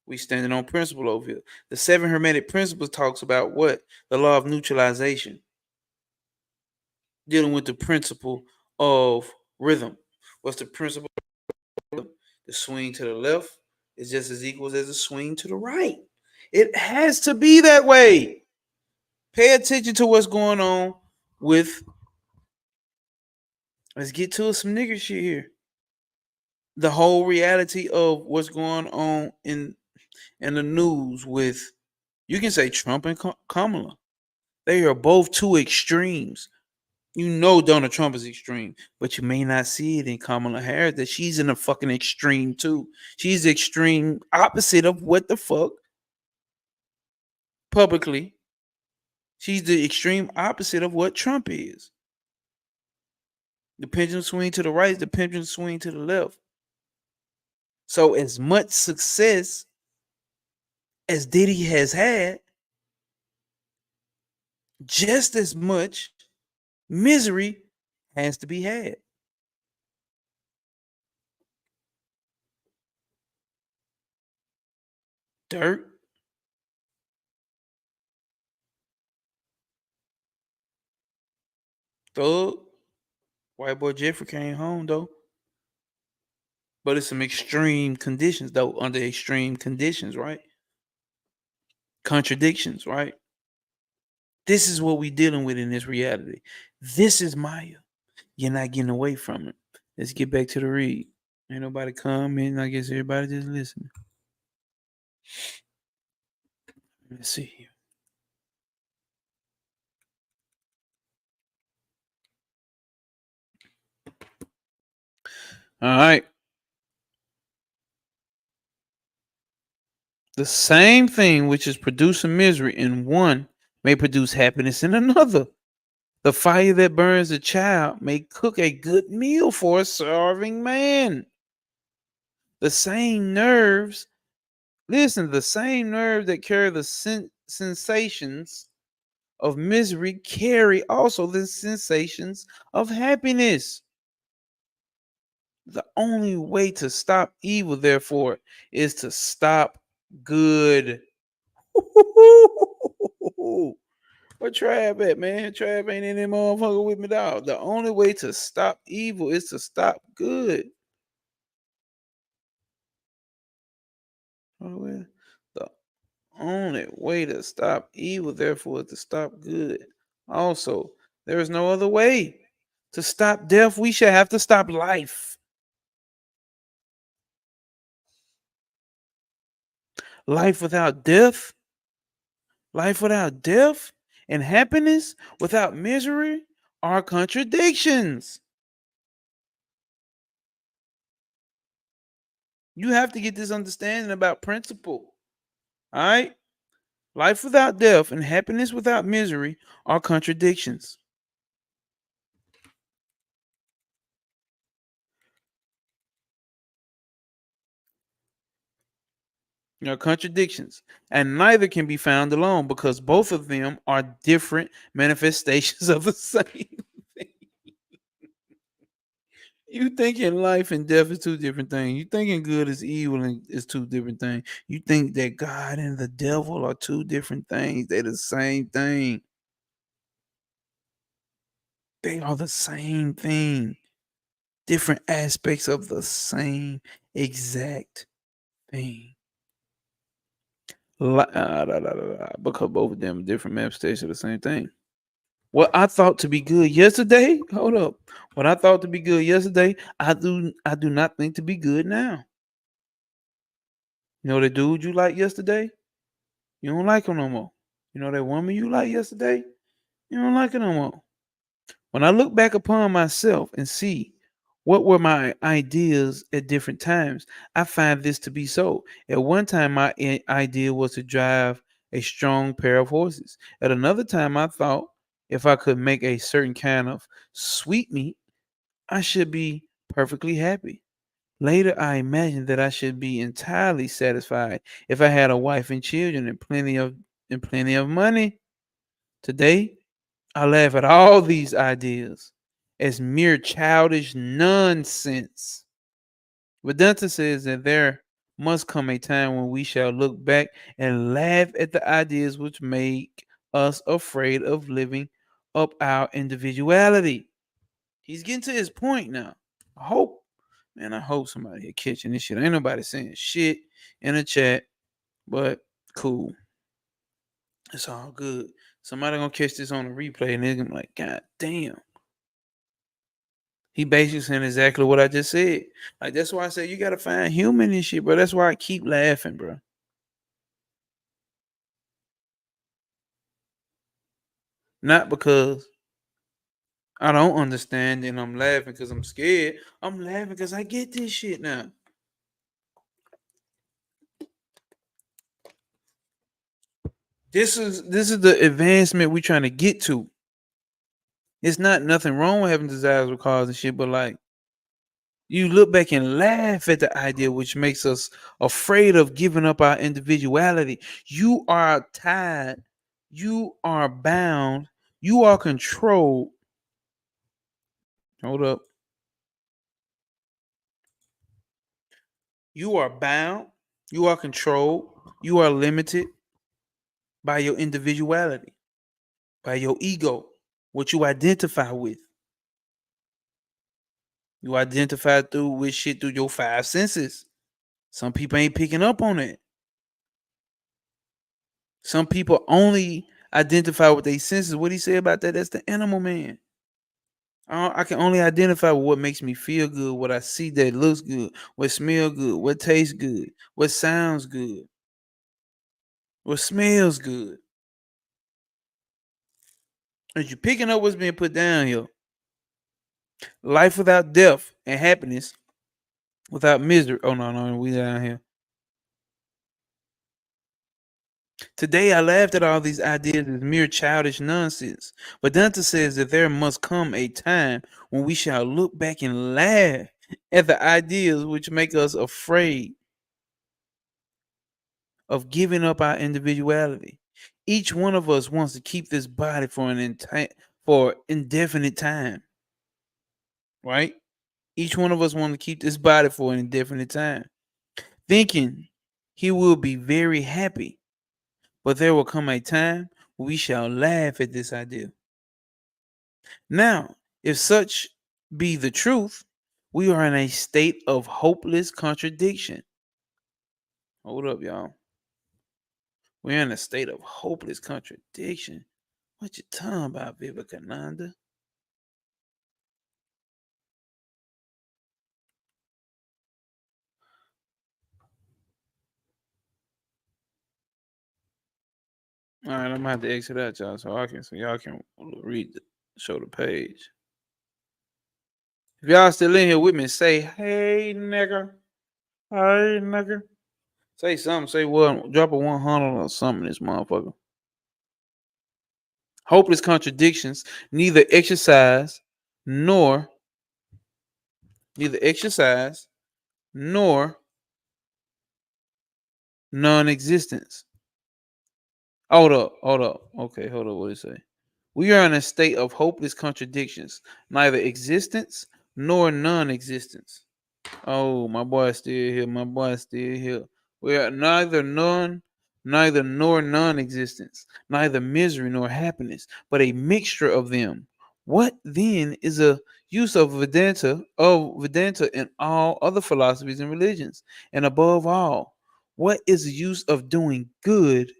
We standing on principle over here. The seven hermetic principles talks about what? The law of neutralization. Dealing with the principle of rhythm. What's the principle of rhythm? The swing to the left is just as equal as a swing to the right. It has to be that way. Pay attention to what's going on with. Let's get to some nigger shit here. The whole reality of what's going on in the news with, you can say Trump and Kamala. They are both two extremes. You know Donald Trump is extreme, but you may not see it in Kamala Harris that she's in a fucking extreme too. She's the extreme opposite of what the fuck publicly. She's the extreme opposite of what Trump is. The pendulum swing to the right, the pendulum swing to the left. So as much success as Diddy has had, just as much misery has to be had. Dirt, thug, white boy Jeffrey came home though. But it's some extreme conditions though, under extreme conditions, right? Contradictions, right? This is what we dealing with in this reality. This is Maya. You're not getting away from it. Let's get back to the read. Ain't nobody commenting. I guess everybody just listening. Let's see here. All right. The same thing which is producing misery in one may produce happiness in another. The fire that burns a child may cook a good meal for a starving man. The same nerves, listen, the same nerves that carry the sensations of misery carry also the sensations of happiness. The only way to stop evil, therefore, is to stop good. Where Trav at, man? Trav ain't in that motherfucker with me, dog. The only way to stop evil is to stop good. The only way to stop evil, therefore, is to stop good. Also, there is no other way. To stop death, we shall have to stop life. Life without death, and happiness without misery are contradictions. You have to get this understanding about principle. All right? Life without death and happiness without misery are contradictions. Contradictions. And neither can be found alone because both of them are different manifestations of the same thing. You thinking life and death is two different things. You thinking good is evil and is two different things. You think that God and the devil are two different things. They're the same thing. They are the same thing. Different aspects of the same exact thing. Because both of them are different manifestations of the same thing. What I thought to be good yesterday, hold up. What I thought to be good yesterday, I do not think to be good now. You know the dude you like yesterday? You don't like him no more. You know that woman you like yesterday? You don't like her no more. When I look back upon myself and see what were my ideas at different times, I find this to be so. At one time, my idea was to drive a strong pair of horses. At another time, I thought if I could make a certain kind of sweetmeat, I should be perfectly happy. Later, I imagined that I should be entirely satisfied if I had a wife and children and plenty of money. Today, I laugh at all these ideas as mere childish nonsense. Vedanta says that there must come a time when we shall look back and laugh at the ideas which make us afraid of living up our individuality. He's getting to his point now. I hope somebody here catching this shit. Ain't nobody saying shit in the chat, but cool. It's all good. Somebody gonna catch this on the replay and they're gonna be like, God damn. He basically saying exactly what I just said. Like that's why I said you gotta find human in shit, bro. That's why I keep laughing, bro. Not because I don't understand and I'm laughing because I'm scared. I'm laughing because I get this shit now. This is the advancement we trying to get to. It's not nothing wrong with having desires or cause and shit, but like You look back and laugh at the idea, which makes us afraid of giving up our individuality. You are tied, you are bound, you are controlled. Hold up. You are bound, you are controlled, you are limited by your individuality, by your ego, what you identify with. You identify through with shit through your five senses. Some people ain't picking up on it. Some people only identify with their senses. What he say about that? That's the animal man. I can only identify with what makes me feel good, what I see that looks good, what smell good, what tastes good, what sounds good, what smells good. As you picking up what's being put down here, life without death and happiness without misery. Oh no, we down here. Today I laughed at all these ideas as mere childish nonsense. But Dante says that there must come a time when we shall look back and laugh at the ideas which make us afraid of giving up our individuality. Each one of us wants to keep this body for for indefinite time, right? Each one of us wants to keep this body for an indefinite time, thinking he will be very happy. But there will come a time we shall laugh at this idea. Now, if such be the truth, we are in a state of hopeless contradiction. Hold up, y'all. We're in a state of hopeless contradiction. What you talking about, vivekananda? All right, I'm gonna have to exit out, y'all, so y'all can read show the page. If y'all still in here with me, say hey nigga. Hey nigga. Say something, say what, drop a 100 or something, this motherfucker. Hopeless contradictions, neither exercise nor neither exercise nor non-existence. Hold up. Okay, hold up. What did it say? We are in a state of hopeless contradictions, neither existence nor non-existence. Oh, my boy still here. My boy still here. We are neither nor non-existence, neither misery nor happiness, but a mixture of them. What then is a use Vedanta and all other philosophies and religions? And above all, what is the use of doing good?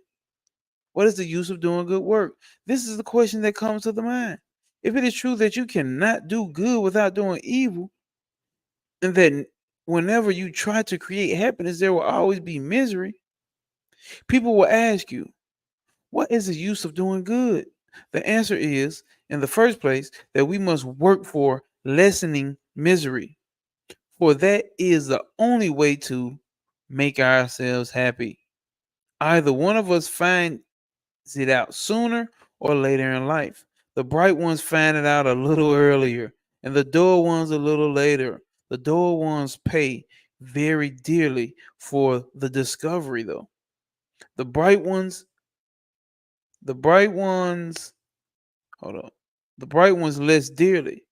What is the use of doing good work? This is the question that comes to the mind. If it is true that you cannot do good without doing evil, and that whenever you try to create happiness, there will always be misery, people will ask you, what is the use of doing good? The answer is, in the first place, that we must work for lessening misery, for that is the only way to make ourselves happy. Either one of us finds it out sooner or later in life. The bright ones find it out a little earlier, and the dull ones a little later. The dull ones pay very dearly for the discovery, though. The bright ones, the bright ones, hold on. The bright ones less dearly.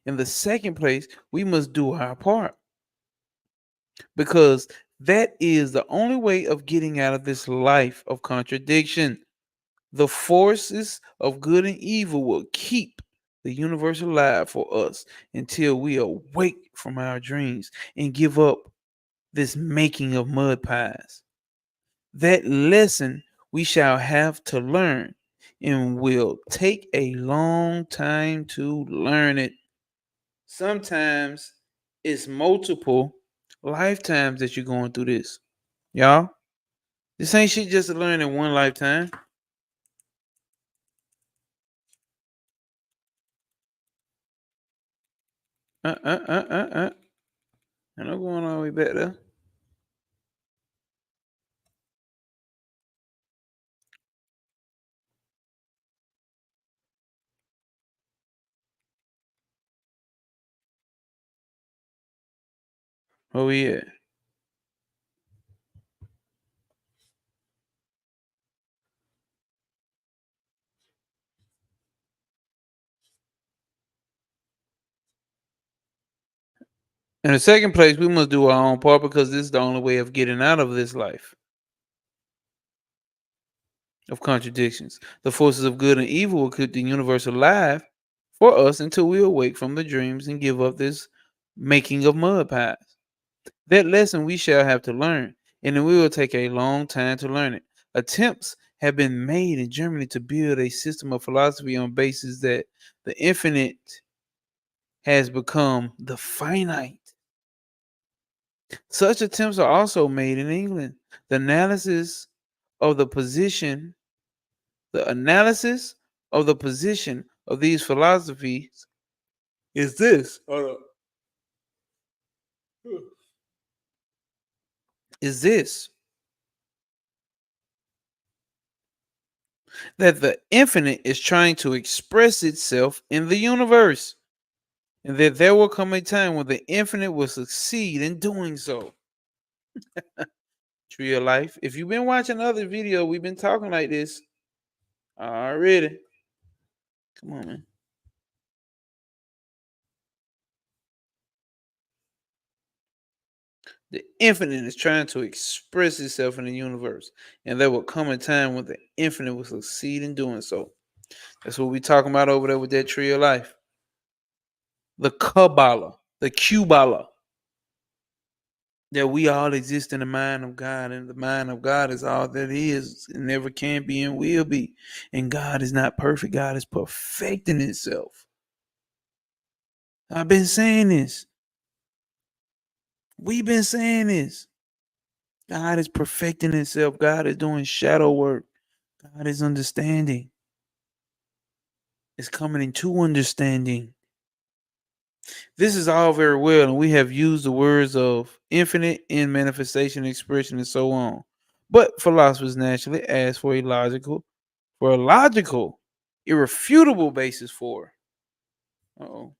In the second place, we must do our part because that is the only way of getting out of this life of contradiction. The forces of good and evil will keep the universe alive for us until we awake from our dreams and give up this making of mud pies. That lesson we shall have to learn and will take a long time to learn it. Sometimes it's multiple lifetimes that you're going through this. Y'all, this ain't shit just to learn in one lifetime. Uh, uh, uh, uh, uh. And I'm going all the way back there. Where we at? In the second place, we must do our own part because this is the only way of getting out of this life of contradictions. The forces of good and evil will keep the universe alive for us until we awake from the dreams and give up this making of mud pies. That lesson we shall have to learn, and it will take a long time to learn it. Attempts have been made in Germany to build a system of philosophy on basis that the infinite has become the finite. Such attempts are also made in England. The analysis of the position, the analysis of the position of these philosophies is this. Hold up. Is this that the infinite is trying to express itself in the universe, and that there will come a time when the infinite will succeed in doing so. Tree of life. If you've been watching other video, we've been talking like this already. Come on, man. The infinite is trying to express itself in the universe, and there will come a time when the infinite will succeed in doing so. That's what we're talking about over there with that tree of life. The Kabbalah, the Kubbalah, that we all exist in the mind of God, and the mind of God is all that is, and never can be and will be. And God is not perfect, God is perfecting itself. I've been saying this. We've been saying this. God is perfecting itself. God is doing shadow work. God is understanding. It's coming into understanding. This is all very well, and we have used the words of infinite in manifestation, expression, and so on. But philosophers naturally ask for a logical, irrefutable basis for. Uh-oh.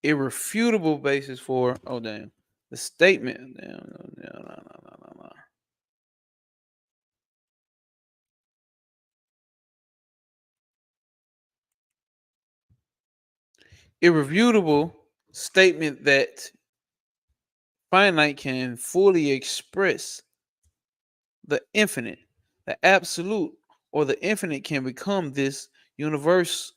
Irrefutable basis for. Oh damn. The statement. Damn, no. Irrefutable statement that finite can fully express the infinite, the absolute, or the infinite can become this universe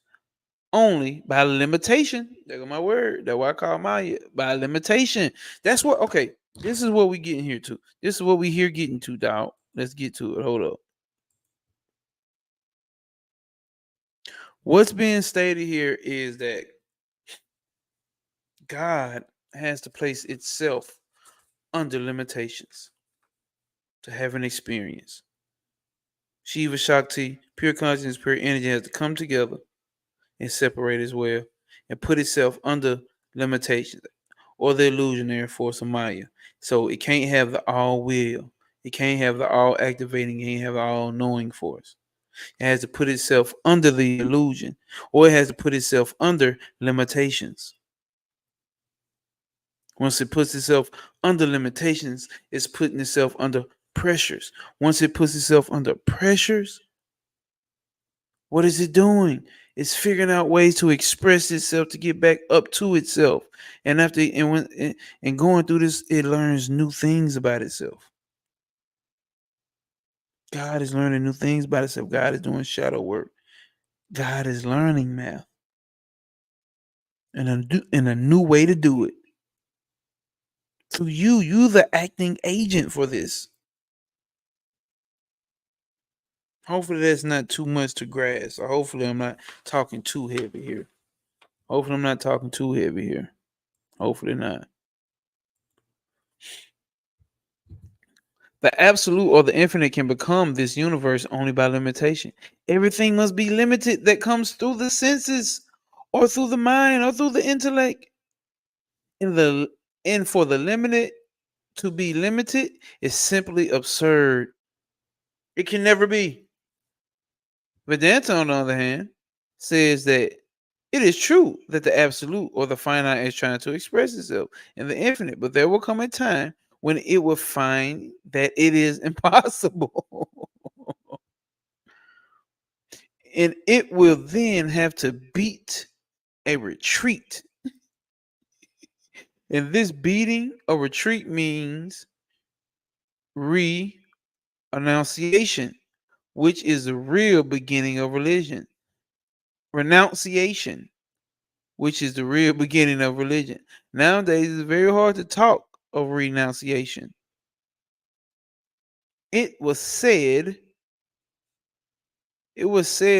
only by limitation. There go my word. That's why I call Maya by limitation. That's what. Okay, this is what we getting here to. This is what we here getting to, dog. Let's get to it. Hold up. What's being stated here is that God has to place itself under limitations to have an experience. Shiva Shakti, pure consciousness, pure energy has to come together and separate as well and put itself under limitations or the illusionary force of Maya. So it can't have the all will. It can't have the all activating. It can't have the all knowing force. It has to put itself under the illusion, or it has to put itself under limitations. Once it puts itself under limitations, it's putting itself under pressures. Once it puts itself under pressures, what is it doing? It's figuring out ways to express itself to get back up to itself. And after and going through this, it learns new things about itself. God is learning new things about itself. God is doing shadow work. God is learning math and a new way to do it. So you the acting agent for this. Hopefully that's not too much to grasp. Or hopefully I'm not talking too heavy here. Hopefully I'm not talking too heavy here. Hopefully not. The absolute or the infinite can become this universe only by limitation. Everything must be limited that comes through the senses or through the mind or through the intellect. And for the limited to be limited is simply absurd. It can never be. Vedanta, on the other hand, says that it is true that the absolute or the finite is trying to express itself in the infinite, but there will come a time when it will find that it is impossible. And it will then have to beat a retreat. And this beating a retreat means renunciation, which is the real beginning of religion. Renunciation, which is the real beginning of religion. Nowadays, it's very hard to talk of renunciation. It was said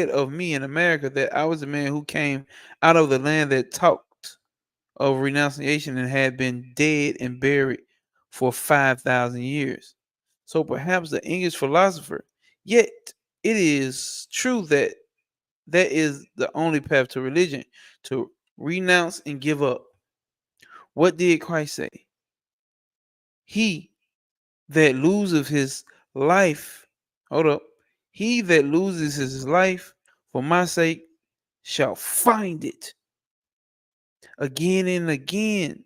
of me in America that I was a man who came out of the land that talked of renunciation and had been dead and buried for 5,000 years. So perhaps the English philosopher, yet it is true that that is the only path to religion, to renounce and give up. What did Christ say? He that loseth his life, hold up, he that loses his life for my sake shall find it. Again and again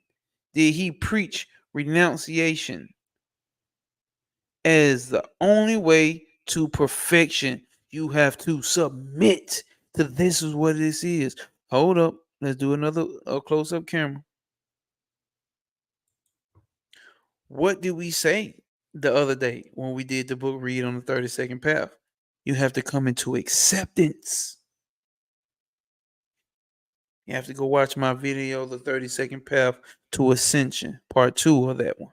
did he preach renunciation as the only way to perfection. You have to submit to this is what this is. Hold up. Let's do another close-up camera. What did we say the other day when we did the book read on the 32nd path? You have to come into acceptance. You have to go watch my video, the 32nd path to ascension, part 2 of that one.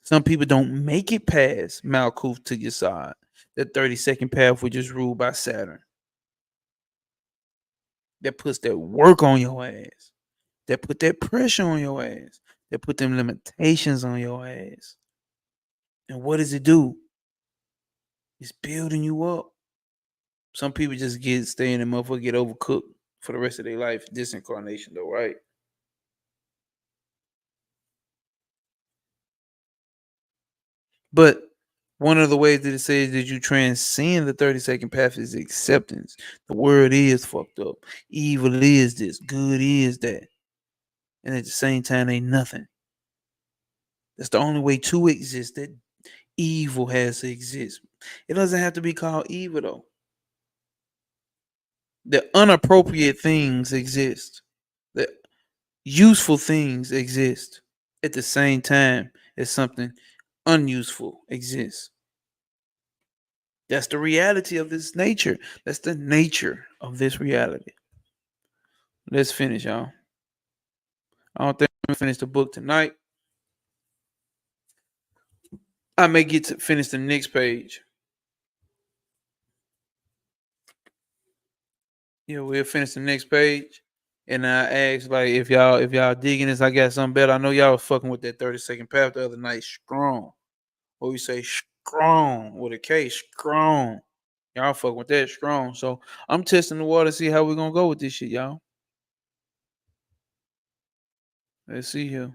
Some people don't make it past Malkuth to your side. The 32nd path was just ruled by Saturn. That puts that work on your ass. That put that pressure on your ass. That put them limitations on your ass. And what does it do? It's building you up. Some people just stay in the motherfucker, get overcooked for the rest of their life. This incarnation though, right? But one of the ways that it says that you transcend the 32nd path is acceptance. The word is fucked up. Evil is this. Good is that. And at the same time, ain't nothing. That's the only way to exist. That evil has to exist. It doesn't have to be called evil though. The unappropriate things exist. The useful things exist. At the same time as something unuseful exists. That's the reality of this nature. That's the nature of this reality. Let's finish, y'all. I don't think I'm gonna finish the book tonight. I may get to finish the next page. Yeah, we'll finish the next page. And I asked like if y'all digging this, I got something better. I know y'all was fucking with that 32nd path the other night. Strong. What we say strong with a K, strong. Y'all fucking with that strong. So I'm testing the water to see how we're gonna go with this shit, y'all. Let's see here.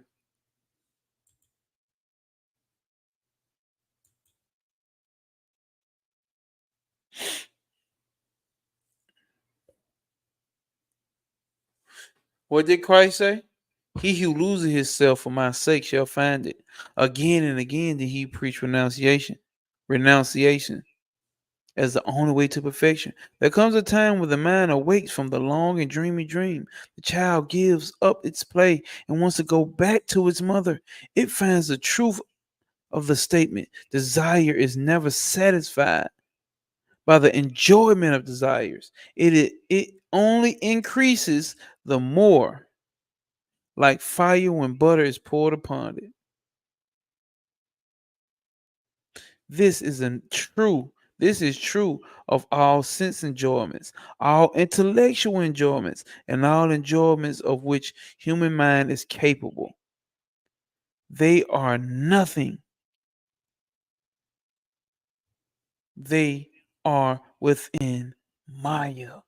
What did Christ say? He who loses himself for my sake shall find it. Again and again did he preach renunciation as the only way to perfection. There comes a time when the mind awakes from the long and dreamy dream. The child gives up its play and wants to go back to its mother. It finds the truth of the statement. Desire is never satisfied by the enjoyment of desires. It only increases the more, like fire when butter is poured upon it. This is true of all sense enjoyments, all intellectual enjoyments, and all enjoyments of which human mind is capable. They are nothing. They are within Maya,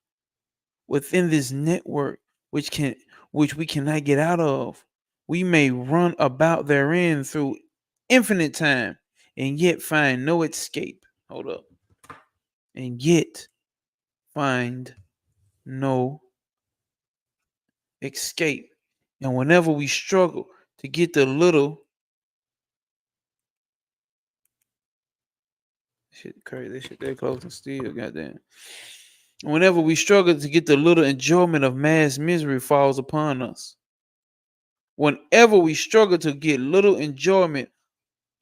within this network which we cannot get out of. We may run about therein through infinite time and yet find no escape. Hold up. and yet find no escape. And whenever we struggle to get the little shit crazy, this shit that close and still, goddamn. Whenever we struggle to get the little enjoyment of mass misery falls upon us. Whenever we struggle to get little enjoyment,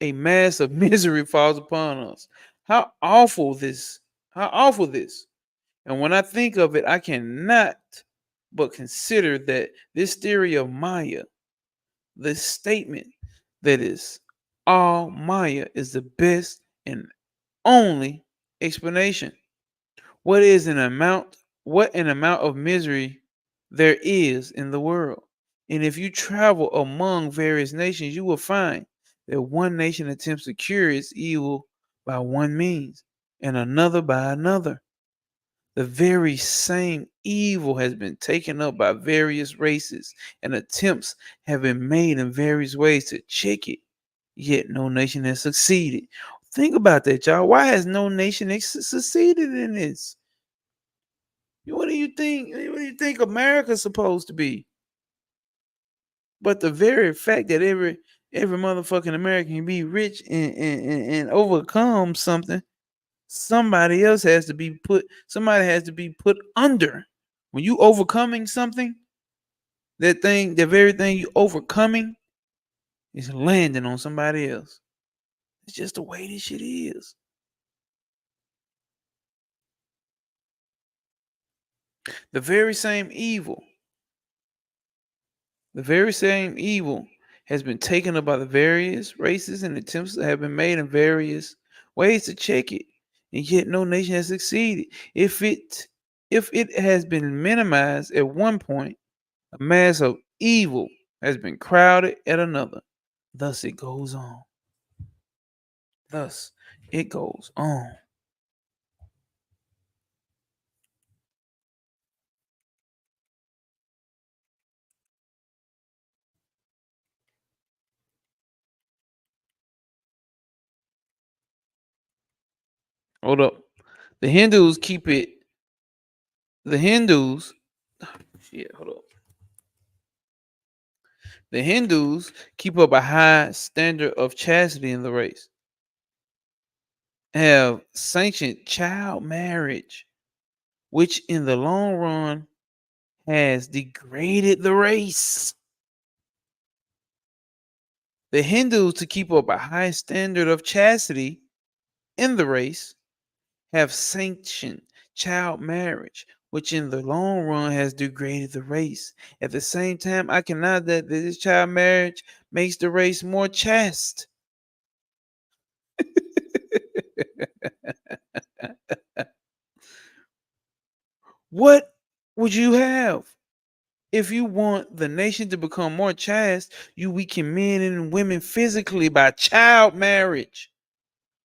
a mass of misery falls upon us. How awful this! How awful this! And when I think of it, I cannot but consider that this theory of Maya, this statement that is all Maya, is the best and only explanation. What is an amount? What an amount of misery there is in the world. And if you travel among various nations, you will find that one nation attempts to cure its evil by one means and another by another. The very same evil has been taken up by various races, and attempts have been made in various ways to check it, yet no nation has succeeded. Think about that, y'all. Why has no nation succeeded in this? What do you think? What do you think America's supposed to be? But the very fact that every motherfucking American can be rich and overcome something, somebody else has to be put. Somebody has to be put under. When you overcoming something, that thing, the very thing you overcoming, is landing on somebody else. It's just the way this shit is. The very same evil The very same evil has been taken up by the various races, and attempts that have been made in various ways to check it, and yet no nation has succeeded. If it has been minimized at one point, a mass of evil has been crowded at another. Thus it goes on. Thus it goes on. Hold up. The Hindus keep it. The Hindus. Shit, hold up. The Hindus keep up a high standard of chastity in the race, have sanctioned child marriage, which in the long run has degraded the race. The Hindus, to keep up a high standard of chastity in the race, have sanctioned child marriage, which in the long run has degraded the race. At the same time, I cannot that this child marriage makes the race more chaste. What would you have? If you want the nation to become more chaste, you weaken men and women physically by child marriage.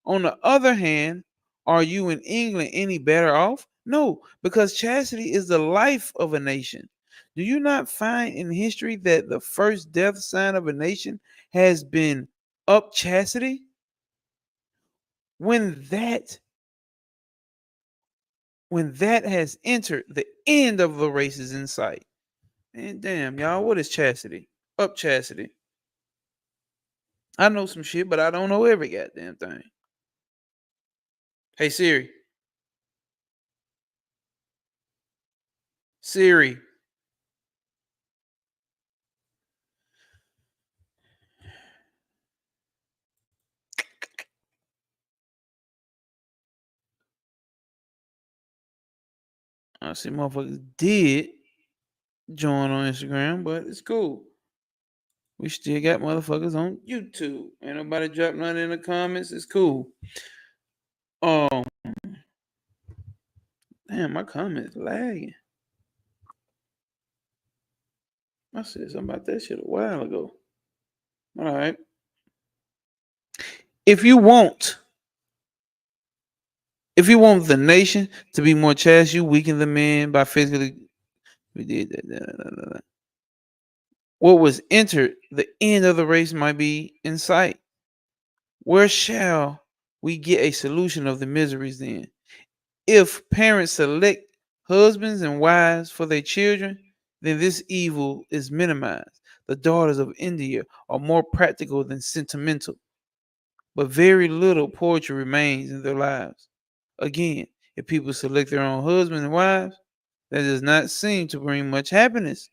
On the other hand, are you in England any better off? No, because chastity is the life of a nation. Do you not find in history that the first death sign of a nation has been up chastity? When that when that has entered, the end of the race is in sight. And damn, y'all, what is chastity? Up chastity. I know some shit, but I don't know every goddamn thing. Hey Siri. Siri. I see motherfuckers did join on Instagram, but it's cool. We still got motherfuckers on YouTube. Ain't nobody drop nothing in the comments. It's cool. Um, damn, my comments lagging. I said something about that shit a while ago. All right. If you want, if you want the nation to be more chaste, you weaken the men by physically. We did that. What was entered, the end of the race might be in sight. Where shall we get a solution of the miseries then? If parents select husbands and wives for their children, then this evil is minimized. The daughters of India are more practical than sentimental, but very little poetry remains in their lives. Again, if people select their own husbands and wives, that does not seem to bring much happiness.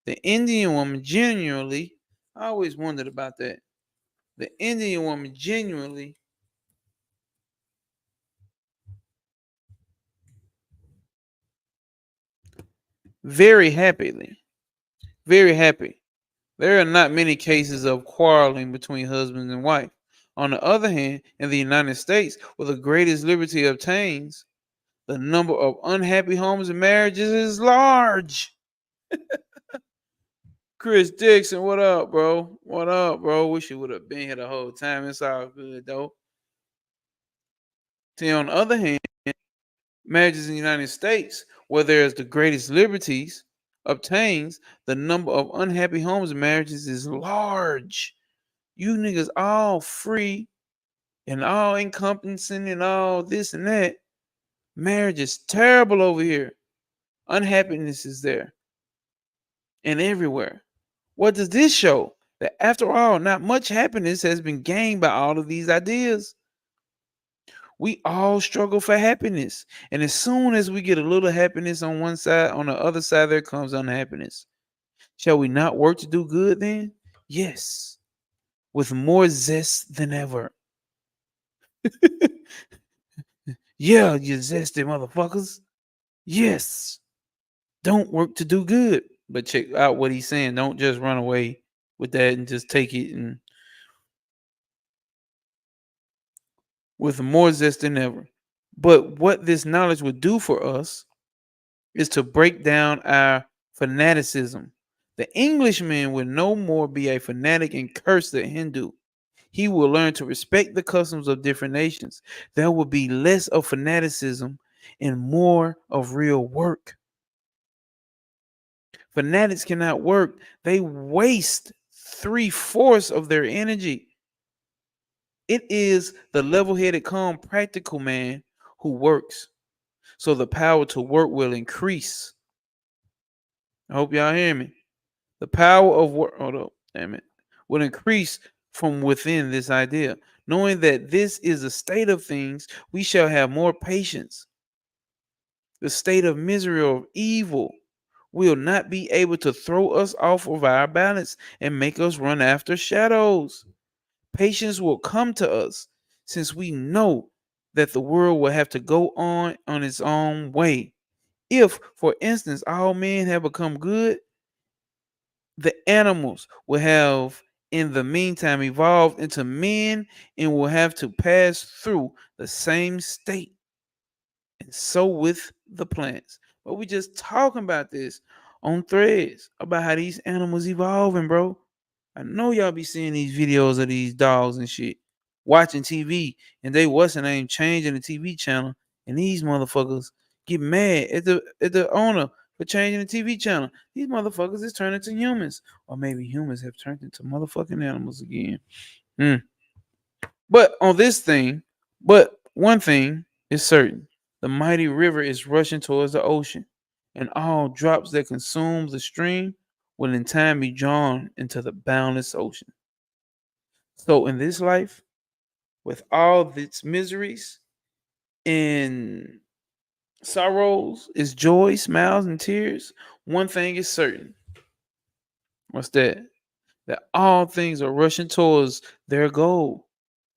The Indian woman genuinely, I always wondered about that. The Indian woman genuinely very happily, very happy. There are not many cases of quarreling between husband and wife. On the other hand, in the United States, where the greatest liberty obtains, the number of unhappy homes and marriages is large. Chris Dixon, what up, bro? What up, bro? Wish you would have been here the whole time. It's all good, though. See, on the other hand, marriages in the United States, where there is the greatest liberties obtains, the number of unhappy homes and marriages is large. You niggas all free and all encompassing and all this and that. Marriage is terrible over here. Unhappiness is there and everywhere. What does this show? That after all, not much happiness has been gained by all of these ideas. We all struggle for happiness. And as soon as we get a little happiness on one side, on the other side, there comes unhappiness. Shall we not work to do good then? Yes, with more zest than ever. Yeah, you zesty motherfuckers. Yes. Don't work to do good. But check out what he's saying. Don't just run away with that and just take it and with more zest than ever. But what this knowledge would do for us is to break down our fanaticism. The Englishman will no more be a fanatic and curse the Hindu. He will learn to respect the customs of different nations. There will be less of fanaticism and more of real work. Fanatics cannot work. They waste 3/4 of their energy. It is the level-headed, calm, practical man who works. So the power to work will increase. I hope y'all hear me. The power of work, hold up, damn it, will increase from within this idea. Knowing that this is a state of things, we shall have more patience. The state of misery or of evil will not be able to throw us off of our balance and make us run after shadows. Patience will come to us since we know that the world will have to go on its own way. If, for instance, all men have become good, the animals will have in the meantime evolved into men and will have to pass through the same state. And so with the plants. But we just talking about this on threads about how these animals evolving, bro. I know y'all be seeing these videos of these dogs and shit, watching TV, and they what's the name changing the TV channel, and these motherfuckers get mad at the owner for changing the TV channel. These motherfuckers is turning to humans, or maybe humans have turned into motherfucking animals again. Mm. But on this thing, but one thing is certain: the mighty river is rushing towards the ocean, and all drops that consume the stream will in time be drawn into the boundless ocean. So in this life, with all its miseries and sorrows, its joy, smiles, and tears, one thing is certain. What's that? That all things are rushing towards their goal.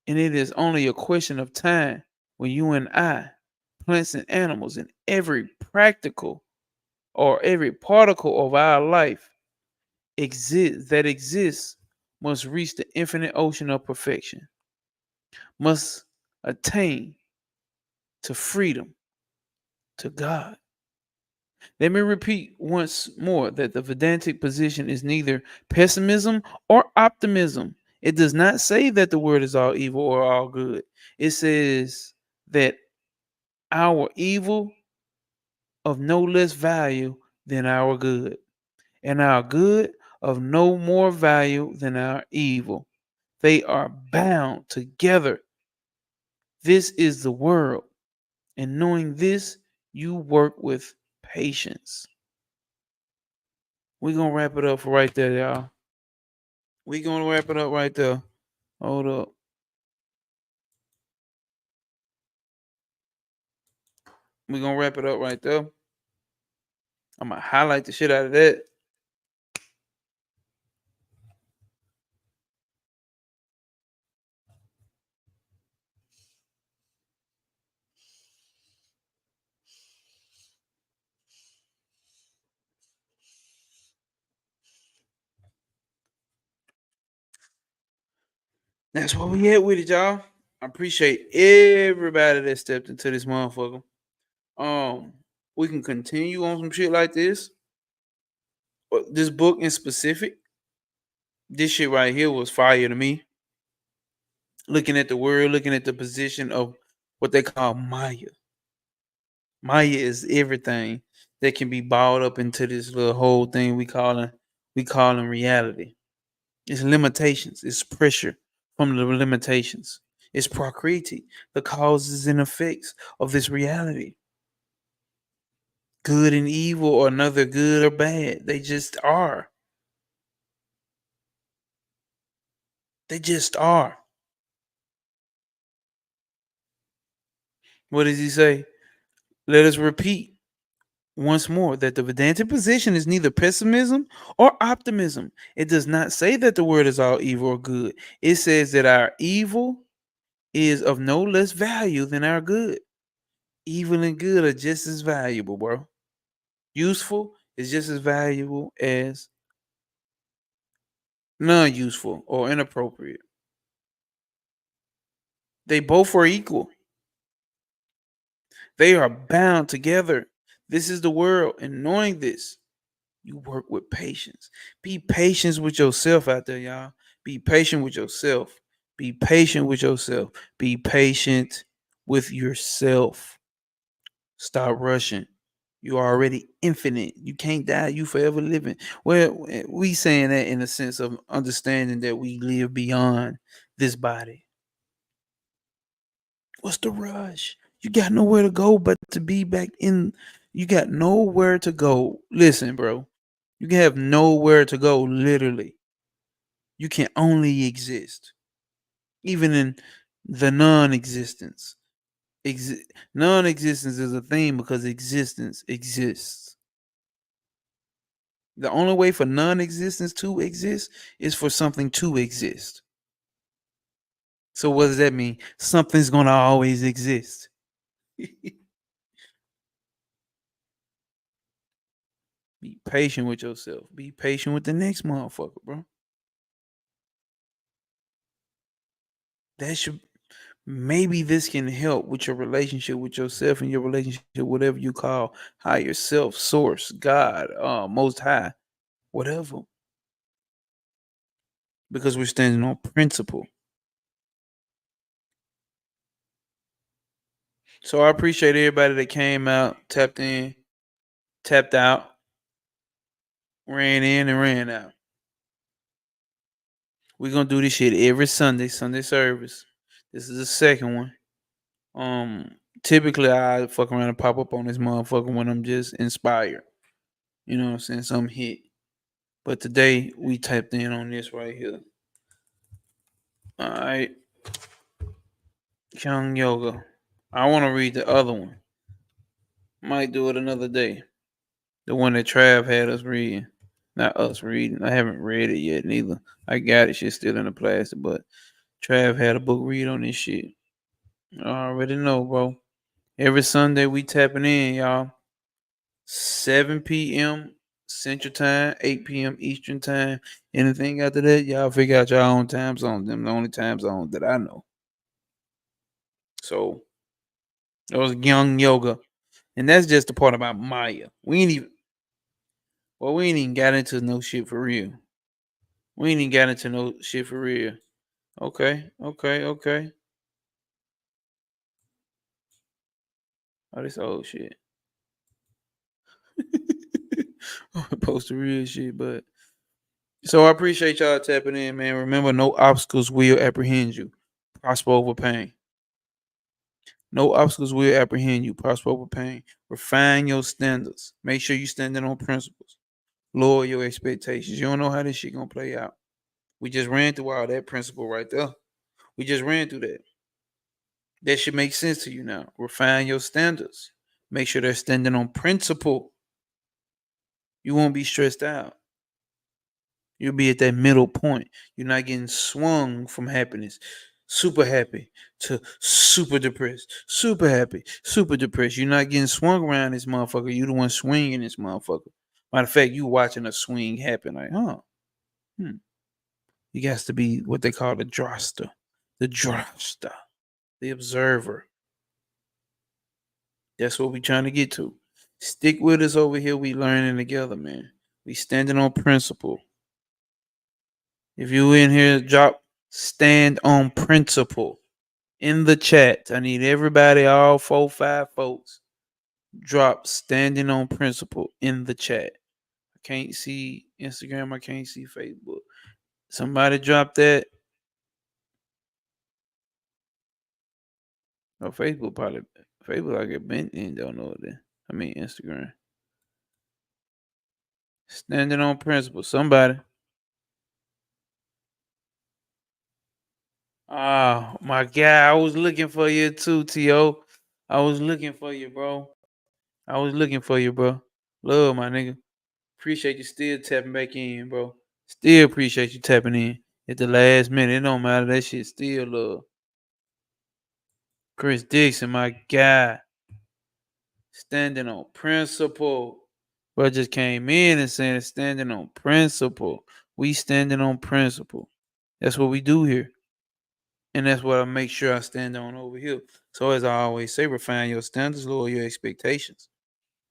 And it is only a question of time when you and I, plants and animals, and every practical or every particle of our life exists must reach the infinite ocean of perfection, must attain to freedom, to God. Let me repeat once more that the Vedantic position is neither pessimism or optimism. It does not say that the world is all evil or all good. It says that our evil of no less value than our good, and our good of no more value than our evil. They are bound together. This is the world. And knowing this, you work with patience. We're gonna wrap it up for right there, y'all. We're gonna wrap it up right there. Hold up. We're gonna wrap it up right there. I'm gonna highlight the shit out of that. That's what we had with it, y'all. I appreciate everybody that stepped into this motherfucker. Um, we can continue on some shit like this. But this book in specific, this shit right here was fire to me. Looking at the word, looking at the position of what they call Maya. Maya is everything that can be balled up into this little whole thing we calling reality. It's limitations, it's pressure from the limitations. It's prakriti, the causes and effects of this reality. Good and evil or another good or bad. They just are. They just are. What does he say? Let us repeat once more that the Vedantic position is neither pessimism or optimism. It does not say that the world is all evil or good. It says that our evil is of no less value than our good. Evil and good are just as valuable, bro. Useful is just as valuable as non useful or inappropriate. They both are equal. They are bound together. This is the world. And knowing this, you work with patience. Be patient with yourself out there, y'all. Be patient with yourself. Be patient with yourself. Be patient with yourself. Stop rushing. You are already infinite. You can't die. You forever living. Well, we saying that in the sense of understanding that we live beyond this body. What's the rush? You got nowhere to go but to be back in. You got nowhere to go. Listen, bro. You can have nowhere to go, literally. You can only exist. Even in the non-existence. Non-existence is a thing because existence exists. The only way for non-existence to exist is for something to exist. So what does that mean? Something's gonna always exist. Be patient with yourself. Be patient with the next motherfucker, bro. That should maybe this can help with your relationship with yourself and your relationship, whatever you call higher self, source, God, most high, whatever. Because we're standing on principle. So I appreciate everybody that came out, tapped in, tapped out, ran in and ran out. We're gonna do this shit every Sunday, Sunday service. This is the second one. Typically I fuck around and pop up on this motherfucker when I'm just inspired. You know what I'm saying? Some hit. But today we tapped in on this right here. All right. Young Yoga. I want to read the other one. Might do it another day. The one that Trav had us reading. Not us reading. I haven't read it yet neither. I got it. Shit still in the plastic. But Trav had a book read on this shit. I already know, bro. Every Sunday we tapping in, y'all. 7 p.m. Central Time, 8 p.m. Eastern Time. Anything after that, y'all figure out your own time zone. Them the only time zone that I know. So that was young yoga. And that's just the part about Maya. We ain't even got into no shit for real. We ain't even got into no shit for real. Okay, okay, okay. Oh, this old shit. Post the real shit, but so I appreciate y'all tapping in, man. Remember, no obstacles will apprehend you. Prosper over pain. No obstacles will apprehend you. Prosper over pain. Refine your standards. Make sure you standing on principles. Lower your expectations. You don't know how this shit gonna play out. We just ran through all that principle right there. We just ran through that. That should make sense to you now. Refine your standards. Make sure they're standing on principle. You won't be stressed out. You'll be at that middle point. You're not getting swung from happiness, super happy, to super depressed, super happy, super depressed. You're not getting swung around this motherfucker. You the one swinging this motherfucker. Matter of fact, you watching a swing happen. Like, you got to be what they call the droster, the observer. That's what we trying to get to. Stick with us over here. We learning together, man. We standing on principle. If you in here, drop stand on principle in the chat. I need everybody, all 4-5 folks, drop standing on principle in the chat. I can't see Instagram. I can't see Facebook. Somebody drop that. Oh, Facebook probably. Facebook I get bent in. Don't know that. I mean Instagram. Standing on principle. Somebody. Oh my God, I was looking for you too, T.O. I was looking for you, bro. Love, my nigga. Appreciate you still tapping back in, bro. Still appreciate you tapping in at the last minute. It don't matter. That shit still love. Chris Dixon, my guy. Standing on principle. Bro just came in and saying standing on principle. We standing on principle. That's what we do here. And that's what I make sure I stand on over here. So as I always say, refine your standards, lower your expectations.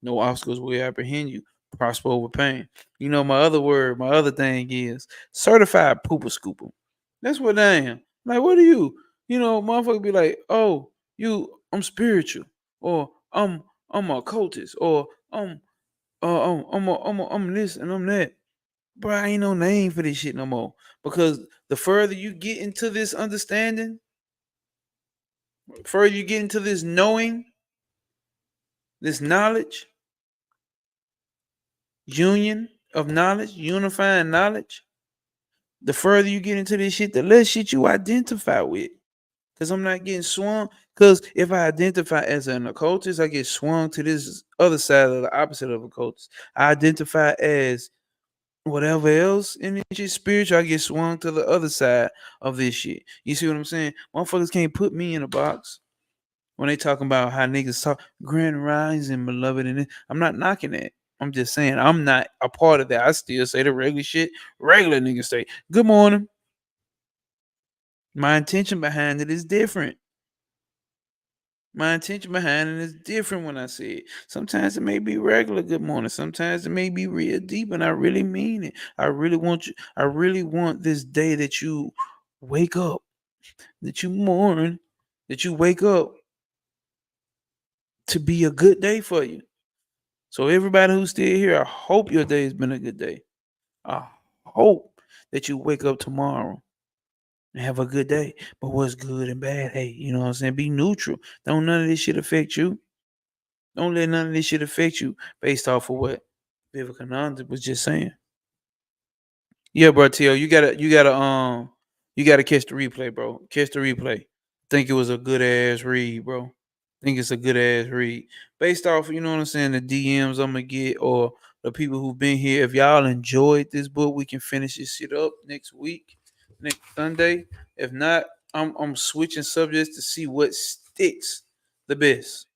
No obstacles will apprehend you. Prosper over pain. You know, my other thing is certified pooper scooper. That's what I am. Like, what are you? You know, motherfucker be like, oh, I'm spiritual, or I'm a occultist, or I'm this and I'm that. Bro, I ain't no name for this shit no more. Because the further you get into this understanding, further you get into this knowing, this knowledge, union of knowledge, unifying knowledge, the further you get into this shit, the less shit you identify with. Because I'm not getting swung. Because if I identify as an occultist, I get swung to this other side of the opposite of occultist. I identify as whatever else in this shit spiritual, I get swung to the other side of this shit. You see what I'm saying? Motherfuckers can't put me in a box. When they talking about how niggas talk, Grand Rising, beloved, and I'm not knocking that. I'm just saying I'm not a part of that. I still say the regular shit. Regular niggas say, good morning. My intention behind it is different. My intention behind it is different when I say it. Sometimes it may be regular good morning. Sometimes it may be real deep, and I really mean it. I really want this day that you wake up, that you mourn, that you wake up to be a good day for you. So everybody who's still here, I hope your day has been a good day. I hope that you wake up tomorrow and have a good day. But what's good and bad, hey, you know what I'm saying? Be neutral. Don't none of this shit affect you. Don't let none of this shit affect you based off of what Vivekananda was just saying. Yeah, bro, Tio, you gotta catch the replay, bro. Catch the replay. Think it was a good ass read, bro. Think it's a good ass read. Based off, you know what I'm saying, the DMs I'm gonna get or the people who've been here. If y'all enjoyed this book, we can finish this shit up next week, next Sunday. If not, I'm switching subjects to see what sticks the best.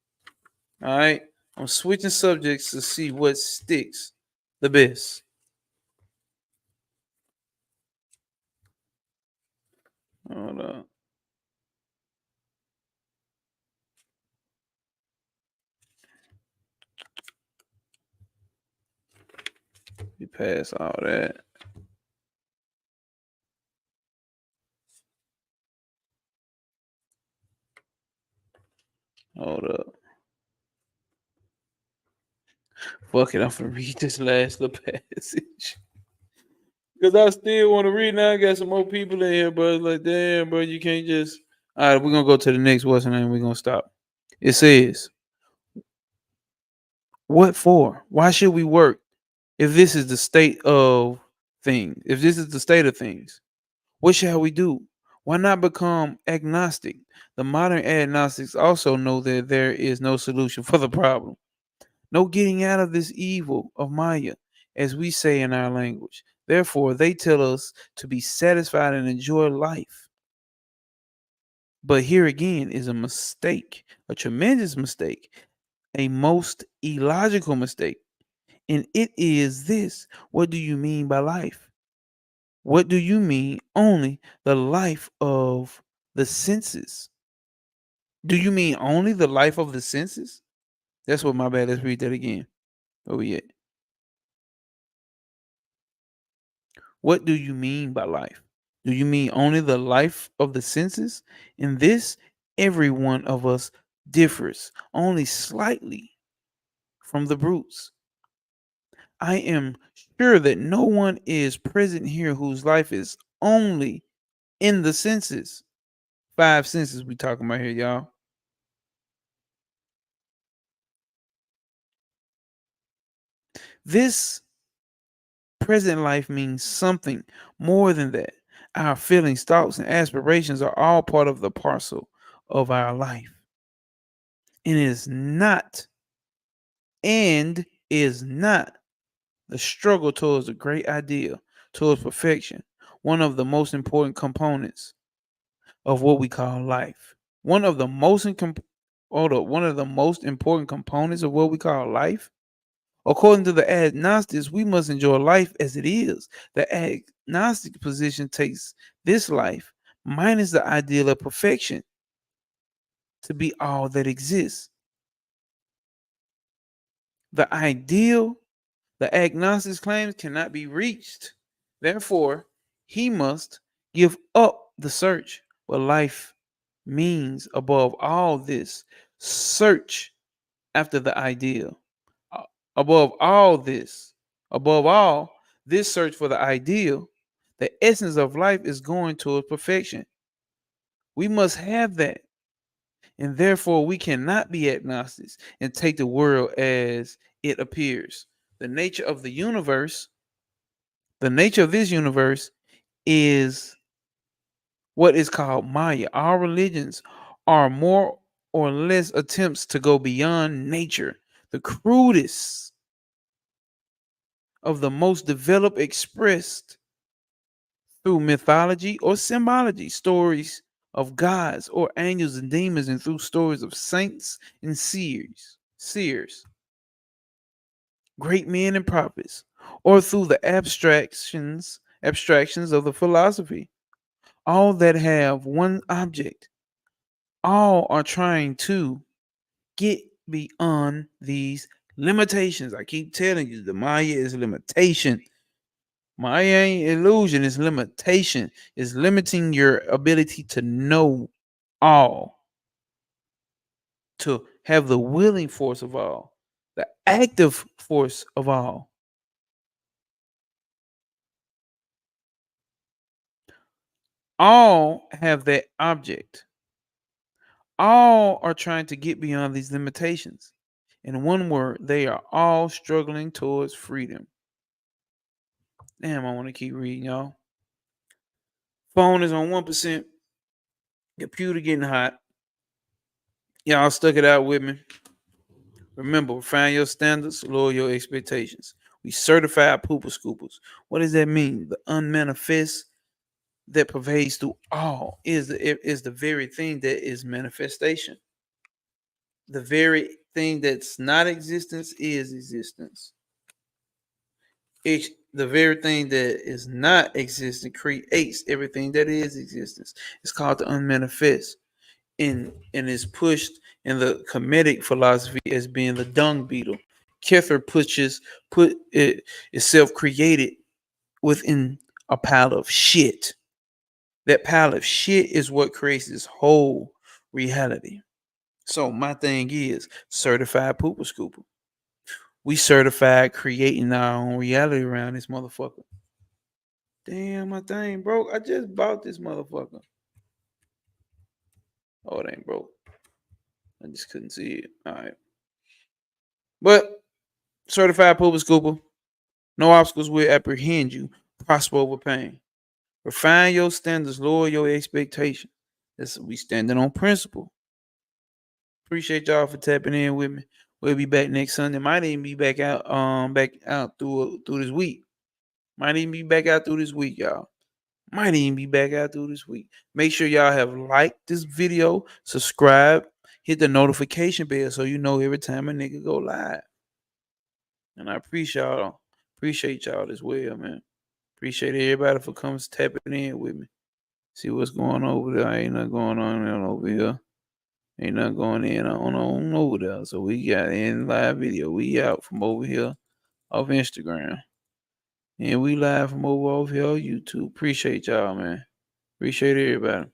All right. I'm switching subjects to see what sticks the best. Hold up. We pass all that. Hold up. Fuck it. I'm gonna read this last little passage. Cause I still want to read. Now I got some more people in here, bro. Like, damn, bro, you can't just. All right, we're gonna go to the next. What's the name? We're gonna stop. It says, what for? Why should we work if this is the state of things? If this is the state of things, what shall we do? Why not become agnostic? The modern agnostics also know that there is no solution for the problem. No getting out of this evil of Maya, as we say in our language. Therefore, they tell us to be satisfied and enjoy life. But here again is a mistake, a tremendous mistake, a most illogical mistake. And it is this: what do you mean by life? What do you mean only the life of the senses? Do you mean only the life of the senses? That's what my bad. Let's read that again. Where we at? What do you mean by life? Do you mean only the life of the senses? In this, every one of us differs only slightly from the brutes. I am sure that no one is present here whose life is only in the senses. Five senses we talking about here, y'all. This present life means something more than that. Our feelings, thoughts, and aspirations are all part of the parcel of our life. And is not the struggle towards a great ideal, towards perfection, one of the most important components of what we call life. One of the most one of the most important components of what we call life. According to the agnostics, we must enjoy life as it is. The agnostic position takes this life minus the ideal of perfection to be all that exists. The ideal, the agnostic claims, cannot be reached. Therefore, he must give up the search. What life means above all this, search after the ideal. Uh, Above all this, above all this search for the ideal, the essence of life is going towards perfection. We must have that. And therefore, we cannot be agnostics and take the world as it appears. The nature of the universe, the nature of this universe is what is called Maya. Our religions are more or less attempts to go beyond nature, the crudest of the most developed, expressed through mythology or symbology, stories of gods or angels and demons, and through stories of saints and seers, great men and prophets, or through the abstractions of the philosophy, all that have one object. All are trying to get beyond these limitations. I keep telling you, the Maya is limitation. Maya ain't illusion, it's limitation. It's limiting your ability to know all, to have the willing force of all, the active force of all. All have that object. All are trying to get beyond these limitations. In one word, they are all struggling towards freedom. Damn, I want to keep reading, y'all. Phone is on 1%. Computer getting hot. Y'all stuck it out with me. Remember, refine your standards, lower your expectations. We certified pooper scoopers. What does that mean? The unmanifest that pervades through all is the very thing that is manifestation. The very thing that's not existence is existence. The very thing that is not existent creates everything that is existence. It's called the unmanifest, and is pushed in the Kemetic philosophy as being the dung beetle. Kether put it itself created within a pile of shit. That pile of shit is what creates this whole reality. So my thing is certified pooper scooper. We certified creating our own reality around this motherfucker. Damn, my thing broke. I just bought this motherfucker. Oh, it ain't broke. I just couldn't see it. All right. But certified public scooper, no obstacles will apprehend you. Prosper over pain. Refine your standards, lower your expectations. We standing on principle. Appreciate y'all for tapping in with me. We'll be back next Sunday. Might even be back out through this week. Might even be back out through this week, y'all. Might even be back out through this week. Make sure y'all have liked this video, subscribe, hit the notification bell so you know every time a nigga go live. And I appreciate y'all as well, man. Appreciate everybody for coming tapping in with me. See what's going on over there. Ain't nothing going on over here. Ain't nothing going on over there. So we got in live video. We out from over here off Instagram. And we live from over here on YouTube. Appreciate y'all, man. Appreciate everybody.